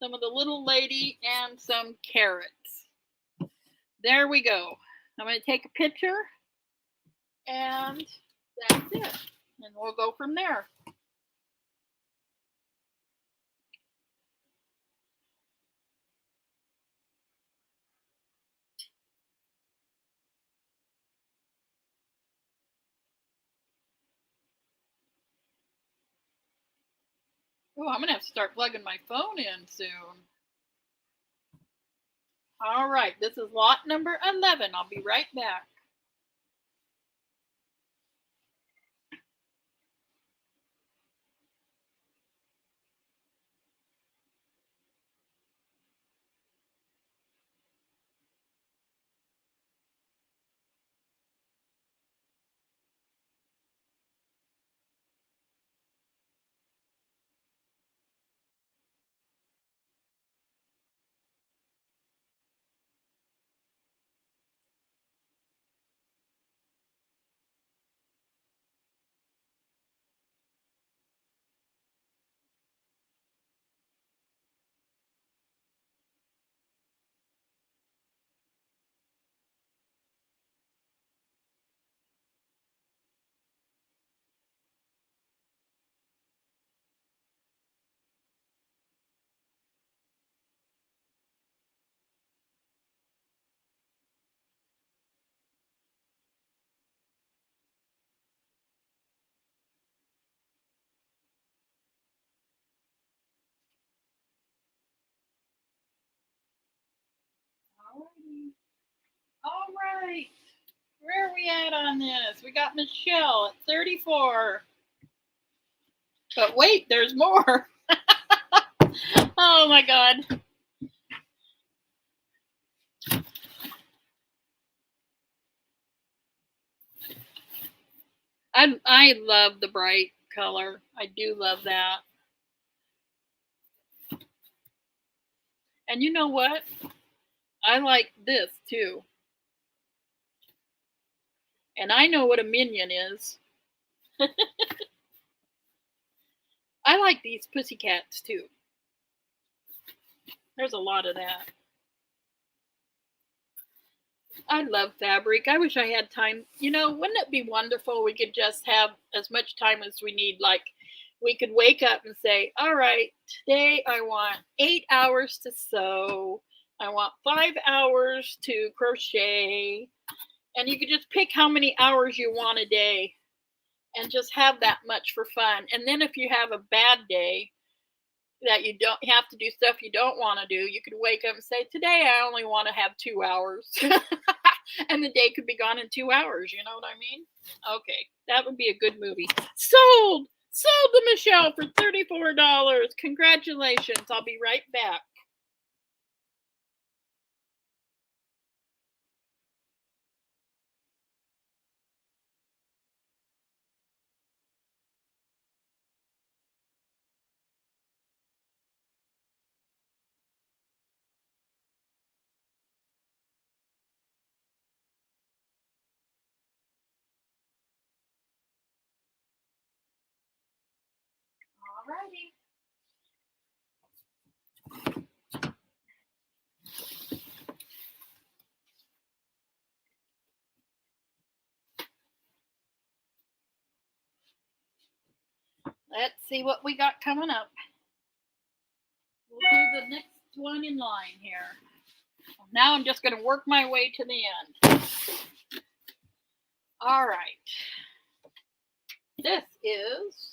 some of the little lady, and some carrots. There we go. I'm going to take a picture, and that's it. And we'll go from there. Oh, I'm going to have to start plugging my phone in soon. All right, this is lot number 11. I'll be right back. All right. Where are we at on this? We got Michelle at 34. But wait, there's more. Oh my God. I love the bright color. I do love that. And you know what? I like this too. And I know what a minion is. I like these pussycats too. There's a lot of that. I love fabric. I wish I had time. You know, wouldn't it be wonderful? We could just have as much time as we need. Like, we could wake up and say, all right, today I want 8 hours to sew. I want 5 hours to crochet. And you could just pick how many hours you want a day and just have that much for fun. And then if you have a bad day that you don't have to do stuff you don't want to do, you could wake up and say, today I only want to have 2 hours. And the day could be gone in 2 hours. You know what I mean? Okay, that would be a good movie. Sold to Michelle for $34. Congratulations. I'll be right back. Alrighty. Let's see what we got coming up. We'll do the next one in line here. Now I'm just going to work my way to the end. All right. This is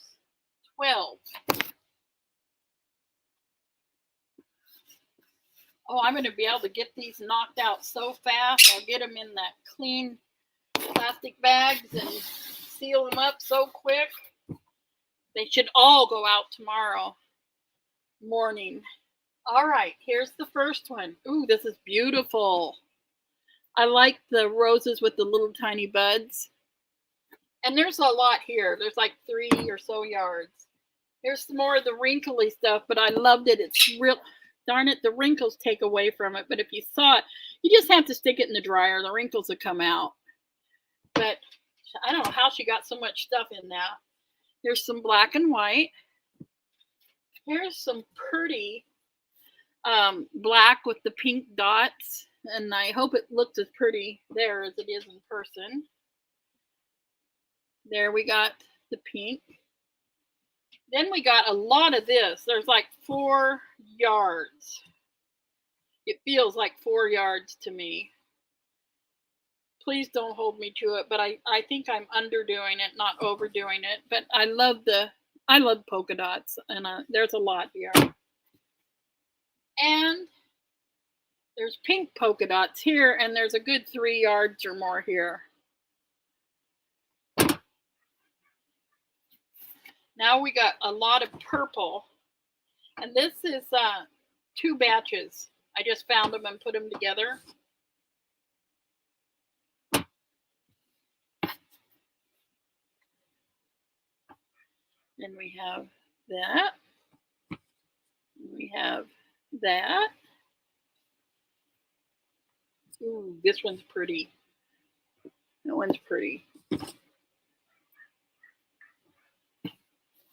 12. Oh, I'm going to be able to get these knocked out so fast. I'll get them in that clean plastic bags and seal them up so quick. They should all go out tomorrow morning. All right, here's the first one. Ooh, this is beautiful. I like the roses with the little tiny buds. And there's a lot here. There's like 3 or so yards. Here's some more of the wrinkly stuff, but I loved it. It's real, darn it, the wrinkles take away from it. But if you saw it, you just have to stick it in the dryer. The wrinkles will come out. But I don't know how she got so much stuff in that. Here's some black and white. Here's some pretty black with the pink dots. And I hope it looks as pretty there as it is in person. There we got the pink. Then we got a lot of this. There's like 4 yards. It feels like 4 yards to me. Please don't hold me to it, but I think I'm underdoing it, not overdoing it. But I love polka dots, and there's a lot here. And there's pink polka dots here, and there's a good 3 yards or more here. Now we got a lot of purple, and this is 2 batches. I just found them and put them together. Then we have that. We have that. Ooh, this one's pretty. That one's pretty.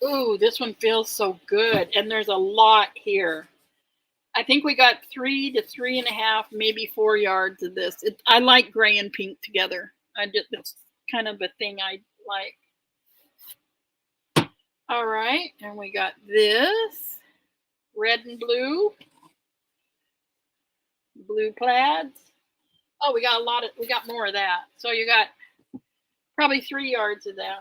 Ooh, this one feels so good. And there's a lot here. I think we got 3 to 3.5, maybe 4 yards of this. I like gray and pink together. It's kind of a thing I like. All right, and we got this red and blue plaids. Oh, we got more of that. So you got probably 3 yards of that.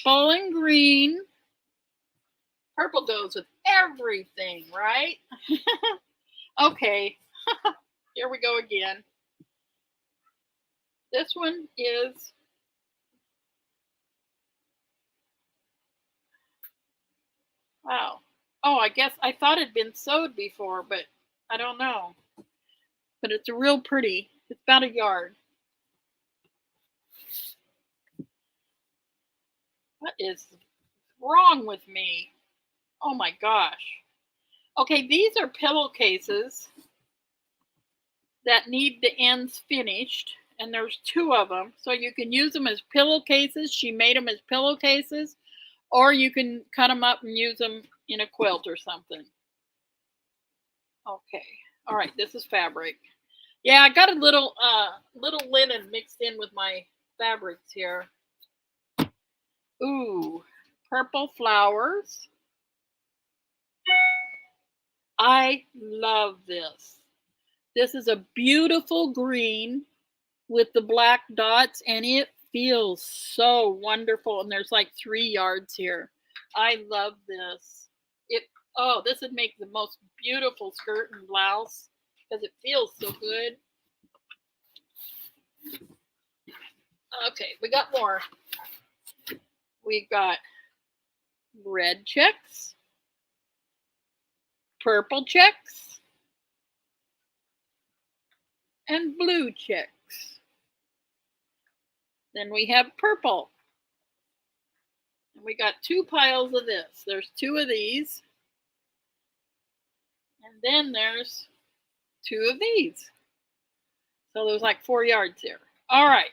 Purple and green. Purple goes with everything, right? Okay, here we go again. This one is wow. Oh, I guess I thought it'd been sewed before, but I don't know. But it's real pretty. It's about 1 yard. What is wrong with me? Oh my gosh. Okay, these are pillowcases that need the ends finished, and there's 2 of them. So you can use them as pillowcases. She made them as pillowcases, or you can cut them up and use them in a quilt or something. Okay. All right, this is fabric. Yeah, I got a little linen mixed in with my fabrics here. Ooh, purple flowers. I love this. This is a beautiful green with the black dots, and it feels so wonderful. And there's like 3 yards here. I love this. This would make the most beautiful skirt and blouse because it feels so good. Okay, we got more. We got red checks, purple checks, and blue checks. Then we have purple. And we got 2 piles of this. There's 2 of these. And then there's 2 of these. So there's like 4 yards here. All right.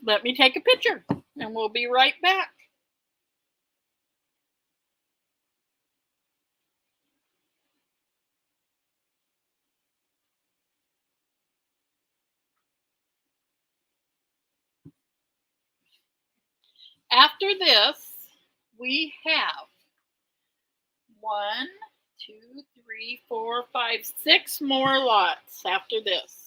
Let me take a picture and we'll be right back. After this, we have 1, 2, 3, 4, 5, 6 more lots after this.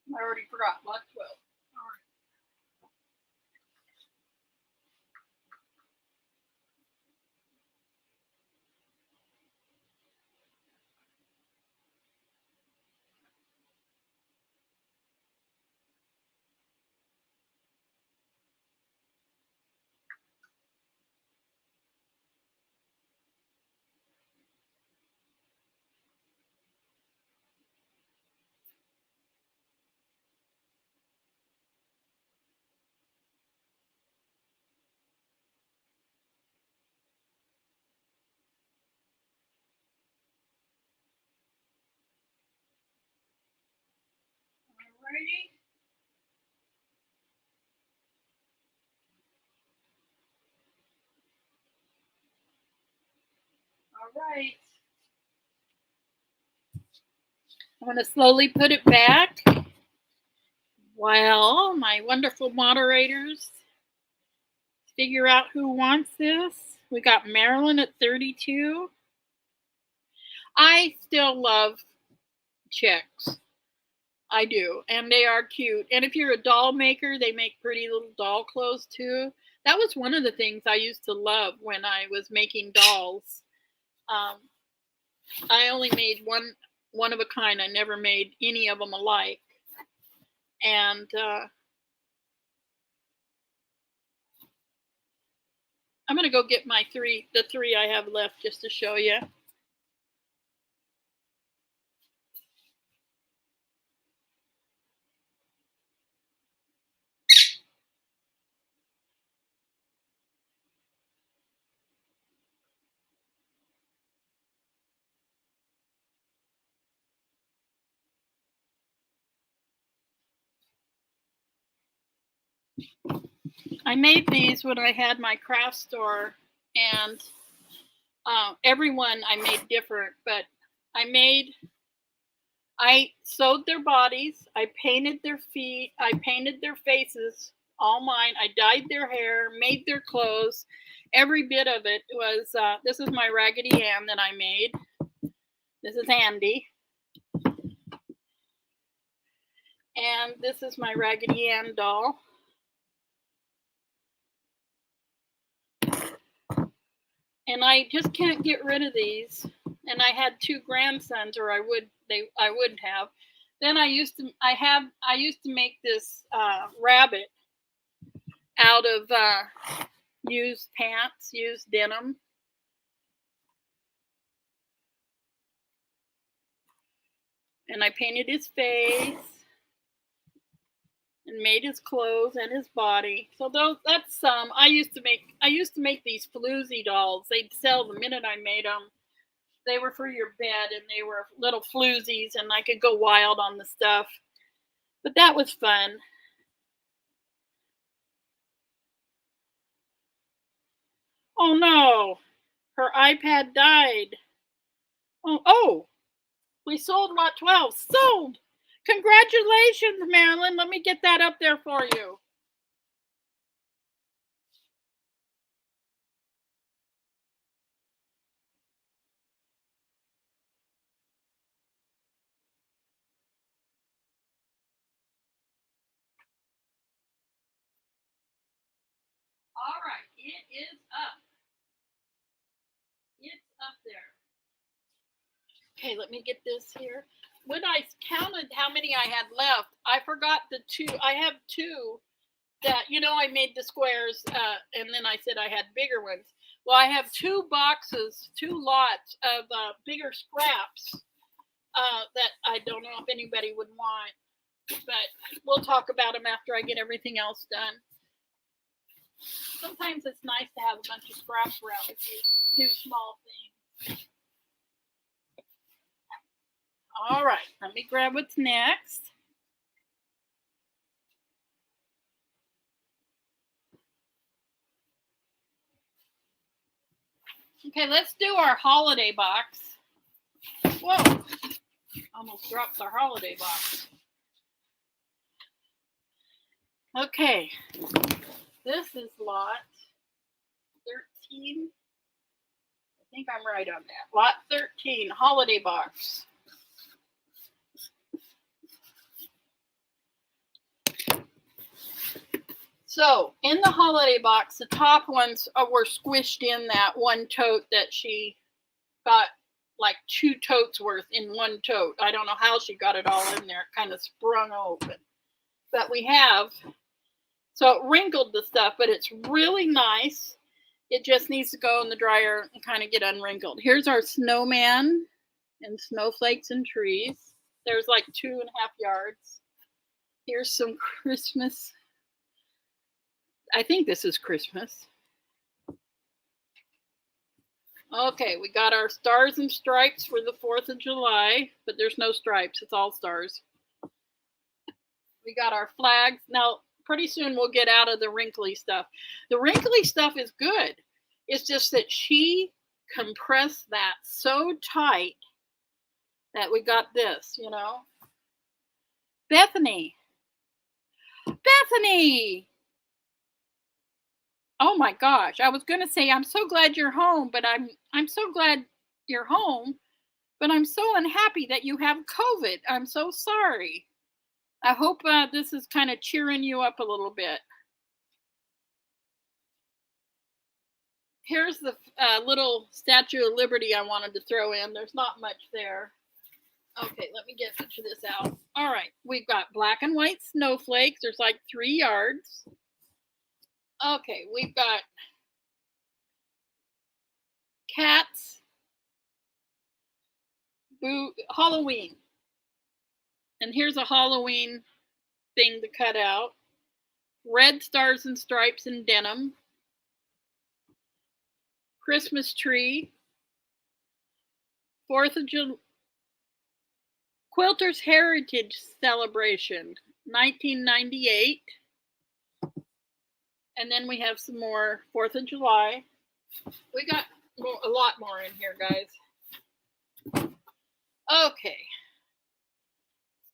I already forgot. Lot 12. All right. Alrighty. All right. I'm going to slowly put it back while my wonderful moderators figure out who wants this. We got Marilyn at 32. I still love chicks. I do. And they are cute. And if you're a doll maker, they make pretty little doll clothes too. That was one of the things I used to love when I was making dolls. I only made one of a kind. I never made any of them alike. And I'm going to go get the three I have left just to show you. I made these when I had my craft store, and everyone I made different, but I sewed their bodies, I painted their feet, I painted their faces, all mine. I dyed their hair, made their clothes. Every bit of it was, this is my Raggedy Ann that I made. This is Andy. And this is my Raggedy Ann doll. And I just can't get rid of these. And I had two grandsons, or I wouldn't have. Then I used to make this rabbit out of used pants, used denim. And I painted his face and made his clothes and his body. So that's some. I used to make these floozy dolls. They'd sell the minute I made them. They were for your bed, and they were little floozies, and I could go wild on the stuff. But that was fun. Oh no, her iPad died. Oh, we sold lot 12. Sold! Congratulations, Marilyn. Let me get that up there for you. All right, it is up. It's up there. Okay, let me get this here. When I counted how many I had left, I forgot the two. I have two that, I made the squares, and then I said I had bigger ones. Well, I have two boxes, two lots of bigger scraps that I don't know if anybody would want, but we'll talk about them after I get everything else done. Sometimes it's nice to have a bunch of scraps around if you do small things. All right, let me grab what's next. Okay, let's do our holiday box. Whoa, almost dropped our holiday box. Okay, this is lot 13. I think I'm right on that. Lot 13, holiday box. So in the holiday box, the top ones were squished in that one tote that she got, like 2 totes worth in one tote. I don't know how she got it all in there. It kind of sprung open. But we have, so it wrinkled the stuff, but it's really nice. It just needs to go in the dryer and kind of get unwrinkled. Here's our snowman and snowflakes and trees. There's like 2.5 yards. Here's some Christmas. I think this is Christmas. Okay, we got our stars and stripes for the 4th of July, but there's no stripes. It's all stars. We got our flags. Now, pretty soon we'll get out of the wrinkly stuff. The wrinkly stuff is good. It's just that she compressed that so tight that we got this, you know. Bethany. Bethany! Oh my gosh, I was going to say I'm so glad you're home, but I'm so glad you're home, but I'm so unhappy that you have COVID. I'm so sorry. I hope this is kind of cheering you up a little bit. Here's the little Statue of Liberty I wanted to throw in. There's not much there. Okay, let me get to this out. All right, we've got black and white snowflakes. There's like 3 yards. Okay, we've got cats, Halloween. And here's a Halloween thing to cut out. Red stars and stripes in denim. Christmas tree. 4th of July. Quilter's Heritage Celebration, 1998. And then we have some more 4th of July. We got a lot more in here, guys. Okay.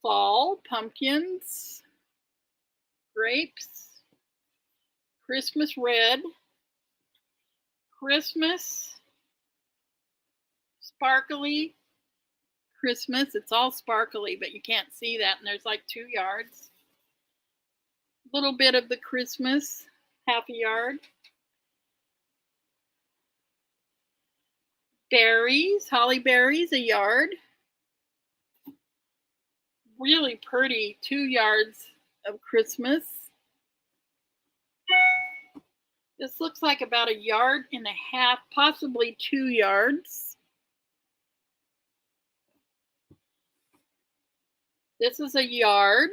Fall, pumpkins, grapes, Christmas red, Christmas, sparkly, Christmas. It's all sparkly, but you can't see that, and there's like 2 yards. A little bit of the Christmas, half a yard. Berries, holly berries, a yard. Really pretty 2 yards of Christmas. This looks like about 1.5 yards, possibly 2 yards. This is a yard.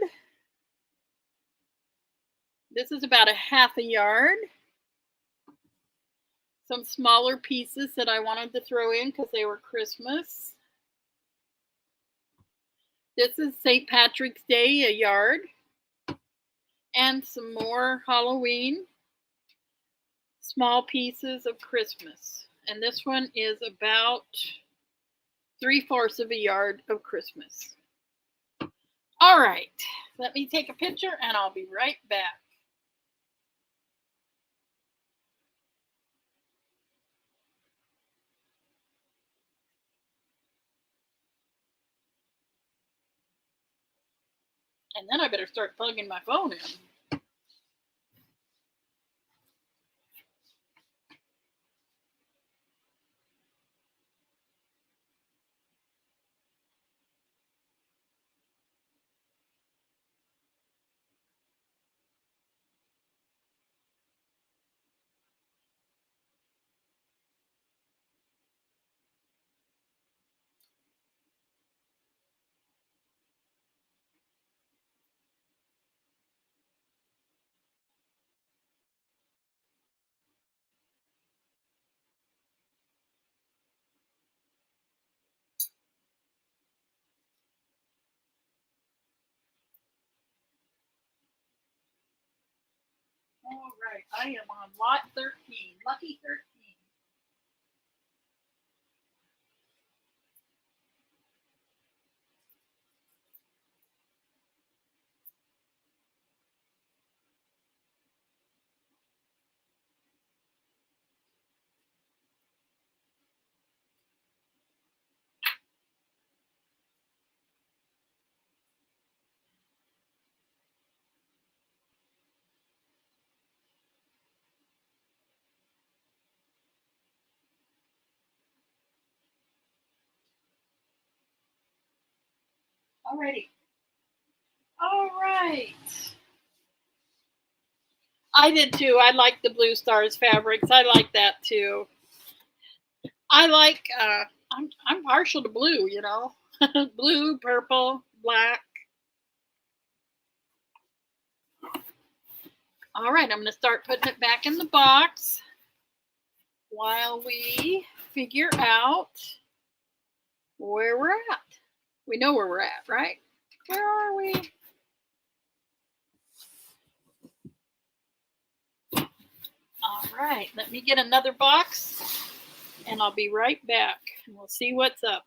This is about 1/2 yard. Some smaller pieces that I wanted to throw in because they were Christmas. This is St. Patrick's Day, a yard. And some more Halloween. Small pieces of Christmas. And this one is about 3/4 of a yard of Christmas. All right, let me take a picture and I'll be right back. And then I better start plugging my phone in. All right, I am on lot 13, lucky 13. Alrighty. All right. I did too. I like the Blue Stars fabrics. I like that too. I like I'm partial to blue, you know. Blue, purple, black. All right, I'm going to start putting it back in the box while we figure out where we're at. We know where we're at, right? Where are we? All right, let me get another box and I'll be right back and we'll see what's up.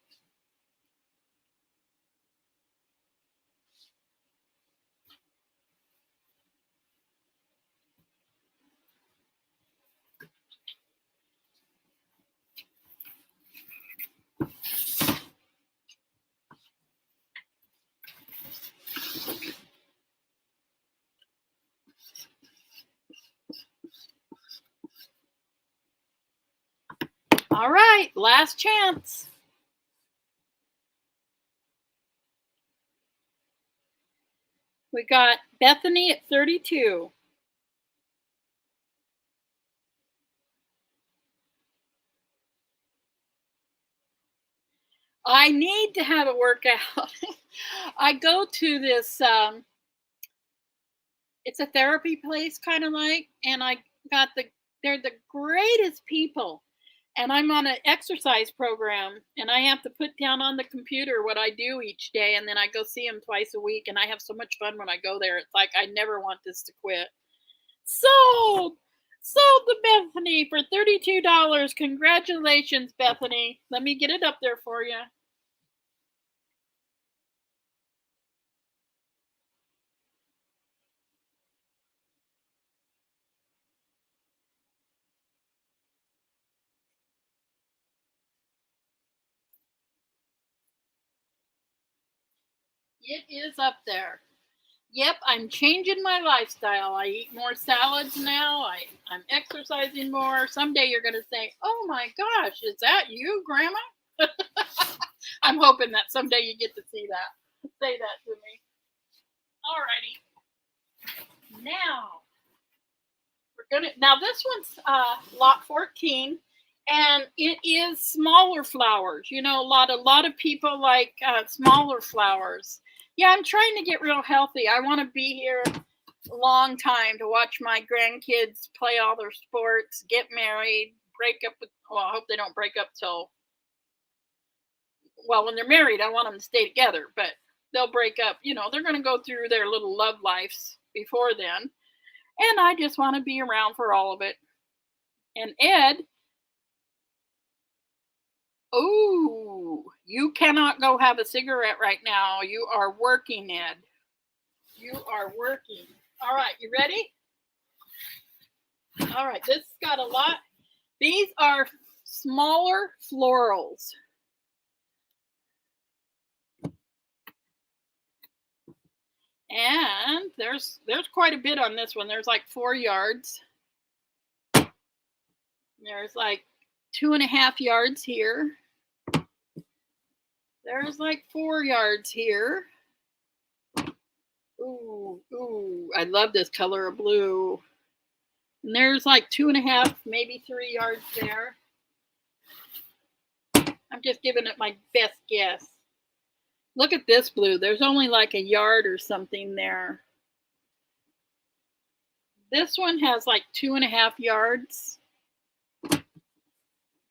All right, last chance. We got Bethany at 32. I need to have a workout. I go to this, it's a therapy place kind of like, and they're the greatest people. And I'm on an exercise program and I have to put down on the computer what I do each day. And then I go see them twice a week. And I have so much fun when I go there. It's like, I never want this to quit. Sold! Sold to Bethany for $32. Congratulations, Bethany. Let me get it up there for you. It is up there. Yep, I'm changing my lifestyle. I eat more salads now. I'm exercising more. Someday you're going to say, oh my gosh, is that you, Grandma? I'm hoping that someday you get to see that. Say that to me. Alrighty. Now, now this one's lot 14. And it is smaller flowers. You know, a lot of people like smaller flowers. Yeah, I'm trying to get real healthy. I want to be here a long time to watch my grandkids play all their sports, get married, break up with. Well, I hope they don't break up till. Well, when they're married, I want them to stay together, but they'll break up. You know, they're going to go through their little love lives before then, and I just want to be around for all of it. And Ed. Oh, you cannot go have a cigarette right now. You are working, Ed. You are working. All right, you ready? All right, this got a lot. These are smaller florals. And there's quite a bit on this one. There's like 4 yards. There's like 2.5 yards here. There's like 4 yards here. Ooh, I love this color of blue. And there's like 2.5, maybe 3 yards there. I'm just giving it my best guess. Look at this blue. There's only like a yard or something there. This one has like 2.5 yards.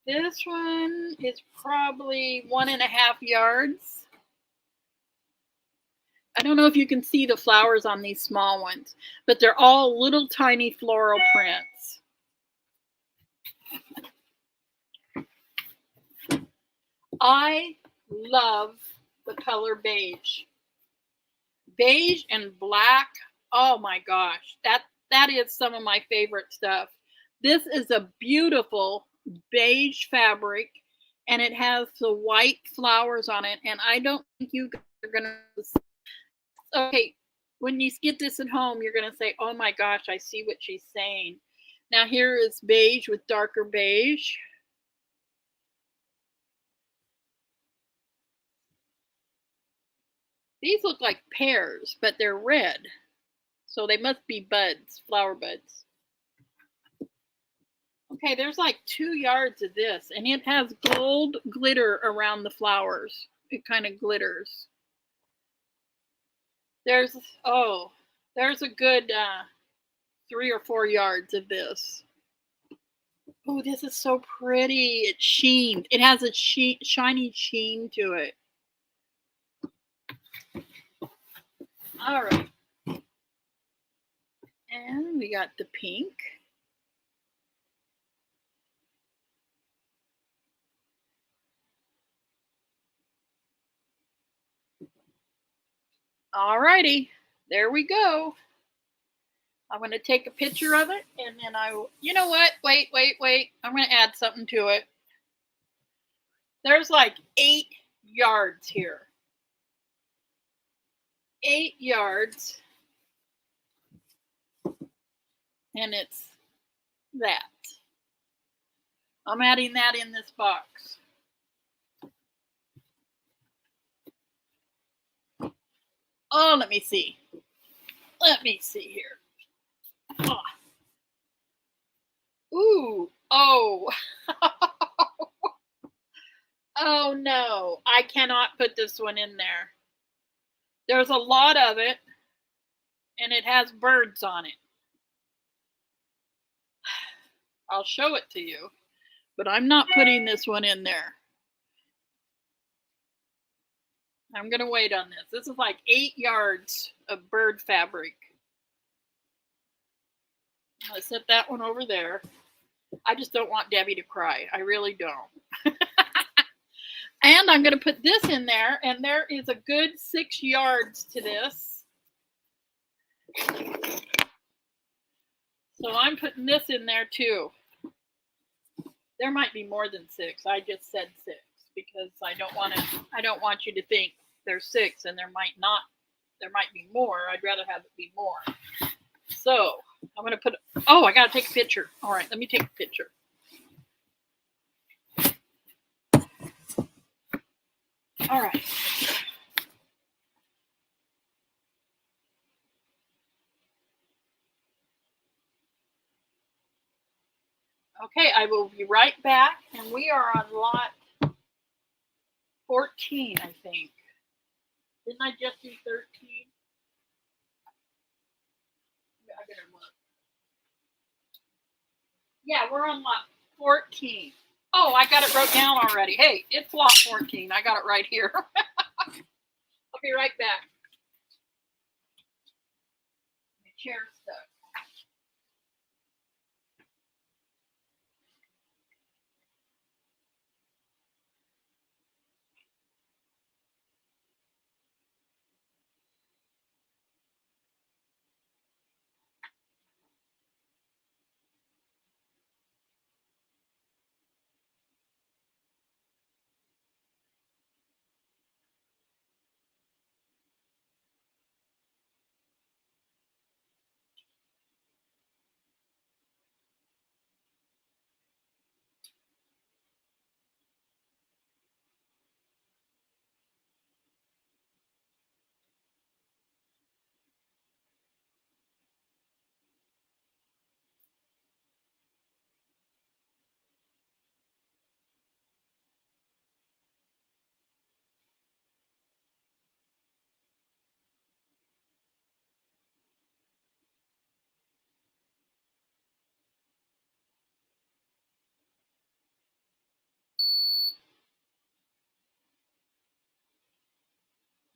This one is probably 1.5 yards. I don't know if you can see the flowers on these small ones, but they're all little tiny floral prints. I love the color beige. Beige and black. Oh my gosh, that is some of my favorite stuff. This is a beautiful beige fabric, and it has the white flowers on it. And I don't think you guys are gonna. Okay, when you get this at home, you're gonna say, "Oh my gosh, I see what she's saying." Now here is beige with darker beige. These look like pears, but they're red. So they must be buds, flower buds. Okay, there's like 2 yards of this, and it has gold glitter around the flowers. It kind of glitters. There's, oh, there's a good 3 or 4 yards of this. Oh, this is so pretty. It's sheen. It has a shiny sheen to it. All right. And we got the pink. All righty. There we go. I'm going to take a picture of it, and then you know what? Wait. I'm going to add something to it. There's like 8 yards here. 8 yards. And it's that. I'm adding that in this box. Oh, let me see. Let me see here. Oh. Ooh. Oh. Oh no. I cannot put this one in there. There's a lot of it, and it has birds on it. I'll show it to you, but I'm not putting this one in there. I'm going to wait on this. This is like 8 yards of bird fabric. I'll set that one over there. I just don't want Debbie to cry. I really don't. And I'm going to put this in there, and there is a good 6 yards to this. So I'm putting this in there too. There might be more than 6. I just said 6 because I don't want you to think there's 6 and there might be more. I'd rather have it be more. So I'm going to put, oh, I got to take a picture. All right, let me take a picture. All right. Okay, I will be right back, and we are on lot 14, I think. Didn't I just do 13? I better look. Yeah, we're on lot 14. Oh, I got it wrote down already. Hey, it's lot 14. I got it right here. I'll be right back. My chair's stuck.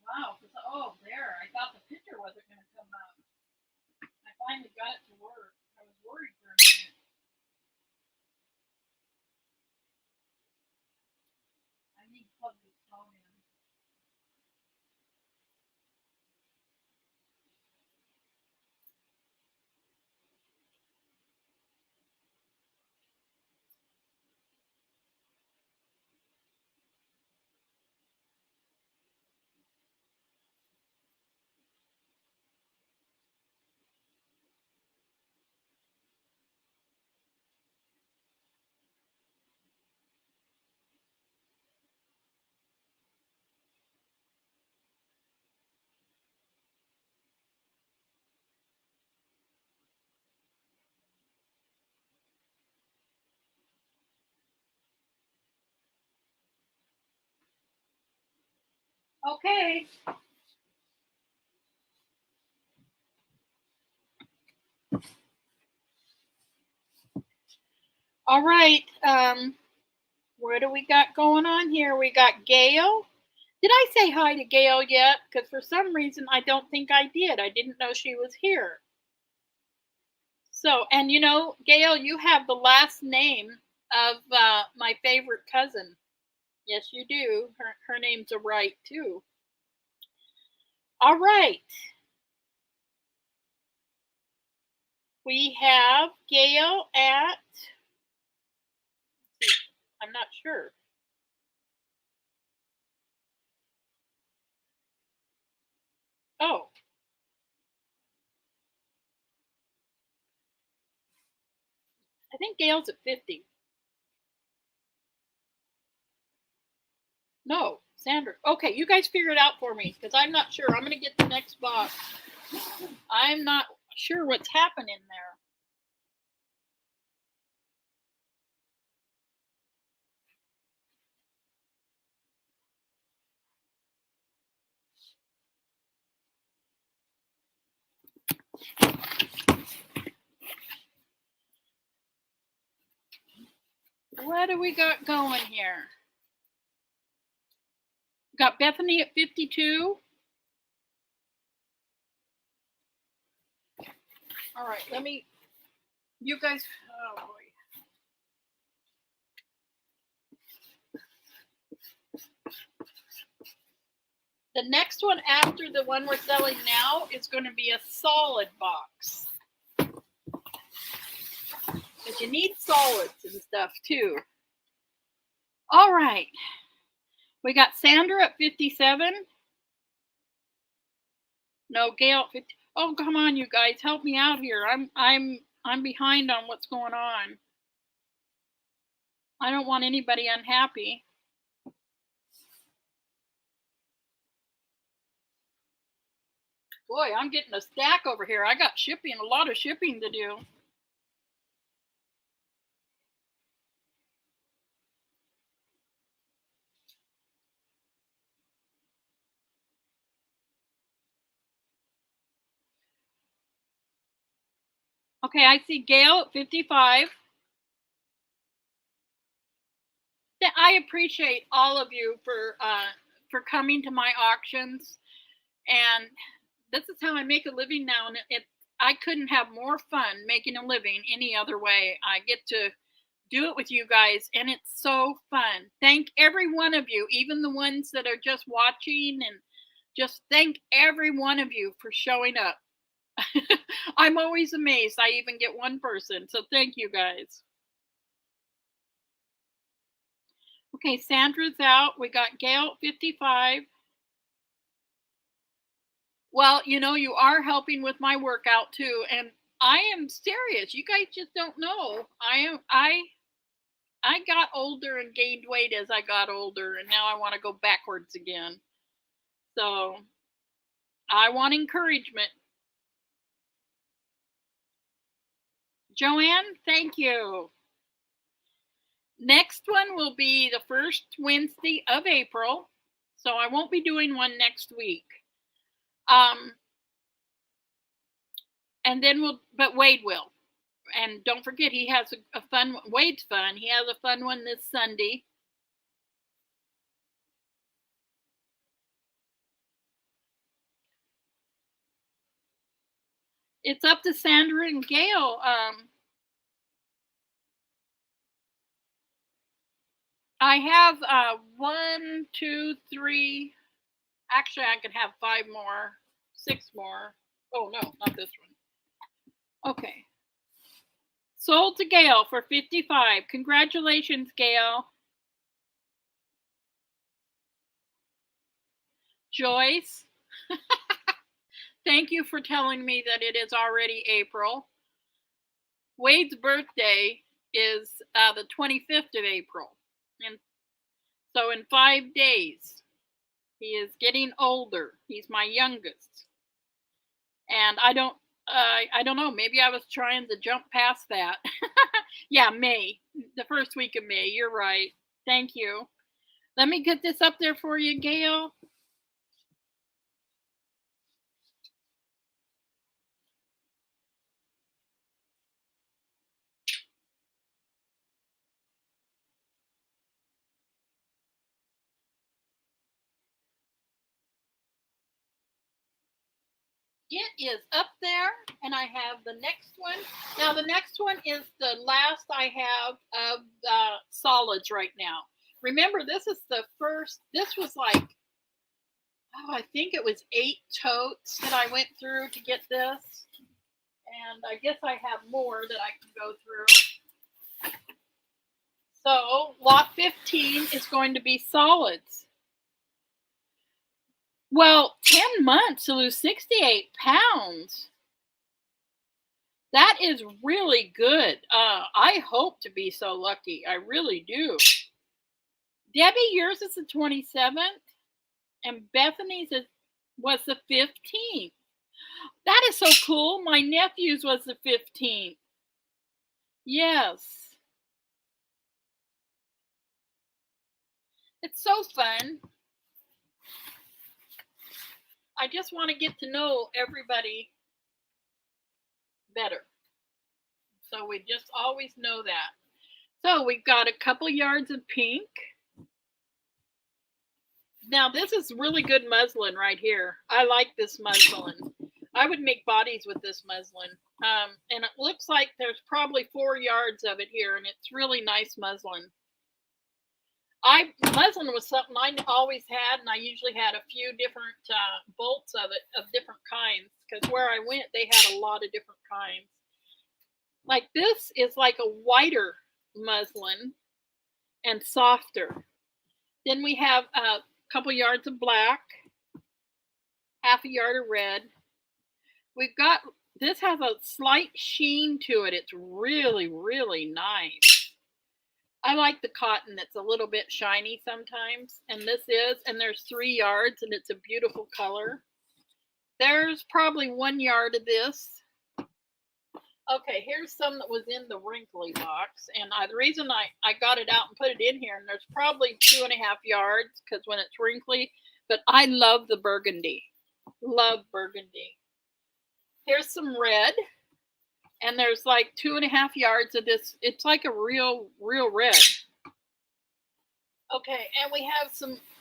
Wow. Oh, there. I thought the picture wasn't going to come out. I finally got it to work. I was worried for a minute. I need to plug this phone in. Okay. All right. What do we got going on here? We got Gail. Did I say hi to Gail yet? Because for some reason I don't think I did. I didn't know she was here. So, and you know, Gail, you have the last name of my favorite cousin. Yes, you do. Her name's a Wright too. All right. We have Gail at, I'm not sure. Oh, I think Gail's at 50. No, Sandra. Okay, you guys figure it out for me because I'm not sure. I'm going to get the next box. I'm not sure what's happening there. What do we got going here? Got Bethany at 52. All right, let me, you guys, oh boy. The next one after the one we're selling now is going to be a solid box. But you need solids and stuff too. All right. We got Sandra at 57. No, Gail at 50. Oh, come on, you guys, help me out here. I'm behind on what's going on. I don't want anybody unhappy. Boy, I'm getting a stack over here. I got shipping, a lot of shipping to do. Okay, I see Gail at 55. I appreciate all of you for coming to my auctions, and this is how I make a living now. And I couldn't have more fun making a living any other way. I get to do it with you guys, and it's so fun. Thank every one of you, even the ones that are just watching, and just thank every one of you for showing up. I'm always amazed I even get one person, so thank you guys. Okay, Sandra's out. We got Gail at 55. Well, you know, you are helping with my workout too, and I am serious. You guys just don't know. I got older and gained weight as I got older, and now I want to go backwards again. So I want encouragement. Joanne, thank you. Next one will be the first Wednesday of April, so I won't be doing one next week. And then but Wade will. And don't forget, he has a fun, Wade's fun. He has a fun one this Sunday. It's up to Sandra and Gail. I have 1, 2, 3. Actually, I could have 5 more, 6 more. Oh, no, not this one. Okay. Sold to Gail for 55. Congratulations, Gail. Joyce, thank you for telling me that it is already April. Wade's birthday is the 25th of April. And so in 5 days, he is getting older. He's my youngest. And I don't know. Maybe I was trying to jump past that. Yeah, May. The first week of May. You're right. Thank you. Let me get this up there for you, Gail. it is up there, and I have the next one. Now, the next one is the last I have of the solids right now. Remember, this is the first, this was like, oh, I think it was 8 totes that I went through to get this. And I guess I have more that I can go through. So, lot 15 is going to be solids. Well, 10 months to lose 68 pounds. That is really good. I hope to be so lucky. I really do. Debbie, yours is the 27th, and Bethany's was the 15th. That is so cool. My nephew's was the 15th. Yes. It's so fun. I just want to get to know everybody better. So we just always know that. So we've got a couple yards of pink. Now this is really good muslin right here. I like this muslin. I would make bodies with this muslin. And it looks like there's probably 4 yards of it here, and it's really nice muslin. Muslin was something I always had, and I usually had a few different bolts of it, of different kinds, because where I went, they had a lot of different kinds. Like this is like a whiter muslin and softer. Then we have a couple yards of black, half a yard of red. We've got, this has a slight sheen to it. It's really, really nice. I like the cotton that's a little bit shiny sometimes, and this is, and there's 3 yards, and it's a beautiful color. There's probably 1 yard of this. Okay, here's some that was in the wrinkly box, and the reason I got it out and put it in here, and there's probably 2.5 yards, because when it's wrinkly, but I love the burgundy. Love burgundy. Here's some red, and there's like 2.5 yards of this. It's like a real red. Okay, and we have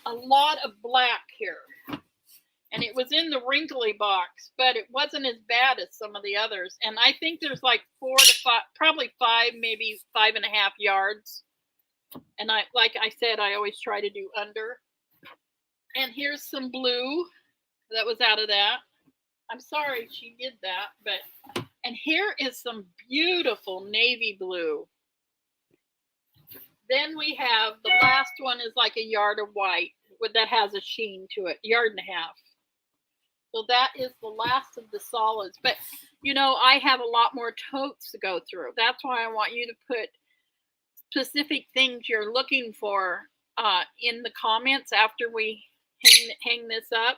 a lot of black here. And it was in the wrinkly box, but it wasn't as bad as some of the others. And I think there's like 4 to 5, probably 5, maybe 5.5 yards. And like I said, I always try to do under. And here's some blue that was out of that. I'm sorry she did that, but, and here is some beautiful navy blue. Then we have, the last one is like a yard of white that has a sheen to it, 1.5 yards. So that is the last of the solids. But, you know, I have a lot more totes to go through. That's why I want you to put specific things you're looking for in the comments after we hang this up.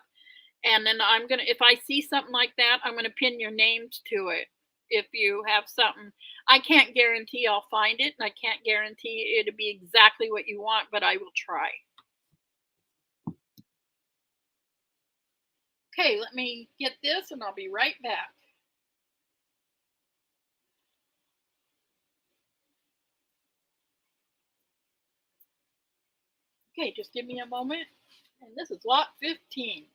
And then I'm going to, if I see something like that, I'm going to pin your names to it. If you have something, I can't guarantee I'll find it, and I can't guarantee it'll be exactly what you want, but I will try. Okay, let me get this and I'll be right back. Okay, just give me a moment. And this is lot 15.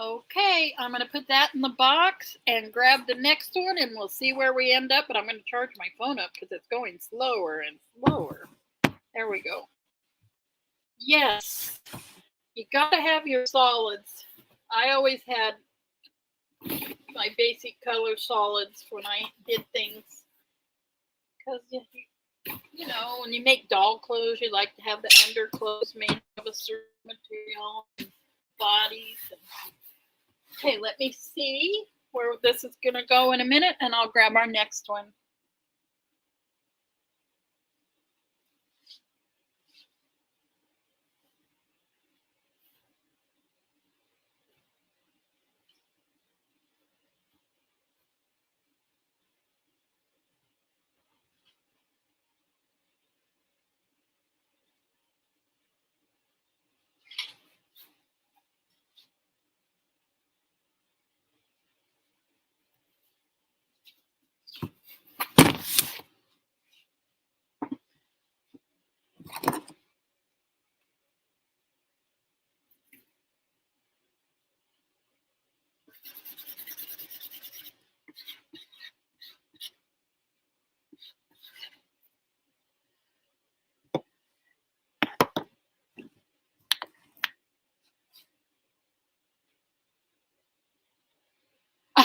Okay, I'm going to put that in the box and grab the next one, and we'll see where we end up. But I'm going to charge my phone up because it's going slower and slower. There we go. Yes, you got to have your solids. I always had my basic color solids when I did things because you know, when you make doll clothes, you like to have the underclothes made of a certain material, and bodies. Okay, let me see where this is going to go in a minute, and I'll grab our next one.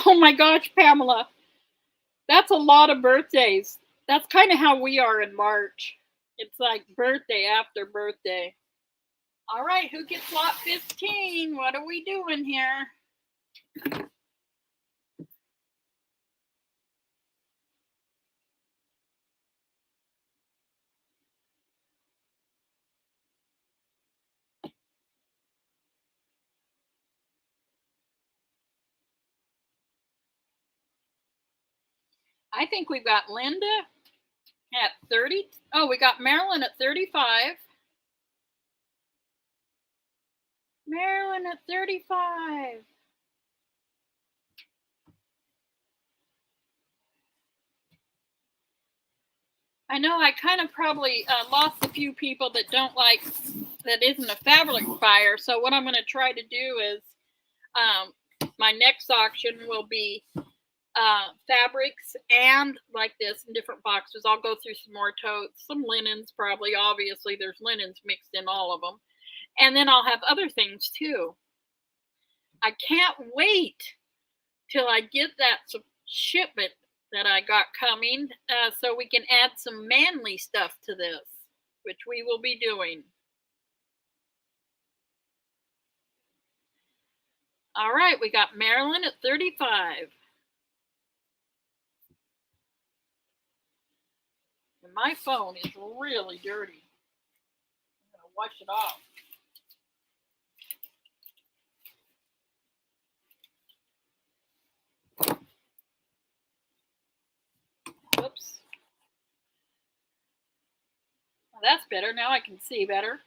Oh my gosh, Pamela, that's a lot of birthdays. That's kind of how we are in March. It's like birthday after birthday. All right, who gets lot 15? What are we doing here? I think we've got Linda at 30. Oh, we got Marilyn at 35. Marilyn at 35. I know I kind of probably lost a few people that don't like, that isn't a fabric buyer. So what I'm going to try to do is my next auction will be fabrics and like this in different boxes. I'll go through some more totes, some linens probably. Obviously, there's linens mixed in all of them. And then I'll have other things too. I can't wait till I get that shipment that I got coming so we can add some manly stuff to this, which we will be doing. All right, we got Marilyn at 35. And my phone is really dirty. I'm going to wash it off. Whoops. Well, that's better. Now I can see better.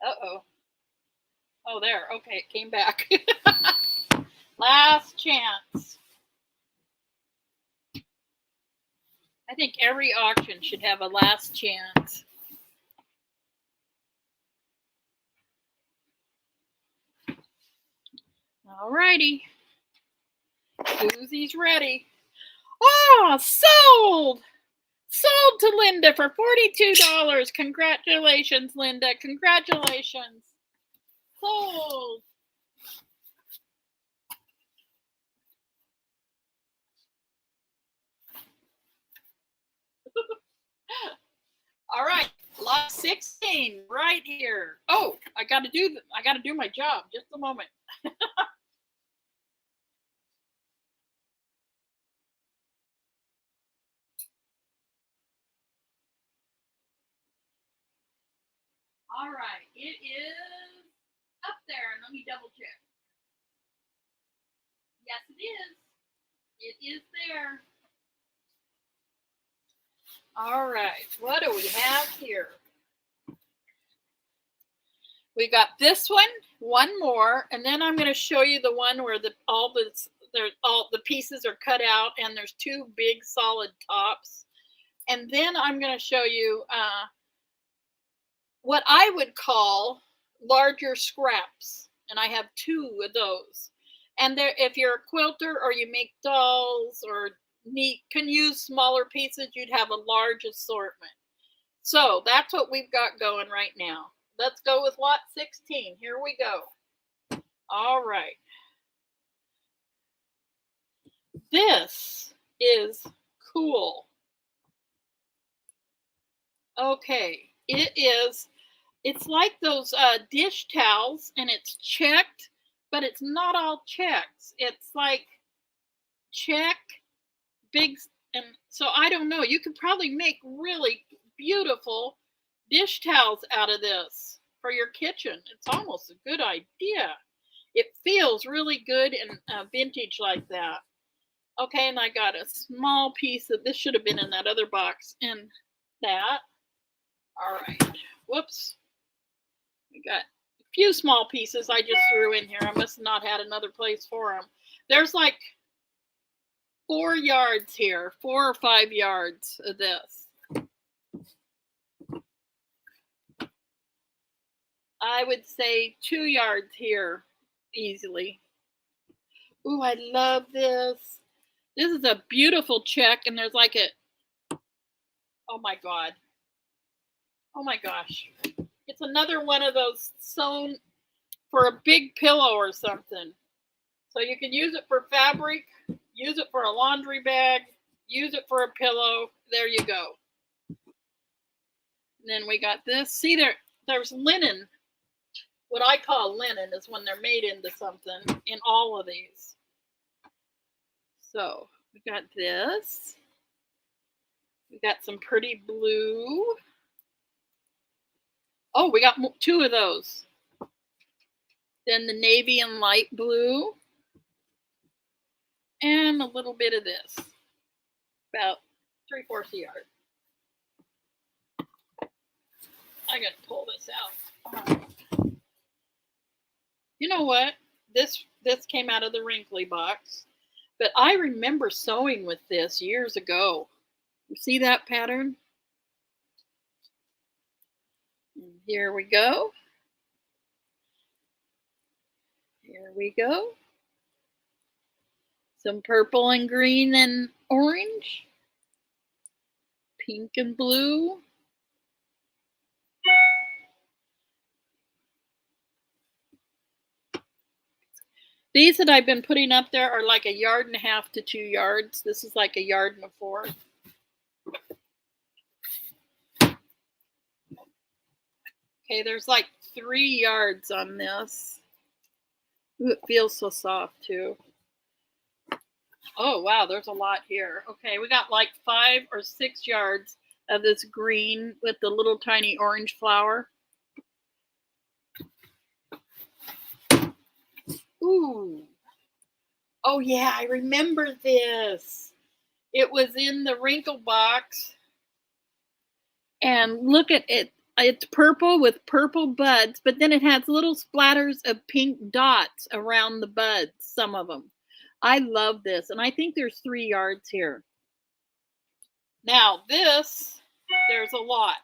Uh-oh. Oh, there. Okay, it came back. Last chance. I think every auction should have a last chance. All righty. Susie's ready. Oh, sold! Sold to Linda for $42. Congratulations, Linda. Congratulations. Sold. All right, lot 16 right here. Oh, I got to do my job. Just a moment. All right, it is up there, and let me double check. Yes, it is. It is there. All right, what do we have here? We got this one more, and then I'm going to show you the one where all the pieces are cut out, and there's two big solid tops. And then I'm going to show you what I would call larger scraps, and I have 2 of those. And there, if you're a quilter or you make dolls or can use smaller pieces, you'd have a large assortment. So that's what we've got going right now. Let's go with lot 16. Here we go. All right. This is cool. Okay, it's like those dish towels, and it's checked, but it's not all checks. It's like check, big, and so I don't know. You could probably make really beautiful dish towels out of this for your kitchen. It's almost a good idea. It feels really good and vintage like that. Okay, and I got a small piece of this, should have been in that other box, and that. All right. Whoops. We got a few small pieces I just threw in here. I must not had another place for them. There's like 4 yards here, 4 or 5 yards of this. I would say 2 yards here easily. Ooh, I love this. This is a beautiful check, and there's like a, oh my God. Oh my gosh. It's another one of those sewn for a big pillow or something. So you can use it for fabric, use it for a laundry bag, use it for a pillow. There you go. And then we got this. See, there's linen. What I call linen is when they're made into something in all of these. So we got this. We got some pretty blue. Oh, we got 2 of those. Then the navy and light blue. And a little bit of this. About 3/4 yard. I gotta pull this out. You know what? This came out of the wrinkly box. But I remember sewing with this years ago. You see that pattern? And here we go. Here we go. Some purple and green and orange. Pink and blue. These that I've been putting up there are like 1.5 yards to 2 yards. This is like 1.25 yards. Okay, there's like 3 yards on this. Ooh, it feels so soft too. Oh wow, there's a lot here. Okay, we got like 5 or 6 yards of this green with the little tiny orange flower. Ooh. Oh yeah, I remember this. It was in the wrinkle box. And look at it. It's purple with purple buds, but then it has little splatters of pink dots around the buds, some of them. I love this, and I think there's 3 yards here. Now this, there's a lot.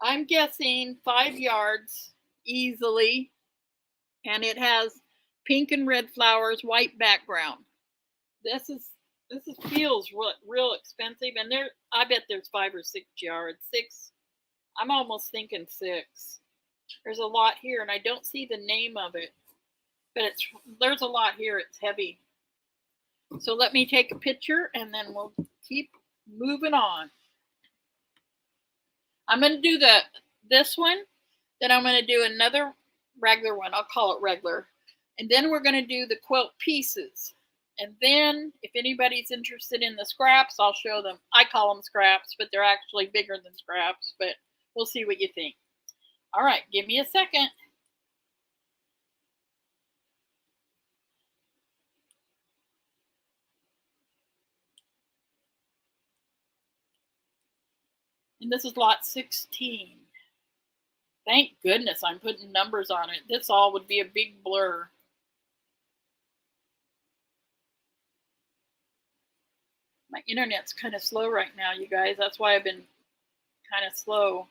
I'm guessing 5 yards easily, and it has pink and red flowers, white background. This feels real expensive, and I bet there's 5 or 6 yards. 6. I'm almost thinking 6. There's a lot here, and I don't see the name of it, but there's a lot here. It's heavy. So let me take a picture, and then we'll keep moving on. I'm going to do this one, then I'm going to do another regular one. I'll call it regular. And then we're going to do the quilt pieces. And then if anybody's interested in the scraps, I'll show them. I call them scraps, but they're actually bigger than scraps, but we'll see what you think. All right, give me a second. And this is lot 16. Thank goodness I'm putting numbers on it. This all would be a big blur. My internet's kind of slow right now, you guys. That's why I've been kind of slow.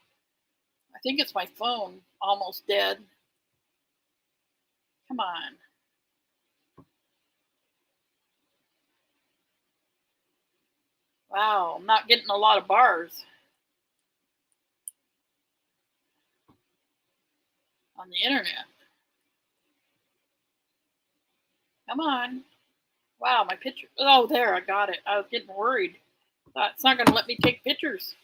I think it's my phone almost dead. Come on. Wow, I'm not getting a lot of bars on the internet. Come on. Wow, my picture. Oh, there, I got it. I was getting worried. Thought it's not going to let me take pictures.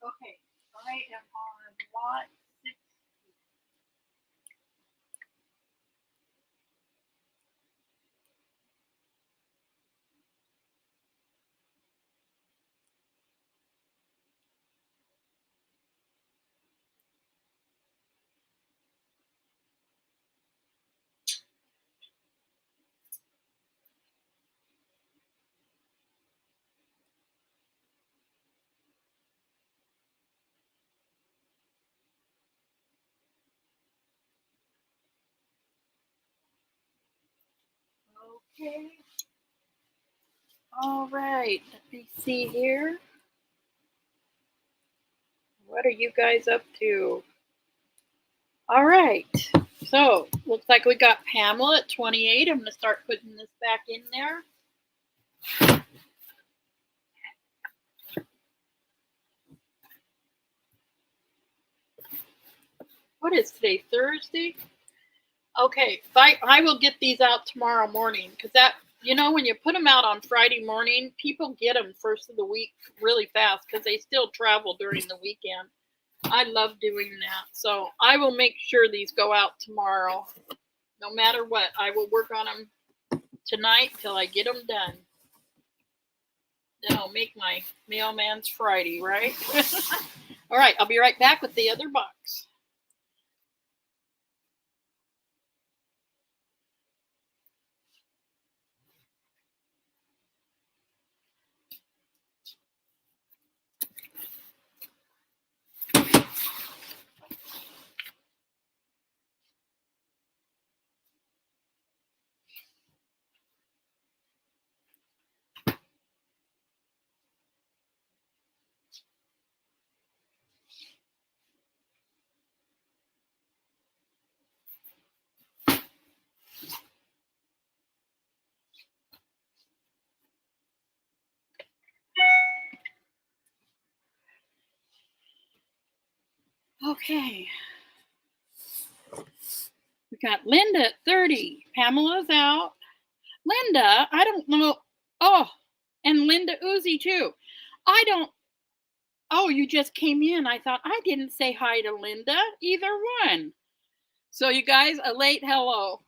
Okay, I am on lot 6. Okay. All right. Let me see here. What are you guys up to? All right. So, looks like we got Pamela at 28. I'm going to start putting this back in there. What is today? Thursday? Okay. I will get these out tomorrow morning because that, when you put them out on Friday morning, people get them first of the week really fast because they still travel during the weekend. I love doing that. So I will make sure these go out tomorrow. No matter what, I will work on them tonight till I get them done. Then I'll make my mailman's Friday, right? All right, I'll be right back with the other box. Okay. We got Linda at 30. Pamela's out. Linda, I don't know. Oh, and Linda Uzi too. I don't. Oh, you just came in. I thought I didn't say hi to Linda. Either one. So, you guys, a late hello.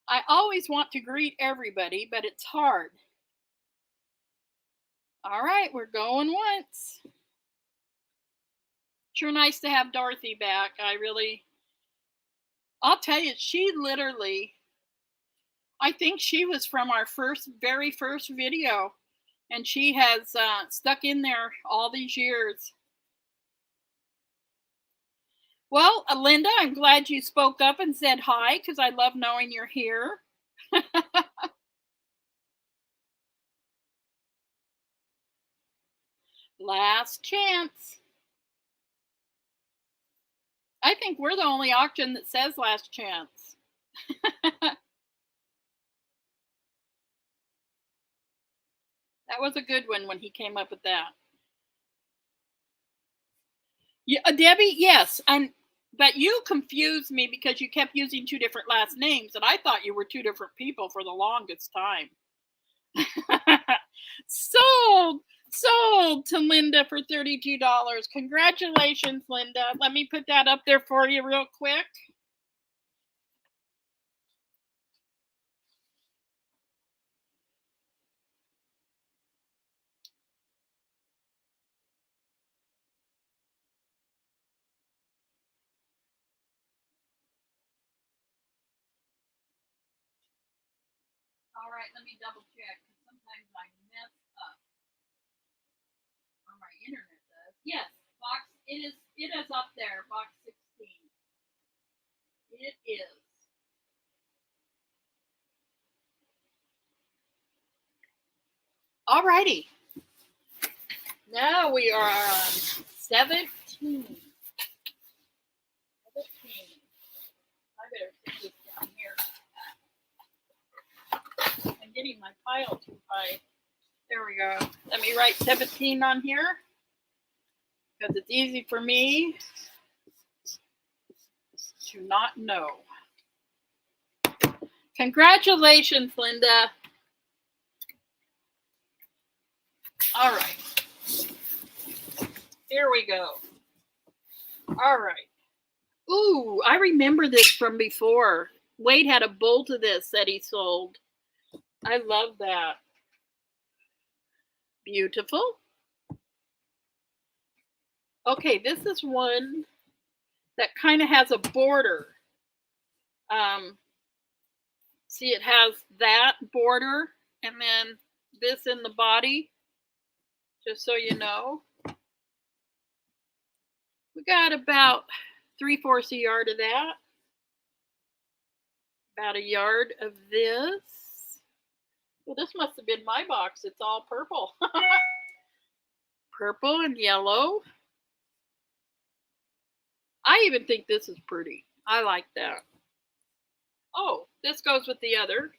I always want to greet everybody, but it's hard. All right, we're going once. Sure nice to have Dorothy back. I'll tell you, I think she was from our very first video, and she has stuck in there all these years. Well, Linda, I'm glad you spoke up and said hi because I love knowing you're here. Last chance. I think we're the only auction that says last chance. That was a good one when he came up with that. Yeah, Debbie, yes, but you confused me because you kept using two different last names, and I thought you were two different people for the longest time. Sold, sold to Linda for $32. Congratulations, Linda. Let me put that up there for you real quick. All right, let me double check because sometimes I mess up, or my internet does. Yes, box. It is up there. Box 16. It is. All righty. Now we are on 17. 17. I better put this down here. I'm getting my pile too high. There we go. Let me write 17 on here because it's easy for me to not know. Congratulations, Linda. All right. Here we go. All right. Ooh, I remember this from before. Wade had a bolt of this that he sold. I love that. Beautiful. Okay, this is one that kind of has a border. See, it has that border and then this in the body, just so you know. We got about 3/4 a yard of that. About a yard of this. Well, this must have been my box. It's all purple. Purple and yellow. I even think this is pretty. I like that. Oh, this goes with the other.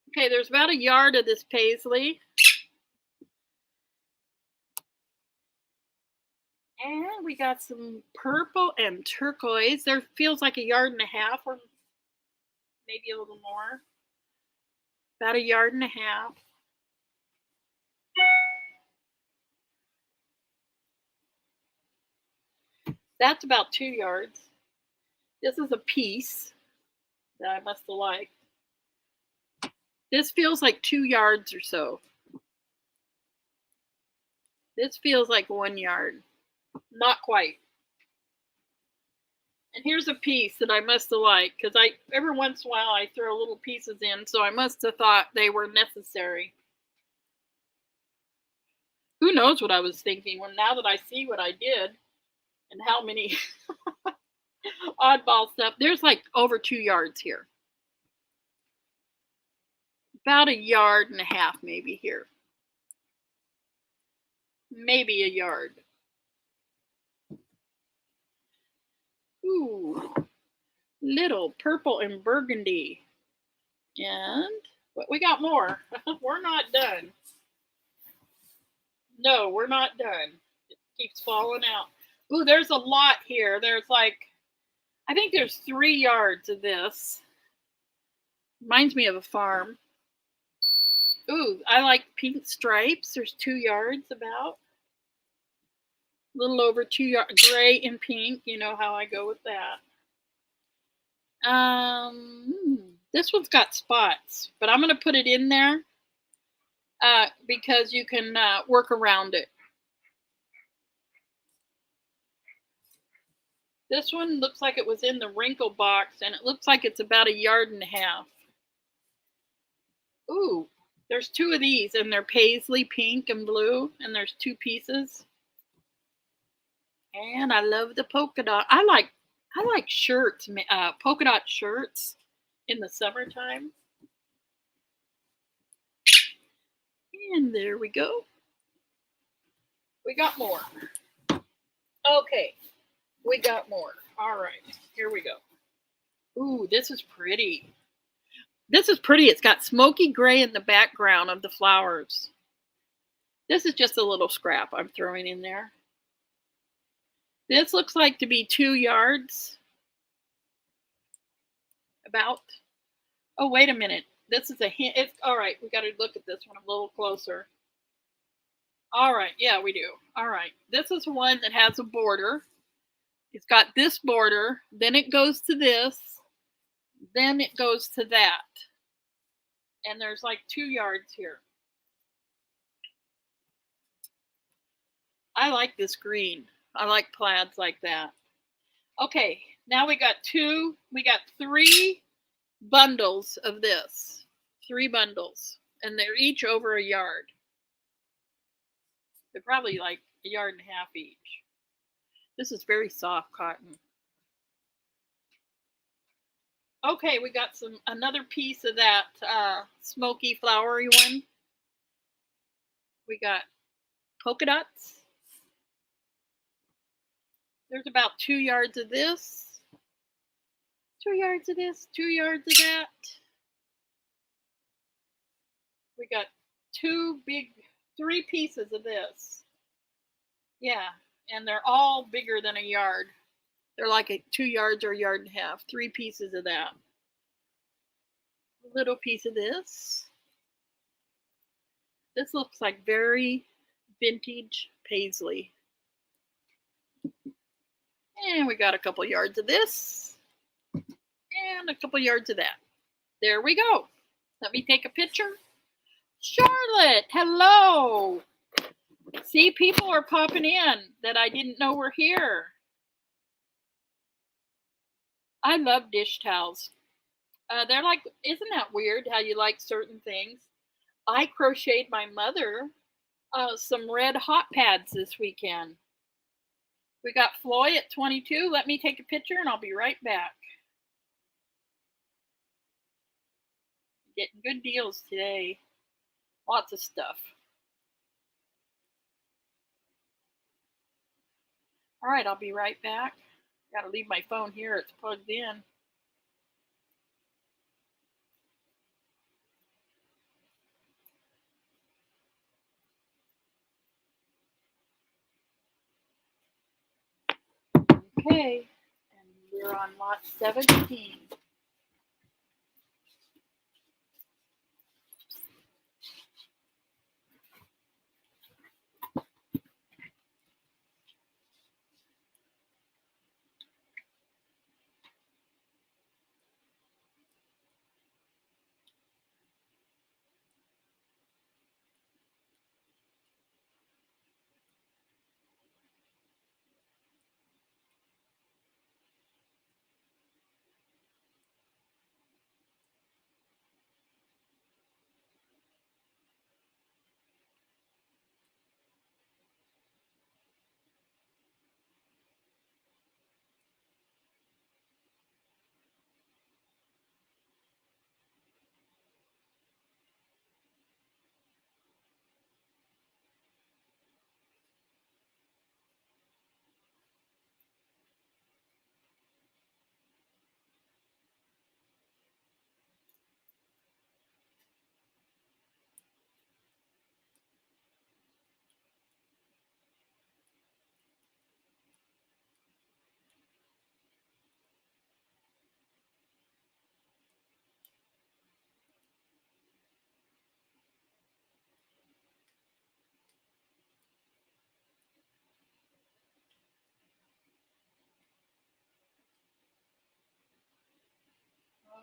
Okay, there's about a yard of this paisley. And we got some purple and turquoise. There feels like a yard and a half or maybe a little more. About a yard and a half. That's about 2 yards. This is a piece that I must have liked. This feels like 2 yards or so. This feels like 1 yard. Not quite. And here's a piece that I must have liked because every once in a while I throw little pieces in, so I must have thought they were necessary. Who knows what I was thinking when now that I see what I did and how many oddball stuff. There's like over 2 yards here. About a yard and a half maybe here. Maybe a yard. Ooh, little purple and burgundy. And we got more. We're not done. No, we're not done. It keeps falling out. Ooh, there's a lot here. There's like, I think there's 3 yards of this. Reminds me of a farm. Ooh, I like pink stripes. There's 2 yards about. A little over 2 yards. Gray and pink. You know how I go with that. This one's got spots, but I'm going to put it in there because you can work around it. This one looks like it was in the wrinkle box, and it looks like it's about a yard and a half. Ooh, there's 2 of these, and they're paisley pink and blue, and there's 2 pieces. And I love the polka dot. I like shirts, polka dot shirts in the summertime. And there we go. We got more. Okay, we got more. All right, here we go. Ooh, this is pretty. This is pretty. It's got smoky gray in the background of the flowers. This is just a little scrap I'm throwing in there. This looks like to be 2 yards. About. Oh, wait a minute. This is a hint. It's all right. We got to look at this one a little closer. All right. Yeah, we do. All right. This is one that has a border. It's got this border, then it goes to this, then it goes to that. And there's like 2 yards here. I like this green. I like plaids like that. Okay, now we got three bundles of this. 3 bundles. And they're each over a yard. They're probably like a yard and a half each. This is very soft cotton. Okay, we got another piece of that smoky flowery one. We got polka dots. There's about 2 yards of this. 2 yards of this, 2 yards of that. We got 3 pieces of this. Yeah, and they're all bigger than a yard. They're like 2 yards or a yard and a half. 3 pieces of that. A little piece of this. This looks like very vintage paisley. And we got a couple yards of this. And a couple yards of that. There we go. Let me take a picture. Charlotte, hello. See, people are popping in that I didn't know were here. I love dish towels. They're like, isn't that weird how you like certain things? I crocheted my mother some red hot pads this weekend. We got Floyd at 22. Let me take a picture and I'll be right back. Getting good deals today. Lots of stuff. All right, I'll be right back. Got to leave my phone here. It's plugged in. Okay, and we're on lot 17.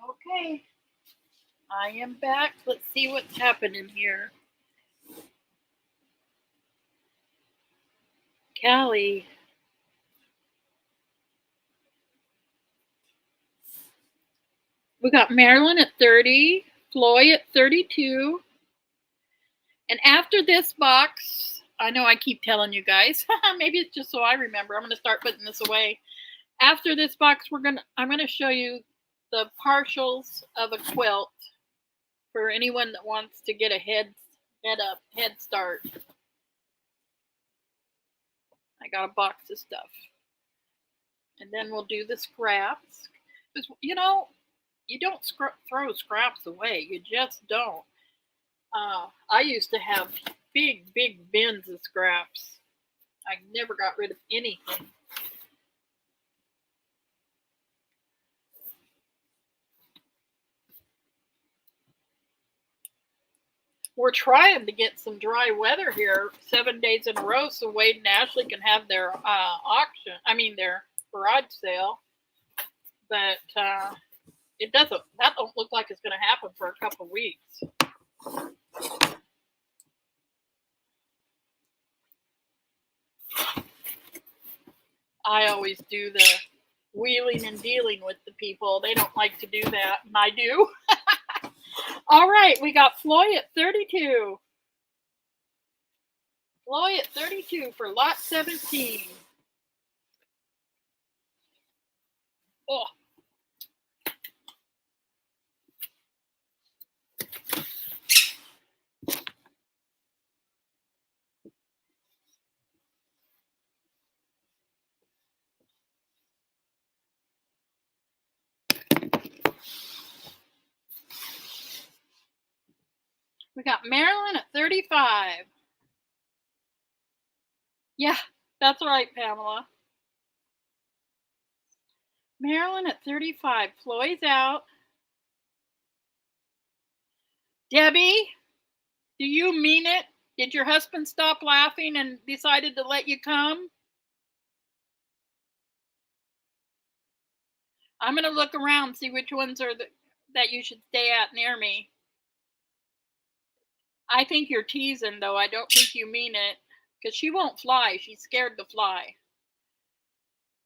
Okay, I am back. Let's see what's happening here. Callie. We got Marilyn at 30, Floyd at 32. And after this box, I know I keep telling you guys, maybe it's just so I remember. I'm going to start putting this away. After this box, I'm going to show you the partials of a quilt for anyone that wants to get a head start. I got a box of stuff. And then we'll do the scraps. Because, you don't throw scraps away. You just don't. I used to have big bins of scraps. I never got rid of anything. We're trying to get some dry weather here 7 days in a row so Wade and Ashley can have their their garage sale. But that don't look like it's going to happen for a couple of weeks. I always do the wheeling and dealing with the people. They don't like to do that, and I do. All right, we got Floyd at 32. Floyd at 32 for lot 17. Oh. We got Marilyn at 35. Yeah, that's right, Pamela. Marilyn at 35. Floyd's out. Debbie, do you mean it? Did your husband stop laughing and decided to let you come? I'm going to look around, see which ones are that you should stay at near me. I think you're teasing, though. I don't think you mean it, because she won't fly. She's scared to fly.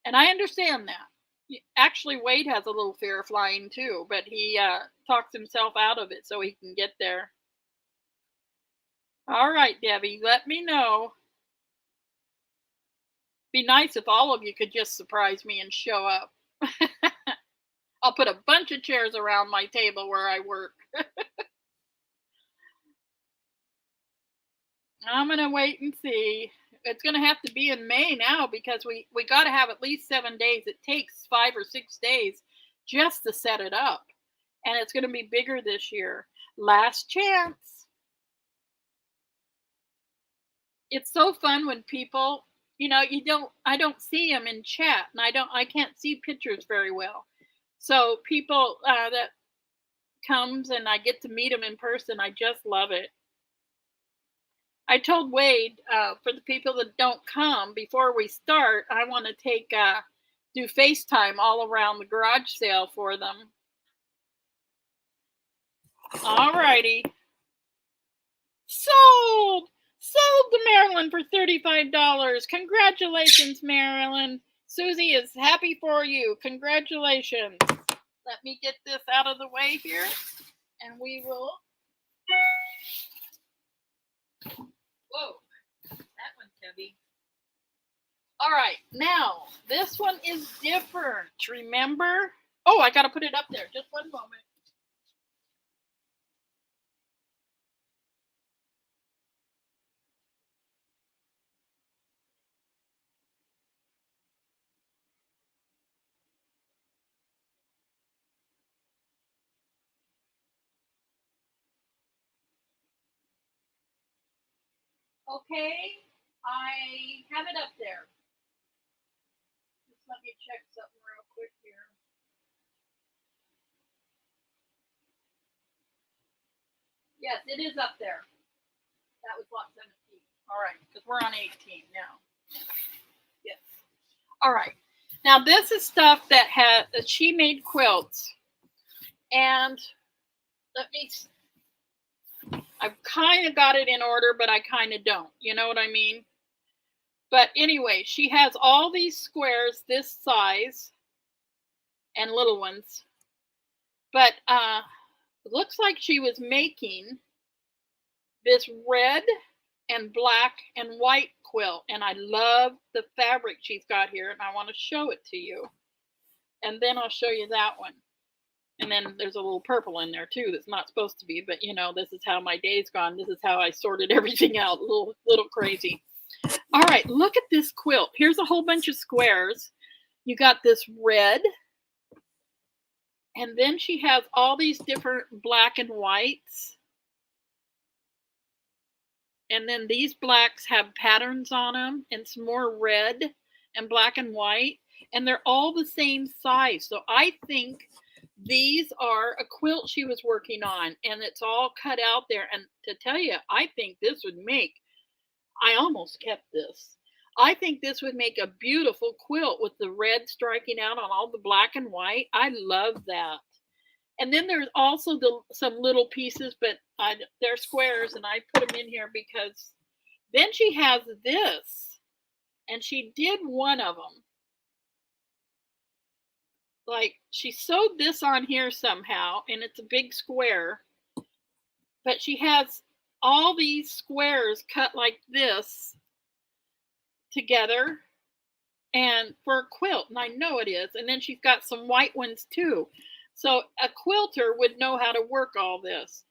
And I understand that. Actually, Wade has a little fear of flying, too, but he talks himself out of it so he can get there. All right, Debbie, let me know. Be nice if all of you could just surprise me and show up. I'll put a bunch of chairs around my table where I work. I'm going to wait and see. It's going to have to be in May now because we got to have at least 7 days. It takes 5 or 6 days just to set it up. And it's going to be bigger this year. Last chance. It's so fun when people, I don't see them in chat, and I can't see pictures very well. So people that comes and I get to meet them in person, I just love it. I told Wade, for the people that don't come, before we start, I want to do FaceTime all around the garage sale for them. All righty. Sold to Marilyn for $35. Congratulations, Marilyn. Susie is happy for you. Congratulations. Let me get this out of the way here, and we will. Whoa, that one's heavy. All right, now this one is different. Remember? Oh, I got to put it up there. Just one moment. Okay, I have it up there. Just let me check something real quick here. Yes, it is up there. That was lot 17. All right, because we're on 18 now. Yes. All right. Now this is stuff that she made quilts, and let me. I've kind of got it in order, but I kind of don't. You know what I mean? But anyway, she has all these squares this size and little ones. But it looks like she was making this red and black and white quilt. And I love the fabric she's got here, and I want to show it to you. And then I'll show you that one. And then there's a little purple in there too that's not supposed to be, but this is how my day's gone. This is how I sorted everything out. A little crazy. All right, look at this quilt. Here's a whole bunch of squares. You got this red, and then she has all these different black and whites. And then these blacks have patterns on them, and some more red and black and white, and they're all the same size. So I think These are a quilt she was working on, and it's all cut out there. And to tell you, I think this would make, I almost kept this. I think this would make a beautiful quilt with the red striking out on all the black and white. I love that. And then there's also some little pieces, but they're squares, and I put them in here because then she has this, and she did one of them. Like, she sewed this on here somehow, and it's a big square, but she has all these squares cut like this together and for a quilt, and I know it is. And then she's got some white ones too. So a quilter would know how to work all this.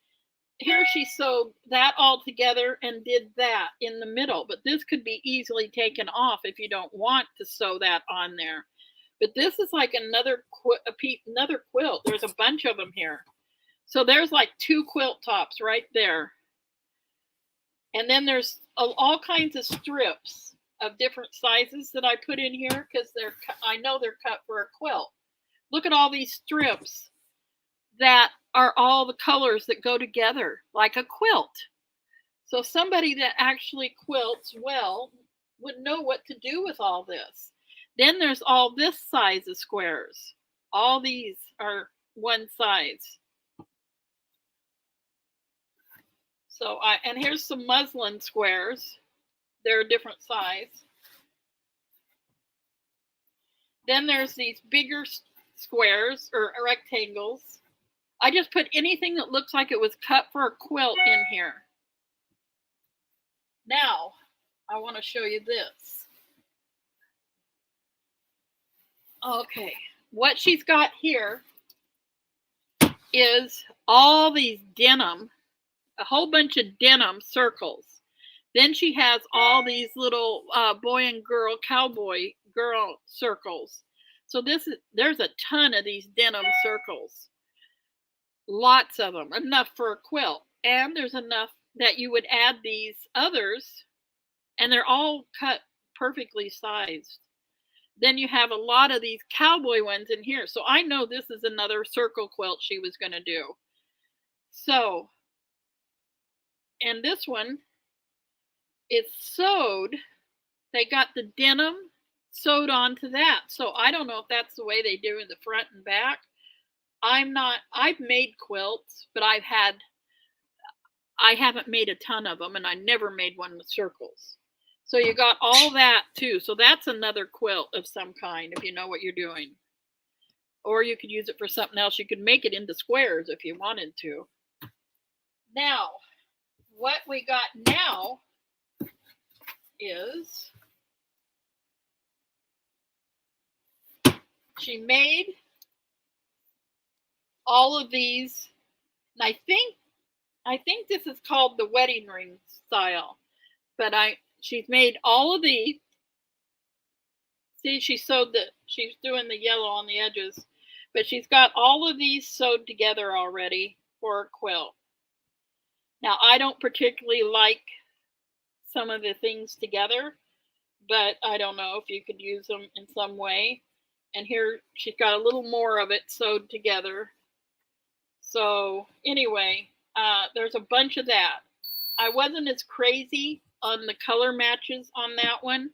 Here she sewed that all together and did that in the middle, but this could be easily taken off if you don't want to sew that on there. But this is like another quilt. There's a bunch of them here. So there's like 2 quilt tops right there. And then there's all kinds of strips of different sizes that I put in here because I know they're cut for a quilt. Look at all these strips that are all the colors that go together like a quilt. So somebody that actually quilts well would know what to do with all this. Then there's all this size of squares. All these are one size. So and here's some muslin squares. They're a different size. Then there's these bigger squares or rectangles. I just put anything that looks like it was cut for a quilt in here. Now, I want to show you this. Okay, what she's got here is all these denim, a whole bunch of denim circles. Then she has all these little boy and girl, cowboy girl circles. So there's a ton of these denim circles. Lots of them, enough for a quilt. And there's enough that you would add these others, and they're all cut perfectly sized. Then you have a lot of these cowboy ones in here. So I know this is another circle quilt she was going to do. So, and this one, it's sewed. They got the denim sewed onto that. So I don't know if that's the way they do in the front and back. I've made quilts, but I haven't made a ton of them, and I never made one with circles. So you got all that too. So that's another quilt of some kind if you know what you're doing. Or you could use it for something else. You could make it into squares if you wanted to. Now, what we got now is she made all of these, and I think this is called the wedding ring style, but she's made all of these. See, she's doing the yellow on the edges, but she's got all of these sewed together already for a quilt. Now, I don't particularly like some of the things together, but I don't know if you could use them in some way. And here she's got a little more of it sewed together. So anyway, there's a bunch of that. I wasn't as crazy on the color matches on that one,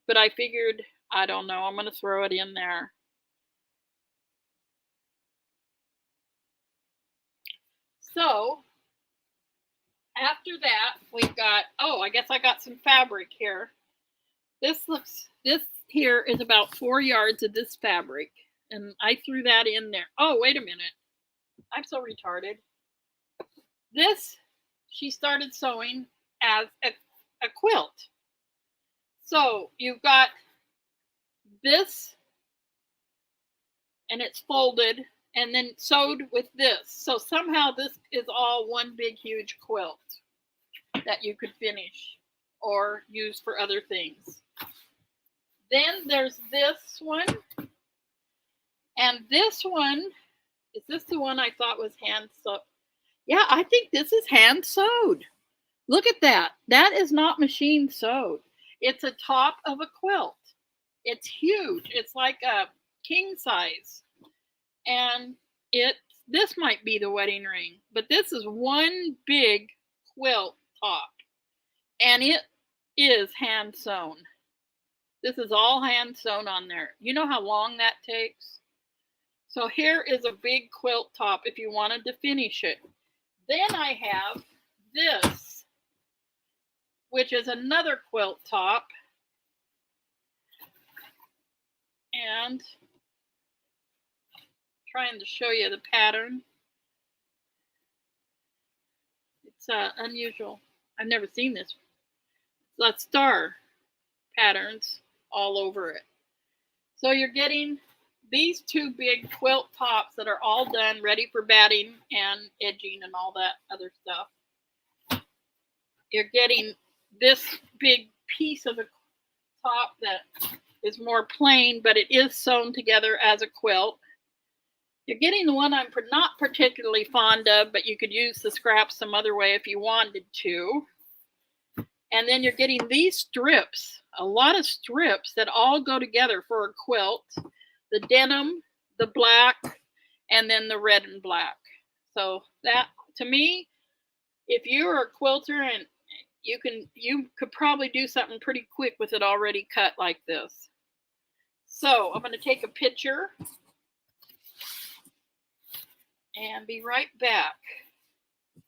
but I figured, I don't know, I'm going to throw it in there. So after that, we've got, I guess I got some fabric here. This here is about 4 yards of this fabric, and I threw that in there. Oh, wait a minute. I'm so retarded. This, she started sewing as a quilt. So you've got this, and it's folded, and then sewed with this. So somehow this is all one big, huge quilt that you could finish or use for other things. Then there's this one. And this one, is this the one I thought was hand sewed? Yeah, I think this is hand sewed. Look at that. That is not machine sewed. It's a top of a quilt. It's huge. It's like a king size. And this might be the wedding ring, but this is one big quilt top, and it is hand sewn. This is all hand sewn on there. You know how long that takes? So here is a big quilt top if you wanted to finish it. Then I have this, which is another quilt top. And trying to show you the pattern. It's unusual. I've never seen this. It's got star patterns all over it. So you're getting these two big quilt tops that are all done, ready for batting and edging and all that other stuff. You're getting this big piece of a top that is more plain, but it is sewn together as a quilt. You're getting the one I'm not particularly fond of, but you could use the scraps some other way if you wanted to. And then you're getting these strips, a lot of strips that all go together for a quilt. The denim, the black, and then the red and black. So that, to me, if you're a quilter and you could probably do something pretty quick with it already cut like this. So I'm going to take a picture and be right back.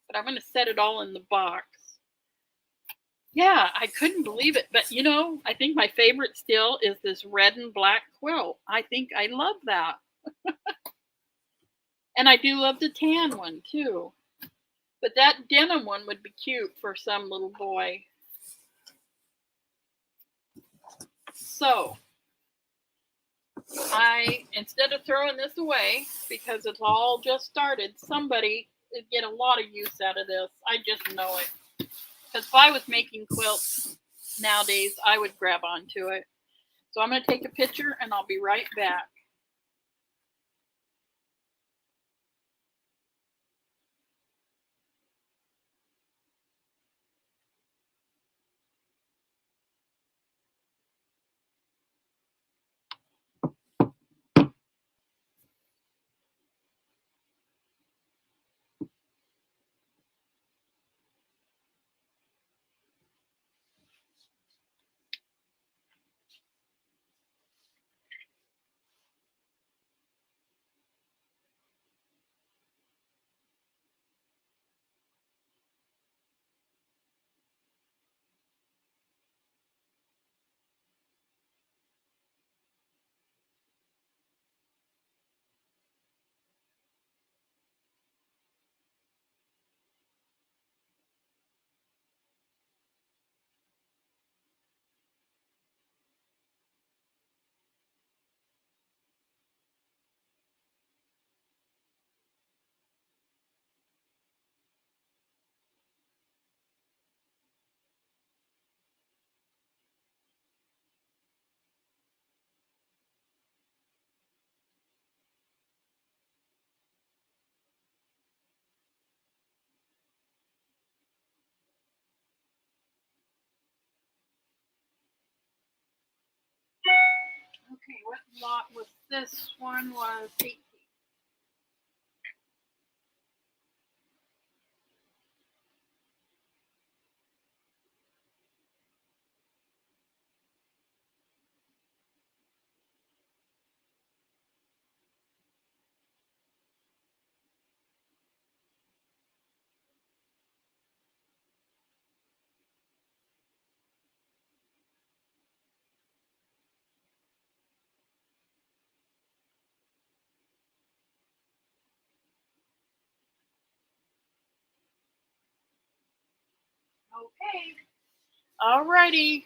But I'm going to set it all in the box. Yeah, I couldn't believe it. But, you know, I think my favorite still is this red and black quilt. I think I love that. And I do love the tan one, too. But that denim one would be cute for some little boy. So, instead of throwing this away, because it's all just started, somebody would get a lot of use out of this. I just know it. Because if I was making quilts nowadays, I would grab onto it. So I'm going to take a picture and I'll be right back. Okay, what lot was this? One was 18. Okay. Alrighty.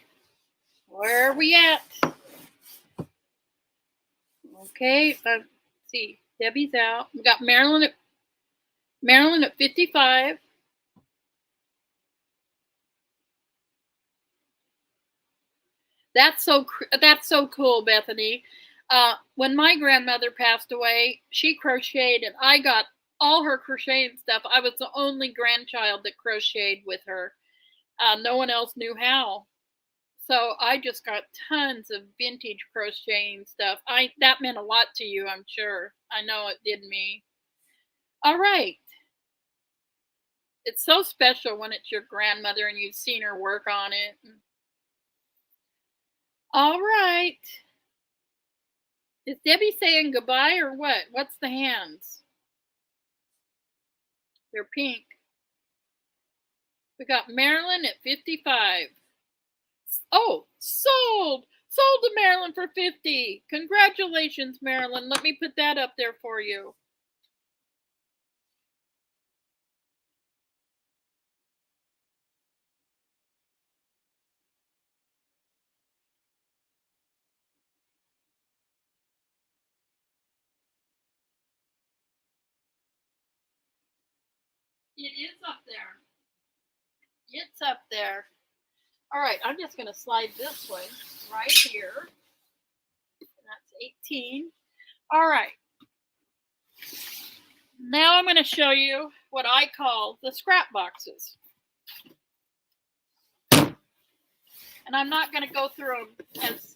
Where are we at? Okay, let's see. Debbie's out. We got Marilyn at 55. That's so cool, Bethany. When my grandmother passed away, she crocheted, and I got all her crocheting stuff. I was the only grandchild that crocheted with her. No one else knew how. So I just got tons of vintage crocheting stuff. That meant a lot to you, I'm sure. I know it did me. All right. It's so special when it's your grandmother and you've seen her work on it. All right. Is Debbie saying goodbye or what? What's the hands? They're pink. We got Marilyn at 55. Oh, sold! Sold to Marilyn for 50. Congratulations, Marilyn. Let me put that up there for you. It is up there. It's up there. All right, I'm just going to slide this way right here. That's 18. All right. Now I'm going to show you what I call the scrap boxes. And I'm not going to go through them as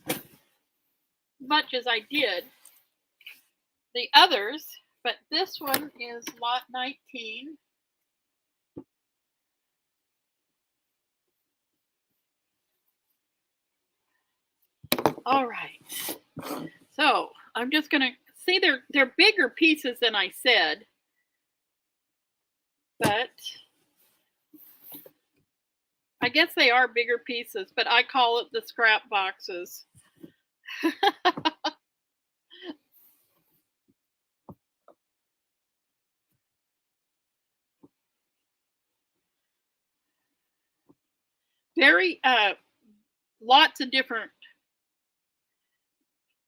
much as I did the others, but this one is lot 19. All right. So I'm just going to see they're bigger pieces than I said, but I guess they are bigger pieces, but I call it the scrap boxes. Very lots of different.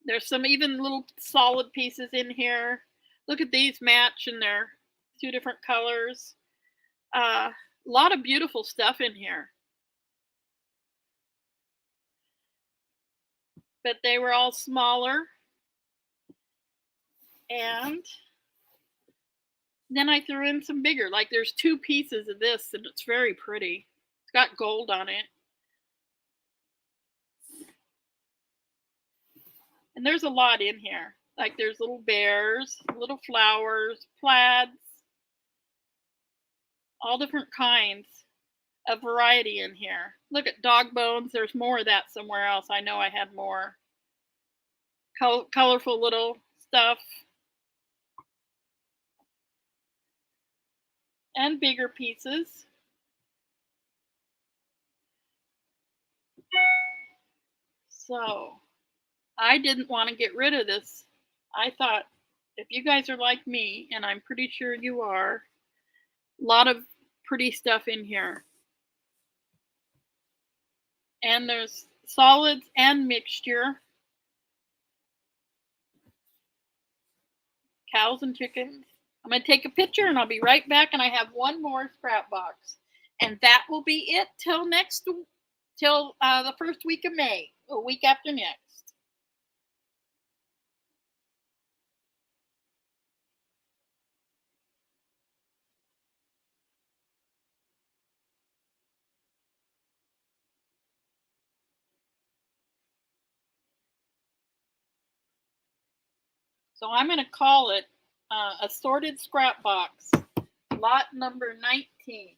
There's some even little solid pieces in here. Look at these match, and they're two different colors. A lot of beautiful stuff in here. But they were all smaller. And then I threw in some bigger. Like there's two pieces of this, and it's very pretty. It's got gold on it. And there's a lot in here. Like there's little bears, little flowers, plaids, all different kinds of variety in here. Look at dog bones. There's more of that somewhere else. I know I had more. Colorful little stuff. And bigger pieces. So I didn't want to get rid of this. I thought if you guys are like me, and I'm pretty sure you are, a lot of pretty stuff in here. And there's solids and mixture. Cows and chickens. I'm going to take a picture and I'll be right back, and I have one more scrap box. And that will be it till the first week of May, a week after next. So I'm going to call it Assorted Scrap Box, lot number 19.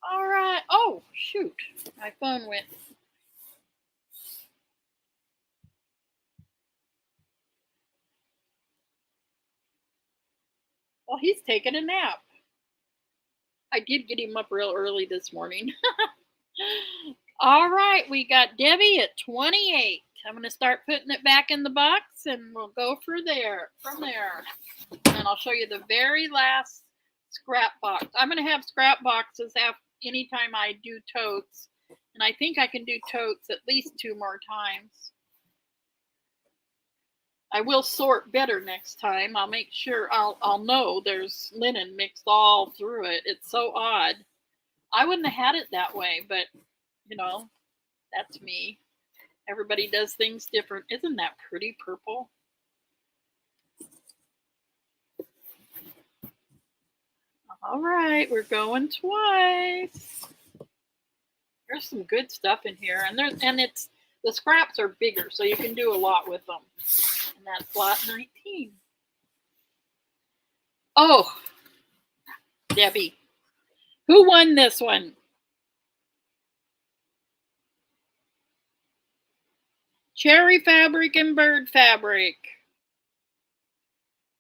All right. Oh, shoot. My phone went. Well, he's taking a nap. I did get him up real early this morning. All right, we got Debbie at 28. I'm going to start putting it back in the box and we'll go from there. And I'll show you the very last scrap box. I'm going to have scrap boxes anytime I do totes. And I think I can do totes at least 2 more times. I will sort better next time. I'll make sure I'll know there's linen mixed all through it. It's so odd. I wouldn't have had it that way, but you know, that's me. Everybody does things different. Isn't that pretty purple? All right, we're going twice. There's some good stuff in here, and it's the scraps are bigger, so you can do a lot with them. And that's lot 19. Oh, Debbie, who won this one? Cherry fabric and bird fabric.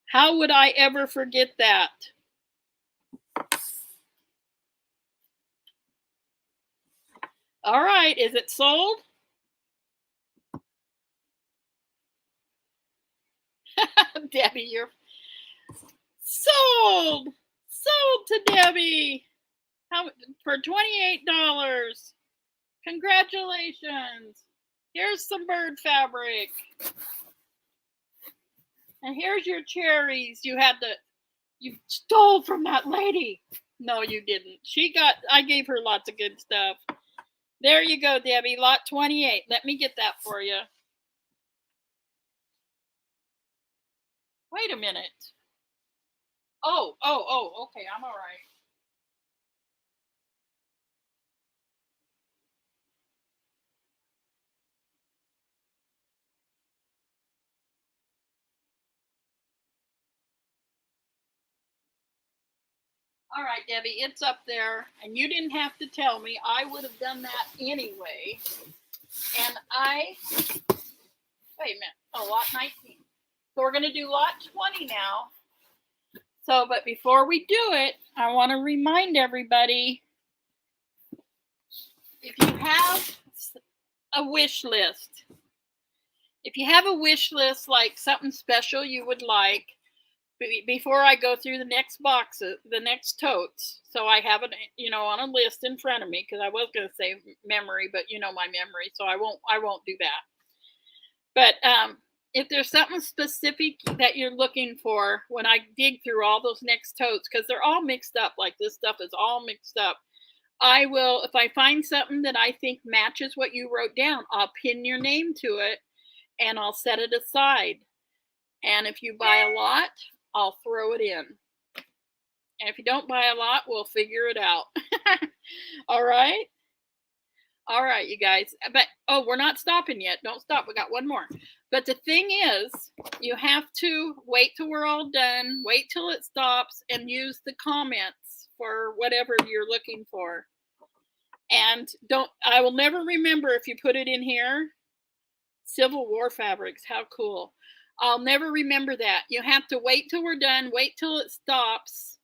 How would I ever forget that? All right, is it sold? Debbie, you're sold. Sold to Debbie. How for $28? Congratulations. Here's some bird fabric. And here's your cherries. You stole from that lady. No, you didn't. I gave her lots of good stuff. There you go, Debbie. Lot 28. Let me get that for you. Wait a minute. Oh, okay. I'm all right. All right, Debbie, it's up there, and you didn't have to tell me. I would have done that anyway. And wait a minute. Oh, lot 19. So we're going to do lot 20 now. So, but before we do it, I want to remind everybody, if you have a wish list, like something special you would like, before I go through the next boxes, the next totes, so I have it, on a list in front of me, because I was going to say memory, but my memory, so I won't do that. But if there's something specific that you're looking for when I dig through all those next totes, because they're all mixed up, like this stuff is all mixed up, I will, if I find something that I think matches what you wrote down, I'll pin your name to it and I'll set it aside. And if you buy a lot, I'll throw it in. And if you don't buy a lot, we'll figure it out. All right? All right, you guys. But, we're not stopping yet. Don't stop. We got one more. But the thing is, you have to wait till we're all done, wait till it stops, and use the comments for whatever you're looking for. And I will never remember if you put it in here. Civil War fabrics. How cool. I'll never remember that. You have to wait till we're done, wait till it stops,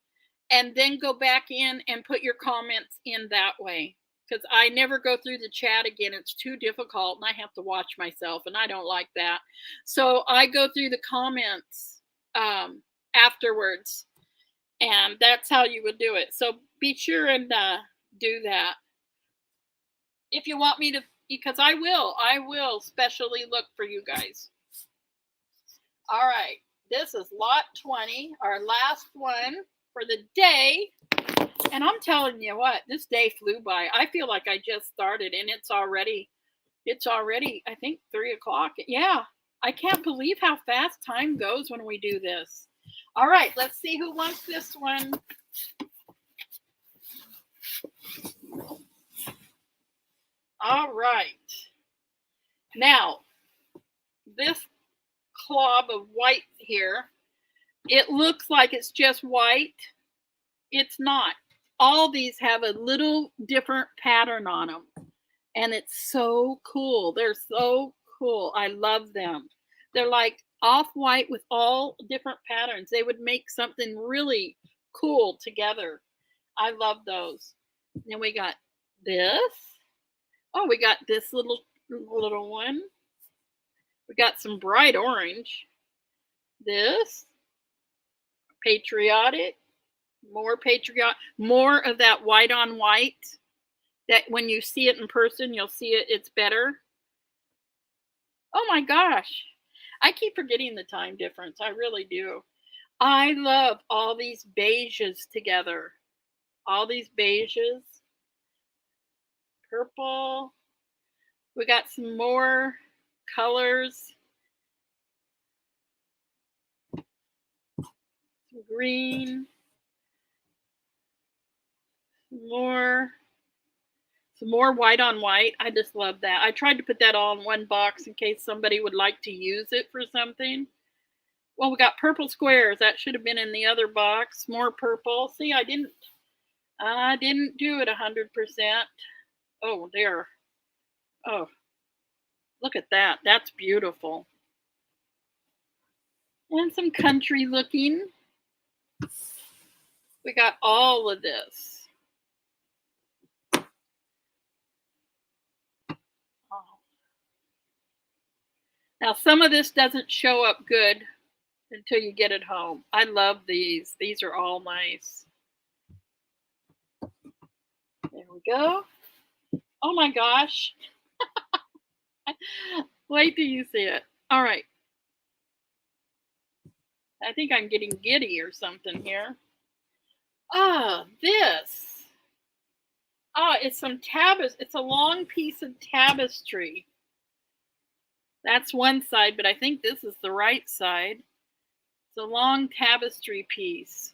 and then go back in and put your comments in that way. Because I never go through the chat again. It's too difficult, and I have to watch myself, and I don't like that. So I go through the comments afterwards, and that's how you would do it. So be sure and do that. If you want me to, because I will specially look for you guys. All right, this is lot 20, our last one for the day. And I'm telling you what, this day flew by. I feel like I just started, and it's already, I think, 3 o'clock. Yeah, I can't believe how fast time goes when we do this. All right, let's see who wants this one. All right. Now, this clob of white here, it looks like it's just white. It's not. all these have a little different pattern on them, and it's so cool. They're so cool. I love them. They're like off-white with all different patterns. They would make something really cool together. I love those. Then we got this. Oh, we got this little one. We got some bright orange. This patriotic, more of that white on white. That when you see it in person, you'll see it's better. Oh my gosh. I keep forgetting the time difference. I really do. I love all these beiges together. All these beiges. Purple. We got some more colors. Some green. Some more white on white. I just love that. I tried to put that all in one box in case somebody would like to use it for something. Well, we got purple squares. That should have been in the other box. More purple. See, I didn't do it 100%. Oh, there. Oh, look at that. That's beautiful. And some country looking. We got all of this. Oh. Now, some of this doesn't show up good until you get it home. I love these. These are all nice. There we go. Oh my gosh. Wait till you see it. All right. I think I'm getting giddy or something here. Ah, this. Oh, it's some tapestry. It's a long piece of tapestry. That's one side, but I think this is the right side. It's a long tapestry piece.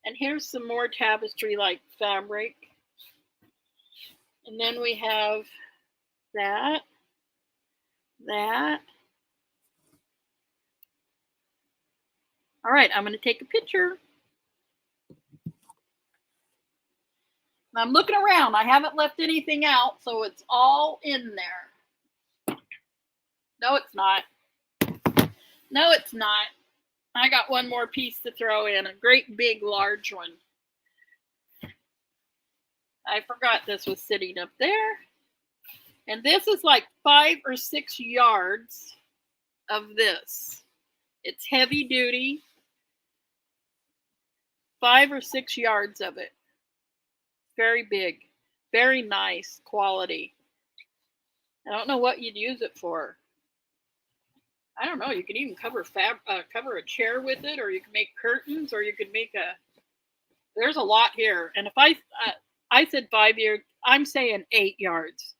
And here's some more tapestry-like fabric. And then we have that. All right, I'm going to take a picture. I'm looking around. I haven't left anything out, so it's all in there. No, it's not. No, it's not. I got one more piece to throw in, a great big large one. I forgot this was sitting up there. And this is like 5 or 6 yards of this. It's heavy duty. 5 or 6 yards of it. Very big. Very nice quality. I don't know what you'd use it for. I don't know. You could even cover a chair with it, or you could make curtains, or you could make a. There's a lot here, and if I said 5 yards, I'm saying 8 yards.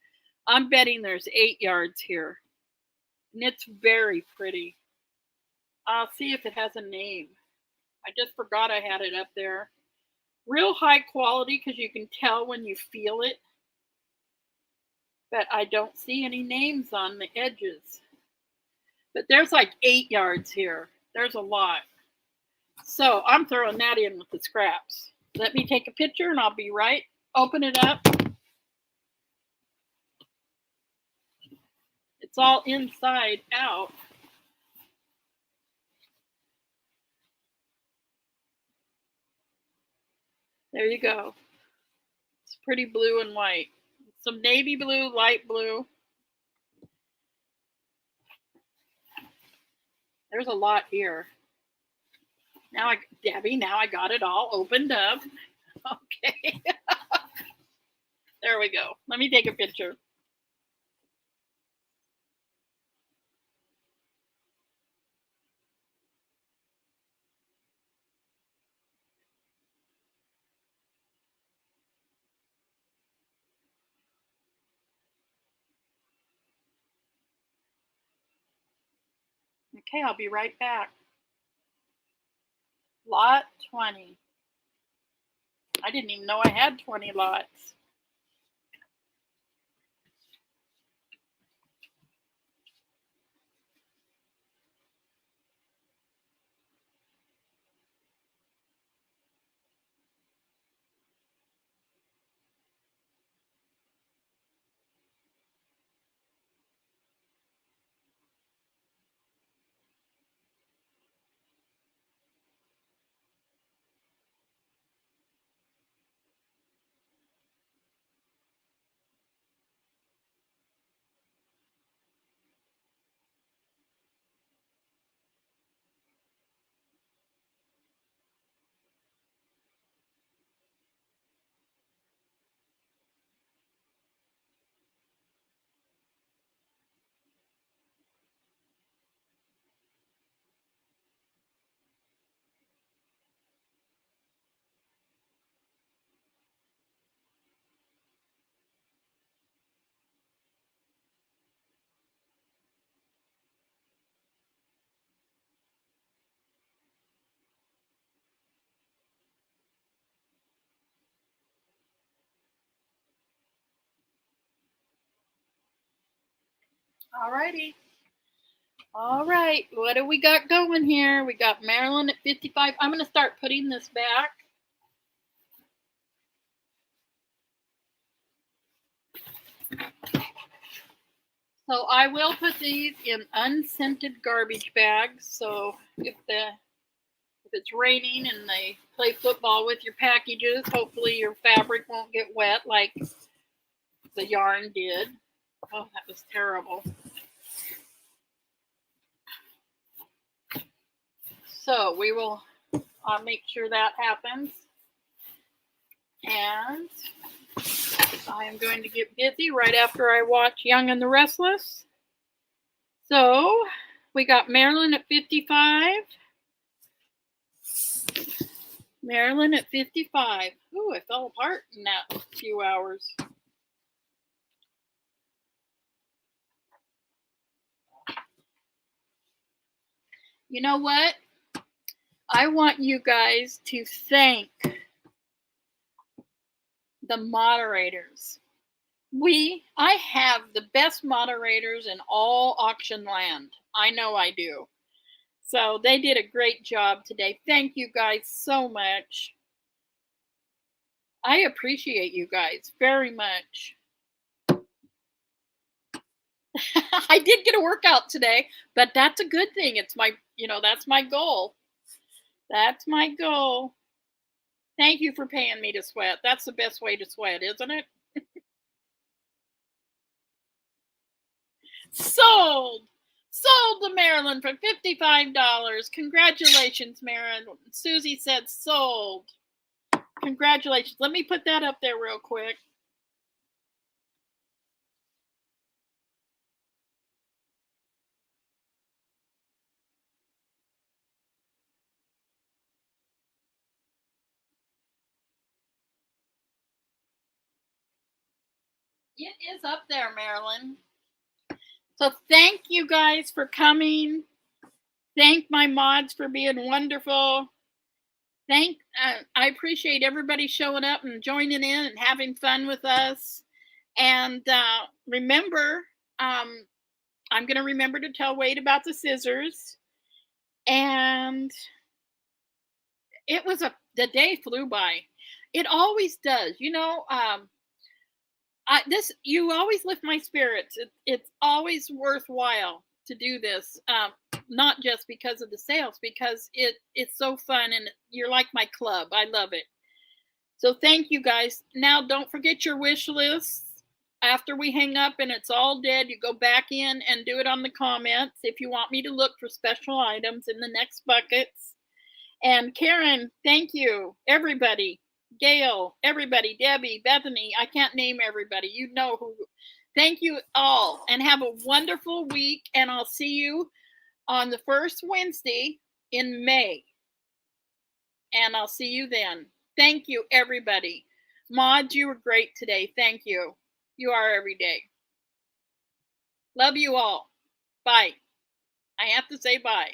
I'm betting there's 8 yards here, and it's very pretty. I'll see if it has a name. I just forgot I had it up there. Real high quality because you can tell when you feel it, but I don't see any names on the edges. But there's like 8 yards here. There's a lot. So I'm throwing that in with the scraps. Let me take a picture and I'll be right. Open it up. It's all inside out. There you go. It's pretty blue and white. Some navy blue, light blue. There's a lot here. Debbie, now I got it all opened up. Okay. There we go. Let me take a picture. Okay, I'll be right back. Lot 20. I didn't even know I had 20 lots. All righty. All right. What do we got going here? We got Maryland at 55. I'm going to start putting this back. So I will put these in unscented garbage bags. So if it's raining and they play football with your packages, hopefully your fabric won't get wet like the yarn did. Oh, that was terrible. So we will make sure that happens. And I am going to get busy right after I watch Young and the Restless. So we got Maryland at 55. Maryland at 55. Ooh, it fell apart in that few hours. You know what? I want you guys to thank the moderators. I have the best moderators in all auction land. I know I do. So they did a great job today. Thank you guys so much. I appreciate you guys very much. I did get a workout today, but that's a good thing. It's that's my goal. That's my goal. Thank you for paying me to sweat. That's the best way to sweat, isn't it? Sold. Sold to Maryland for $55. Congratulations, Maryland. Susie said sold. Congratulations. Let me put that up there real quick. It is up there, Maryland. So thank you guys for coming. Thank my mods for being wonderful. I appreciate everybody showing up and joining in and having fun with us. And remember, I'm going to remember to tell Wade about the scissors. And the day flew by. It always does. You always lift my spirits. It's always worthwhile to do this. Not just because of the sales, because it's so fun and you're like my club. I love it. So thank you guys. Now don't forget your wish lists. After we hang up and it's all dead, you go back in and do it on the comments if you want me to look for special items in the next buckets. And Karen, thank you. Everybody. Gail, everybody, Debbie, Bethany, I can't name everybody. You know who. Thank you all and have a wonderful week. And I'll see you on the first Wednesday in May. And I'll see you then. Thank you, everybody. Mods, you were great today. Thank you. You are every day. Love you all. Bye. I have to say bye.